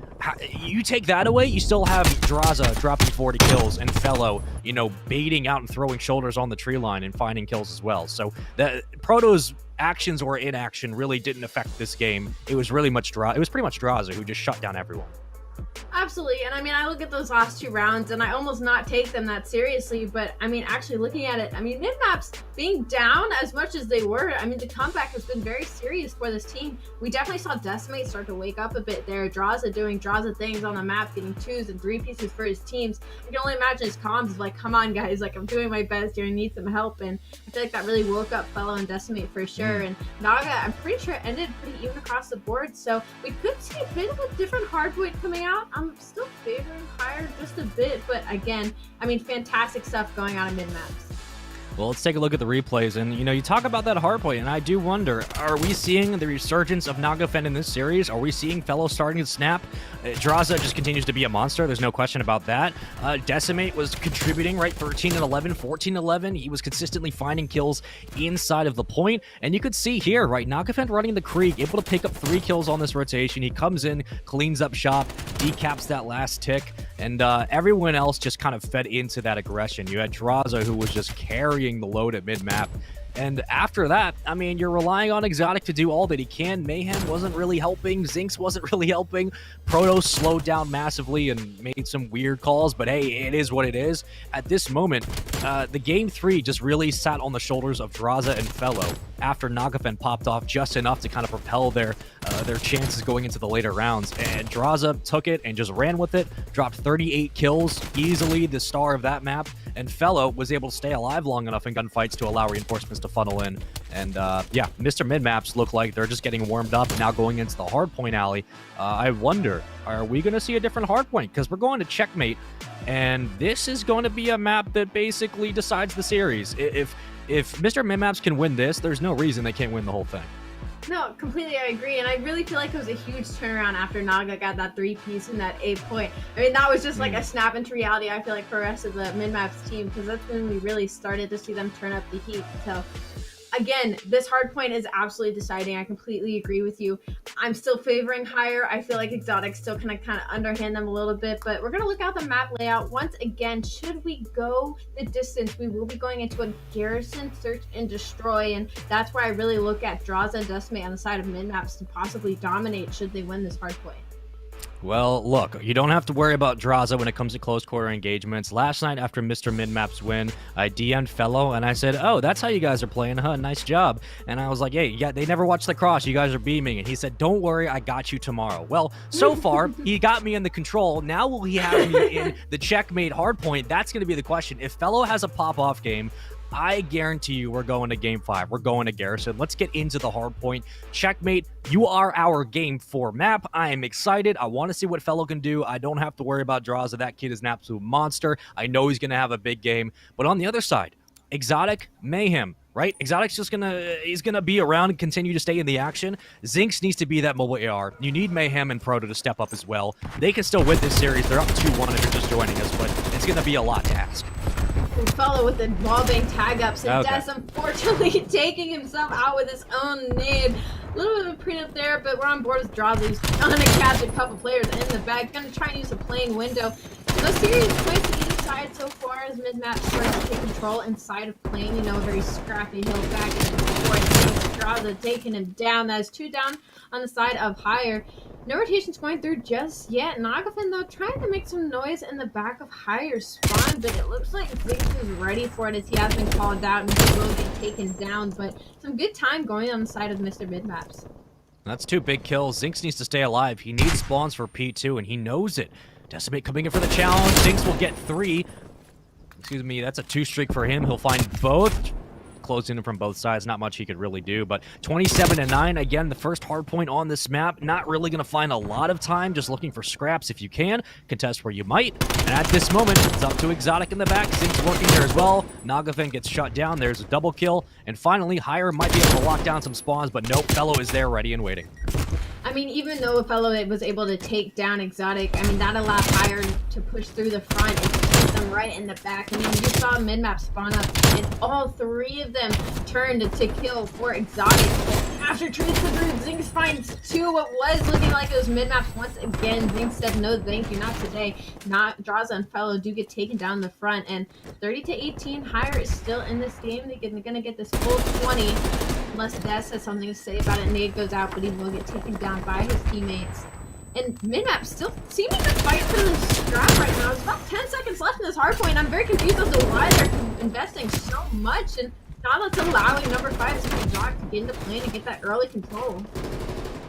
you take that away, you still have Draza dropping 40 kills and Fellow, you know, baiting out and throwing shoulders on the tree line and finding kills as well. So the Proto's actions or inaction really didn't affect this game. It was really much it was pretty much Draza who just shut down everyone.
Absolutely, and I mean, I look at those last 2 rounds and I almost not take them that seriously, but I mean, actually looking at it, I mean, mid-maps being down as much as they were, I mean, the comeback has been very serious for this team. We definitely saw Decimate start to wake up a bit there. Draza doing Draza things on the map, getting 2s and 3 pieces for his teams. I can only imagine his comms is like, come on guys, like I'm doing my best here, I need some help, and I feel like that really woke up Fellow and Decimate for sure. And Naga, I'm pretty sure ended pretty even across the board, so we could see a bit of a different hardpoint coming out. I'm still favoring Pyre just a bit, but again, I mean, fantastic stuff going on in mid-maps.
Well, let's take a look at the replays, and you know, you talk about that hardpoint, and I do wonder, are we seeing the resurgence of Nagafen in this series? Are we seeing Fellow starting to snap? Draza just continues to be a monster, there's no question about that. Decimate was contributing, right? 13 and 11, 14 and 11. He was consistently finding kills inside of the point, and you could see here, right? Nagafen running the Krieg, able to pick up 3 kills on this rotation. He comes in, cleans up shop, decaps that last tick, and everyone else just kind of fed into that aggression. You had Draza, who was just carrying the load at mid-map. And after that, I mean, you're relying on Exotic to do all that he can. Mayhem wasn't really helping. Zinx wasn't really helping. Proto slowed down massively and made some weird calls, but hey, it is what it is. At this moment, the game 3 just really sat on the shoulders of Draza and Fellow after Nagafen popped off just enough to kind of propel their chances going into the later rounds. And Draza took it and just ran with it, dropped 38 kills, easily the star of that map, and Fellow was able to stay alive long enough in gunfights to allow reinforcements to funnel in. And yeah, Mr. Midmaps look like they're just getting warmed up, now going into the hardpoint alley. I wonder, are we going to see a different hardpoint? Because we're going to checkmate, and this is going to be a map that basically decides the series. If Mr. Midmaps can win this, there's no reason they can't win the whole thing.
No, completely, I agree, and I really feel like it was a huge turnaround after Naga got that 3-piece in that A point. I mean, that was just like a snap into reality, I feel like, for the rest of the mid-maps team, because that's when we really started to see them turn up the heat. So again, this hard point is absolutely deciding. I completely agree with you. I'm still favoring higher. I feel like Exotic still kind of underhand them a little bit, but we're going to look at the map layout. Once again, should we go the distance, we will be going into a garrison, search, and destroy, and that's where I really look at Draza and Decimate on the side of mid-maps to possibly dominate should they win this hard point.
Well, look, you don't have to worry about Draza when it comes to close quarter engagements. Last night after Mr. Midmap's win, I DM'd Fellow and I said, oh, that's how you guys are playing, huh? Nice job. And I was like, hey, yeah, they never watched the cross. You guys are beaming. And he said, don't worry, I got you tomorrow. Well, so far, he got me in the control. Now will he have me in the checkmate hardpoint? That's going to be the question. If Fellow has a pop-off game, I guarantee you we're going to game 5. We're going to Garrison. Let's get into the hard point. Checkmate, you are our game 4 map. I am excited. I want to see what Fellow can do. I don't have to worry about Draza. That kid is an absolute monster. I know he's going to have a big game. But on the other side, Exotic, Mayhem, right? Exotic's just he's gonna be around and continue to stay in the action. Zinx needs to be that mobile AR. You need Mayhem and Proto to step up as well. They can still win this series. They're up 2-1 if you're just joining us, but it's gonna be a lot to ask.
Fellow with the wallbang tag ups, and Des unfortunately taking himself out with his own nade. A little bit of a prenup there, but we're on board with Draza, who's gonna catch a couple players in the back. Gonna try and use a playing window. No serious points to either side so far as mid-map starts to take control inside of playing. You know, a very scrappy hill back and forth. Draza taking him down. That is 2 down on the side of higher. No rotations going through just yet. Nagafin, though, trying to make some noise in the back of higher spawn, but it looks like Zinx is ready for it as he has been called out and he will get taken down. But some good time going on the side of Mr. Midmaps.
That's 2 big kills. Zinx needs to stay alive. He needs spawns for P2, and he knows it. Decimate coming in for the challenge. Zinx will get 3. Excuse me, that's a 2 streak for him. He'll find both. Closing in from both sides, not much he could really do, but 27-9, again, the first hard point on this map. Not really going to find a lot of time, just looking for scraps if you can, contest where you might, and at this moment, it's up to Exotic in the back. Zinx working there as well. Nagafin gets shut down, there's a double kill, and finally, Higher might be able to lock down some spawns, but nope, Fellow is there, ready and waiting.
I mean, even though Fellow was able to take down Exotic, I mean, that allowed Higher to push through the front and keep them right in the back. I mean, you saw mid-map spawn up, and all 3 of them turned to kill for Exotic. After Truth to Root, Zinx finds 2. What was looking like it was mid-maps once again. Zinx said, no, thank you, not today. Not Draza and Fellow do get taken down the front, and 30-18, Higher is still in this game. They're going to get this full 20. Unless Des has something to say about it, Nade goes out, but he will get taken down by his teammates. And Midmap still seeming to fight for the scrap right now. There's about 10 seconds left in this hardpoint. I'm very confused as to why they're investing so much, and now that's allowing number 5 to Exotic to get into play and get that early control.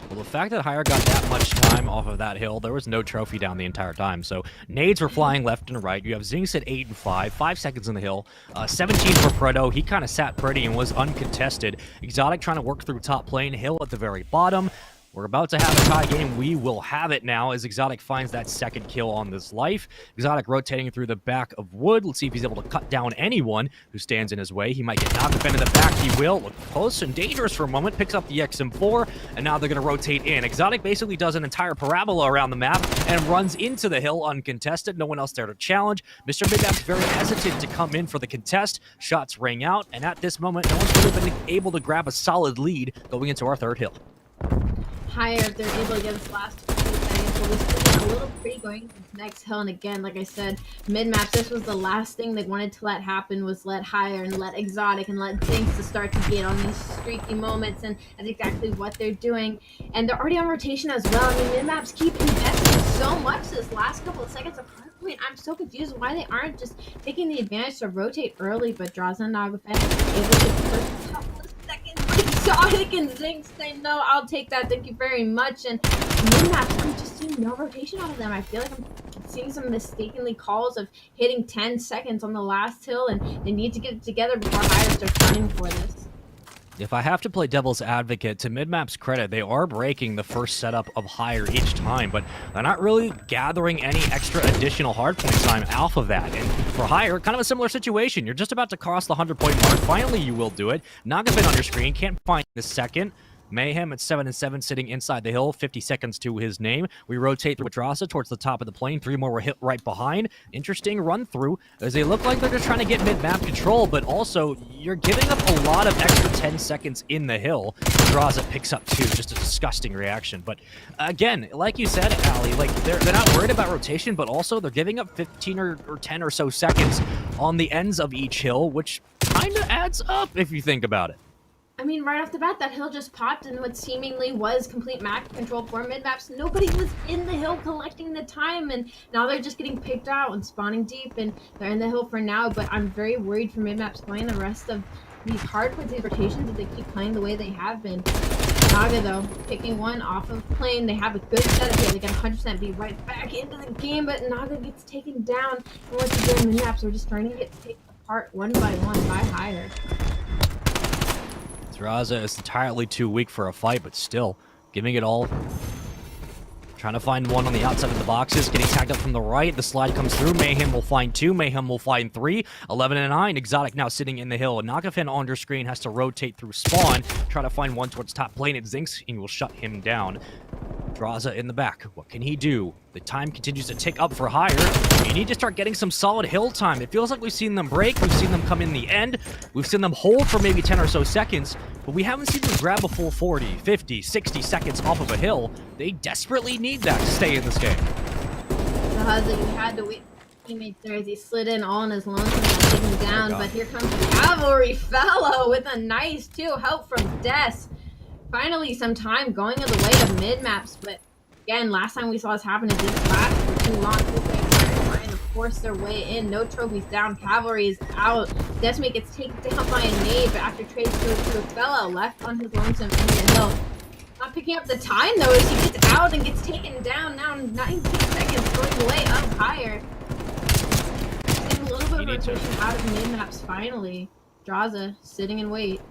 Well, the fact that Higher got that much time off of that hill, there was no trophy down the entire time. So nades were flying left and right. You have Zinx at 8 and 5, 5 seconds in the hill, 17 for Proto. He kind of sat pretty and was uncontested. Exotic trying to work through top lane, Hill at the very bottom. We're about to have a tie game. We will have it now as Exotic finds that second kill on this life. Exotic rotating through the back of wood. Let's see if he's able to cut down anyone who stands in his way. He might get knocked up into the back. He will. Look close and dangerous for a moment. Picks up the XM4, and now they're going to rotate in. Exotic basically does an entire parabola around the map and runs into the hill uncontested. No one else there to challenge. Mr. Midmap's very hesitant to come in for the contest. Shots ring out, and at this moment, no one's really been able to grab a solid lead going into our third hill.
Higher if they're able to get this last few seconds, but we still a little pretty going into this next hill. And again, like I said, mid-map, this was the last thing they wanted to let happen, was let Higher and let Exotic and let Zinx to start to get on these streaky moments, and that's exactly what they're doing. And they're already on rotation as well. I mean, mid-maps keep investing so much this last couple of seconds of hardpoint. I'm so confused why they aren't just taking the advantage to rotate early, but Draza and Nagafin able to first couple of seconds. Exotic and Zinx say, no, I'll take that, thank you very much. And mid-maps, I'm just seeing no rotation out of them. I feel like I'm seeing some mistakenly calls of hitting 10 seconds on the last hill, and they need to get it together before Higher starts running for this.
If I have to play devil's advocate, to Midmap's credit, they are breaking the first setup of Higher each time, but they're not really gathering any extra additional hardpoint time off of that. And for Higher, kind of a similar situation. You're just about to cross the 100-point mark. Finally, you will do it. Nagafin on your screen, can't find the second. Mayhem at 7-7 sitting inside the hill, 50 seconds to his name. We rotate through Adrasa towards the top of the plane. 3 more were hit right behind. Interesting run through as they look like they're just trying to get mid-map control, but also you're giving up a lot of extra 10 seconds in the hill. Adrasa picks up 2, just a disgusting reaction. But again, like you said, Ali, like they're not worried about rotation, but also they're giving up 15 or 10 or so seconds on the ends of each hill, which kind of adds up if you think about it.
I mean, right off the bat, that hill just popped in what seemingly was complete map control for mid-maps. Nobody was in the hill collecting the time, and now they're just getting picked out and spawning deep, and they're in the hill for now, but I'm very worried for mid-maps playing the rest of these hardpoints, these rotations, if they keep playing the way they have been. Naga, though, picking one off of plane. They have a good setup here. They can 100% be right back into the game, but Naga gets taken down. And once again, mid-maps are just starting to get picked apart one by one by Higher.
Adrasa is entirely too weak for a fight, but still giving it all. Trying to find one on the outside of the boxes, getting tagged up from the right. The slide comes through. Mayhem will find 2. Mayhem will find 3. 11-9. Exotic now sitting in the hill. Nagafen on your screen has to rotate through spawn. Try to find one towards top plane. It Zinx and will shut him down. Adrasa in the back. What can he do? The time continues to tick up for Higher. You need to start getting some solid hill time. It feels like we've seen them break. We've seen them come in the end. We've seen them hold for maybe 10 or so seconds, but we haven't seen them grab a full 40, 50, 60 seconds off of a hill. They desperately need that to stay in this game.
Zahaza, you had to wait for teammates there as he slid in all on his lonesome and taken down, but here comes the Cavalry Fellow with a nice 2 help from Des. Finally, some time going of the way of mid-maps, but again, last time we saw this happen, it didn't last for too long. They're trying to force their way in. No trophies down. Cavalry is out. Desmate gets taken down by a nade, but after trades goes to a fellow left on his lonesome in the hill. Not picking up the time, though, as he gets out and gets taken down. Now 19 seconds going the way up Higher. Getting a little bit of rotation out of mid-maps finally. Adrasa sitting in wait.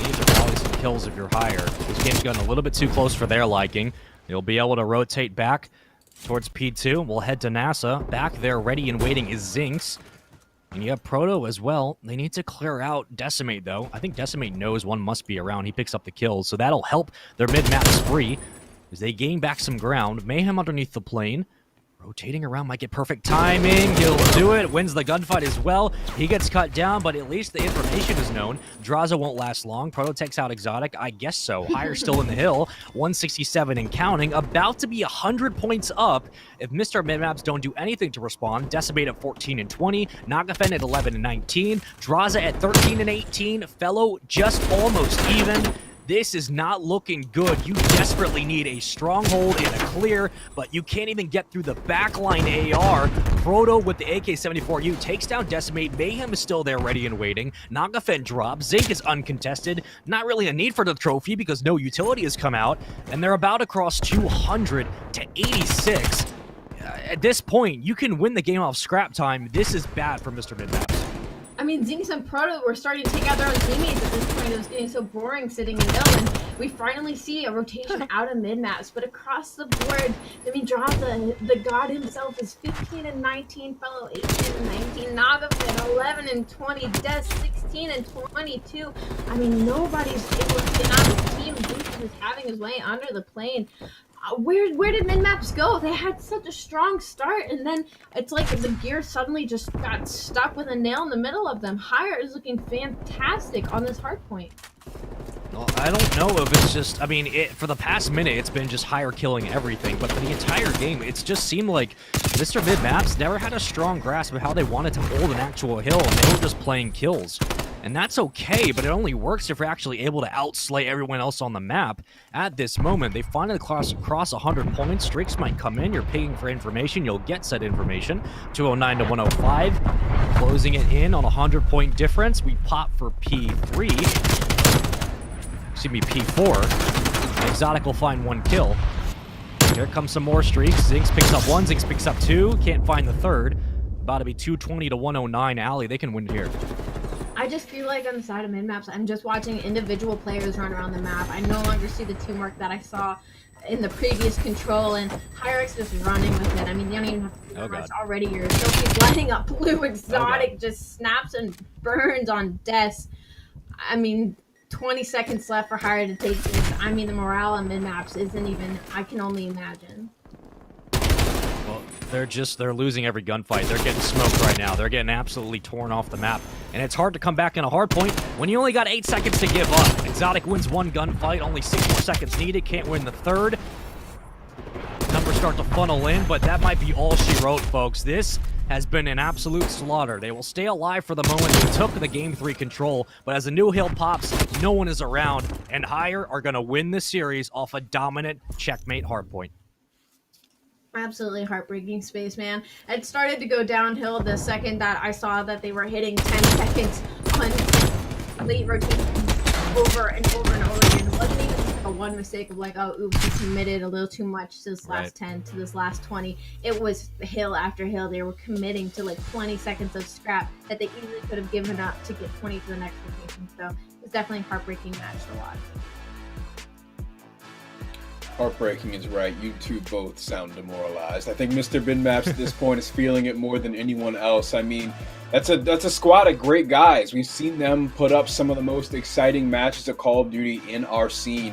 Need to rally some kills if you're Higher. This game's gotten a little bit too close for their liking. They'll be able to rotate back towards P2. We'll head to NASA. Back there, ready and waiting, is Zinx. And you have Proto as well. They need to clear out Decimate, though. I think Decimate knows one must be around. He picks up the kills, so that'll help their mid-map spree as they gain back some ground. Mayhem underneath the plane. Rotating around might get perfect timing. He'll do it. Wins the gunfight as well. He gets cut down, but at least the information is known. Adrasa won't last long. Proto takes out Exotic. I guess so. Higher still in the hill. 167 and counting. About to be 100 points up if Mr. Midmaps don't do anything to respond. Decimate at 14 and 20. Nagafen at 11 and 19. Adrasa at 13 and 18. Fellow just almost even. This is not looking good. You desperately need a stronghold and a clear, but you can't even get through the backline AR. Proto with the AK-74U takes down Decimate. Mayhem is still there ready and waiting. Nagafen drops. Zinc is uncontested. Not really a need for the trophy because no utility has come out, and they're about to cross 200 to 86. At this point, you can win the game off scrap time. This is bad for Mr. Midmaps.
I mean, Zinx and Proto were starting to take out their own teammates at this point. It was getting so boring sitting in middle, and we finally see a rotation out of mid-maps. But across the board, I mean, Adrasa, the god himself, is 15 and 19, Fellow 18 and 19, Nagafen 11 and 20, Des 16 and 22. I mean, nobody's able to get out of the team. Zinx is having his way under the plane. Where did mid-maps go? They had such a strong start, and then it's like the gear suddenly just got stuck with a nail in the middle of them. Higher is looking fantastic on this hard point.
Well, I don't know if it's just, I mean, for the past minute, it's been just Higher killing everything, but for the entire game, it's just seemed like Mr. Midmaps never had a strong grasp of how they wanted to hold an actual hill, and they were just playing kills. And that's okay, but it only works if you're actually able to outslay everyone else on the map. At this moment, they finally cross 100 points. Streaks might come in. You're paying for information. You'll get said information. 209 to 105. Closing it in on a 100-point difference. We pop for P3. Excuse me, P4. Exotic will find 1 kill. Here comes some more streaks. Zinx picks up 1. Zinx picks up 2. Can't find the third. About to be 220 to 109. Ali, they can win it here.
I just feel like on the side of mid-maps, I'm just watching individual players run around the map. I no longer see the teamwork that I saw in the previous control, and Hyrex just running with it. I mean, you don't even have to do much already. Your trophy's lighting up blue. Exotic just snaps and burns on Des. I mean, 20 seconds left for Hire to take this. I mean, the morale on mid-maps isn't even, I can only imagine.
Well, they're losing every gunfight. They're getting smoked right now. They're getting absolutely torn off the map. And it's hard to come back in a hard point when you only got 8 seconds to give up. Exotic wins one gunfight, only 6 more seconds needed, can't win the third. Numbers start to funnel in, but that might be all she wrote, folks. This has been an absolute slaughter. They will stay alive for the moment. They took the Game 3 control, but as the new hill pops, no one is around, and Hire are going to win this series off a dominant checkmate hardpoint.
Absolutely heartbreaking, Spaceman. It started to go downhill the second that I saw that they were hitting 10 seconds on late rotations over and over and over again. It wasn't even a one mistake of like, oh, oops, we committed a little too much to this last 10, to this last 20. It was hill after hill. They were committing to like 20 seconds of scrap that they easily could have given up to get 20 to the next rotation. So it was definitely a heartbreaking match to watch.
Heartbreaking is right. You two both sound demoralized. I think Mr. Binmaps at this point is feeling it more than anyone else. I mean, that's a squad of great guys. We've seen them put up some of the most exciting matches of Call of Duty in our scene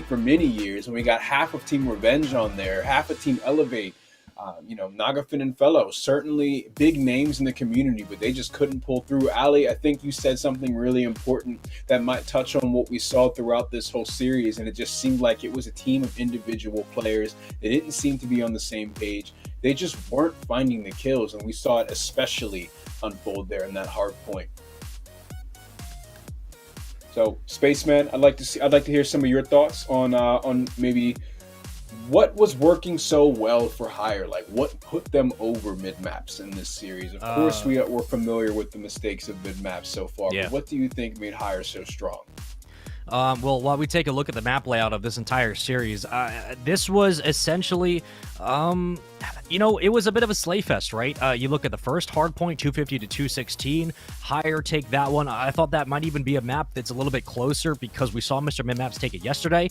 for many years. And we got half of Team Revenge on there, half of Team Elevate. Nagafin and Fellow, certainly big names in the community, but they just couldn't pull through. Ali, I think you said something really important that might touch on what we saw throughout this whole series, and it just seemed like it was a team of individual players. They didn't seem to be on the same page. They just weren't finding the kills, and we saw it especially unfold there in that hard point. So, Spaceman, I'd like to hear some of your thoughts on maybe what was working so well for Hire? Like, what put them over mid-maps in this series? Of course, we're familiar with the mistakes of mid-maps so far, but what do you think made Hire so strong?
Well, while we take a look at the map layout of this entire series, this was essentially, it was a bit of a slay fest, right? You look at the first hardpoint, 250 to 216, Hire take that one. I thought that might even be a map that's a little bit closer because we saw Mr. Midmaps take it yesterday.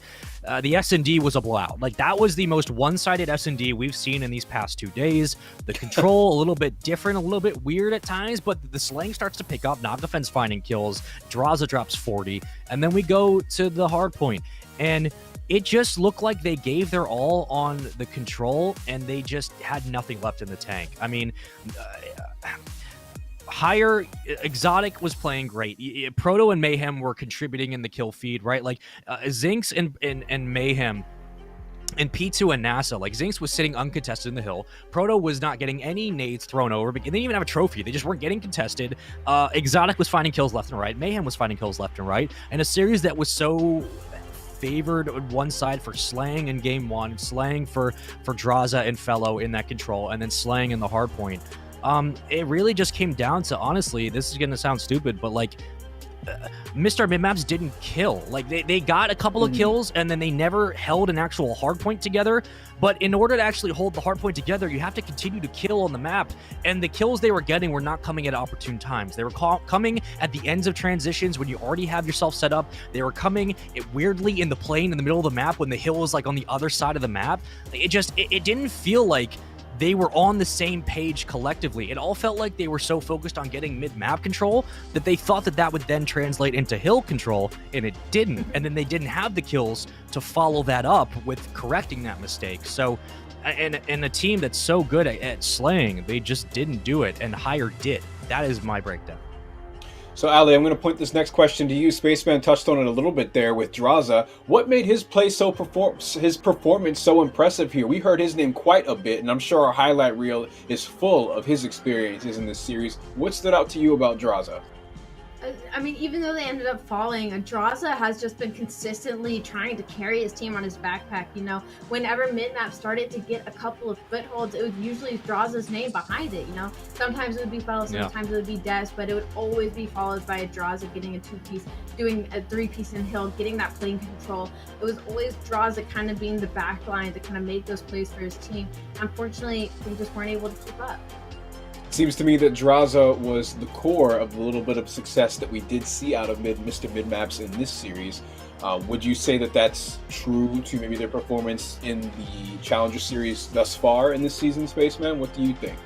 The S&D was a blowout. Like, that was the most one-sided S&D we've seen in these past 2 days. The control, a little bit different, a little bit weird at times, but the slang starts to pick up. Nagafen's finding kills. Draza drops 40, and then we go to the hard point, and it just looked like they gave their all on the control and they just had nothing left in the tank. I mean, Hire, Exotic was playing great. Proto and Mayhem were contributing in the kill feed, right? Like Zinx and Mayhem and P2 and NASA, like Zinx was sitting uncontested in the hill. Proto was not getting any nades thrown over. They didn't even have a trophy. They just weren't getting contested. Exotic was finding kills left and right. Mayhem was finding kills left and right. And a series that was so favored on one side for Slang in game one, Slang for Draza and Fellow in that control, and then Slang in the hard point. It really just came down to, honestly, this is going to sound stupid, but like, Mr. Midmaps didn't kill. Like, they got a couple of kills, and then they never held an actual hardpoint together. But in order to actually hold the hardpoint together, you have to continue to kill on the map. And the kills they were getting were not coming at opportune times. They were coming at the ends of transitions when you already have yourself set up. They were coming weirdly in the plane in the middle of the map when the hill was like on the other side of the map. It didn't feel like they were on the same page collectively. It all felt like they were so focused on getting mid-map control that they thought that would then translate into hill control, and it didn't. And then they didn't have the kills to follow that up with correcting that mistake. So, and a team that's so good at slaying, they just didn't do it, and Hire did. That is my breakdown.
So, Ali, I'm going to point this next question to you. Spaceman touched on it a little bit there with Draza. What made his performance so impressive here? We heard his name quite a bit, and I'm sure our highlight reel is full of his experiences in this series. What stood out to you about Draza?
I mean, even though they ended up falling, Draza has just been consistently trying to carry his team on his backpack. You know, whenever Midmap started to get a couple of footholds, it was usually Draza's name behind it. You know, sometimes it would be Fellow, sometimes it would be Des, but it would always be followed by a Draza getting a 2-piece, doing a 3-piece in hill, getting that plane control. It was always Draza kind of being the back line to kind of make those plays for his team. Unfortunately, they just weren't able to keep up.
Seems to me that Draza was the core of the little bit of success that we did see out of Mr. Midmaps in this series. Would you say that that's true to maybe their performance in the Challenger series thus far in this season, Spaceman? What do you think?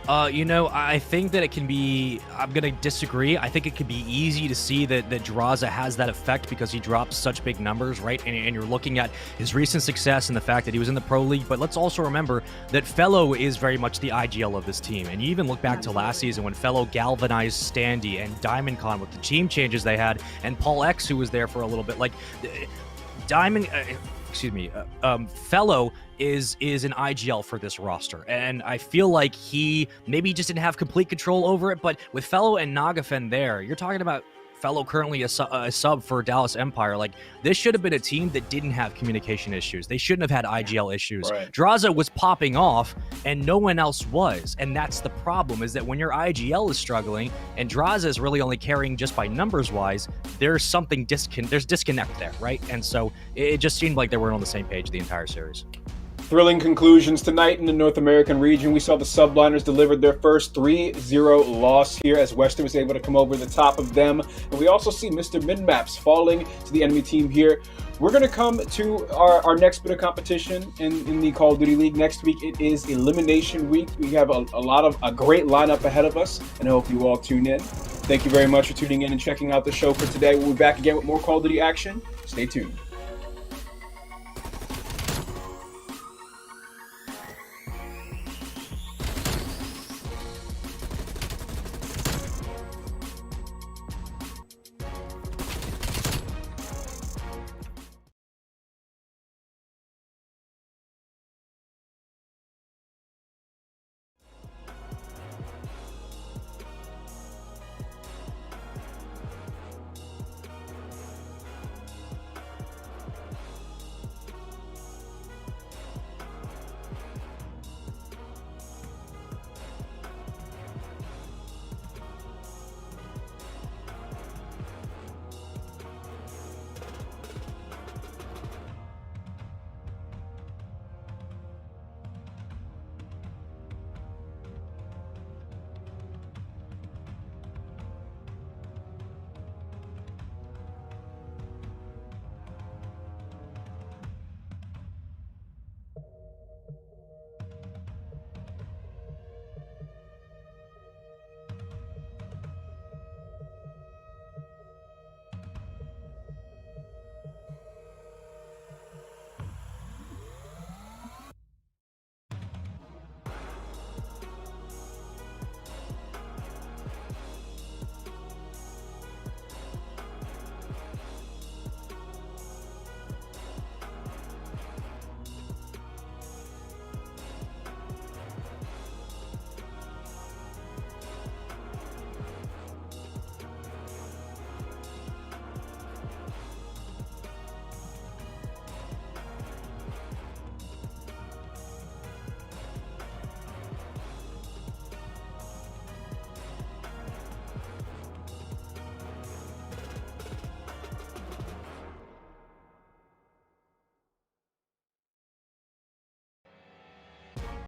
I think that it can be. I'm gonna disagree. I think it could be easy to see that Draza has that effect because he drops such big numbers, right? And you're looking at his recent success and the fact that he was in the Pro League. But let's also remember that Fellow is very much the IGL of this team. And you even look back to last season when Fellow galvanized Standy and DiamondCon with the team changes they had, and Paul X, who was there for a little bit. Like Fellow is an IGL for this roster, and I feel like he maybe just didn't have complete control over it. But with Fellow and Nagafen there, you're talking about Fellow currently a sub for Dallas Empire. Like, this should have been a team that didn't have communication issues. They shouldn't have had IGL issues.
Right.
Draza was popping off and no one else was, and that's the problem, is that when your IGL is struggling and Draza is really only carrying just by numbers wise, there's something there's disconnect there, right? And so it just seemed like they weren't on the same page the entire series.
Thrilling conclusions tonight in the North American region. We saw the Subliners delivered their first 3-0 loss here as Western was able to come over the top of them. And we also see Mr. Minmaps falling to the enemy team here. We're going to come to our next bit of competition in the Call of Duty League. Next week, it is Elimination Week. We have a great lineup ahead of us, and I hope you all tune in. Thank you very much for tuning in and checking out the show for today. We'll be back again with more Call of Duty action. Stay tuned.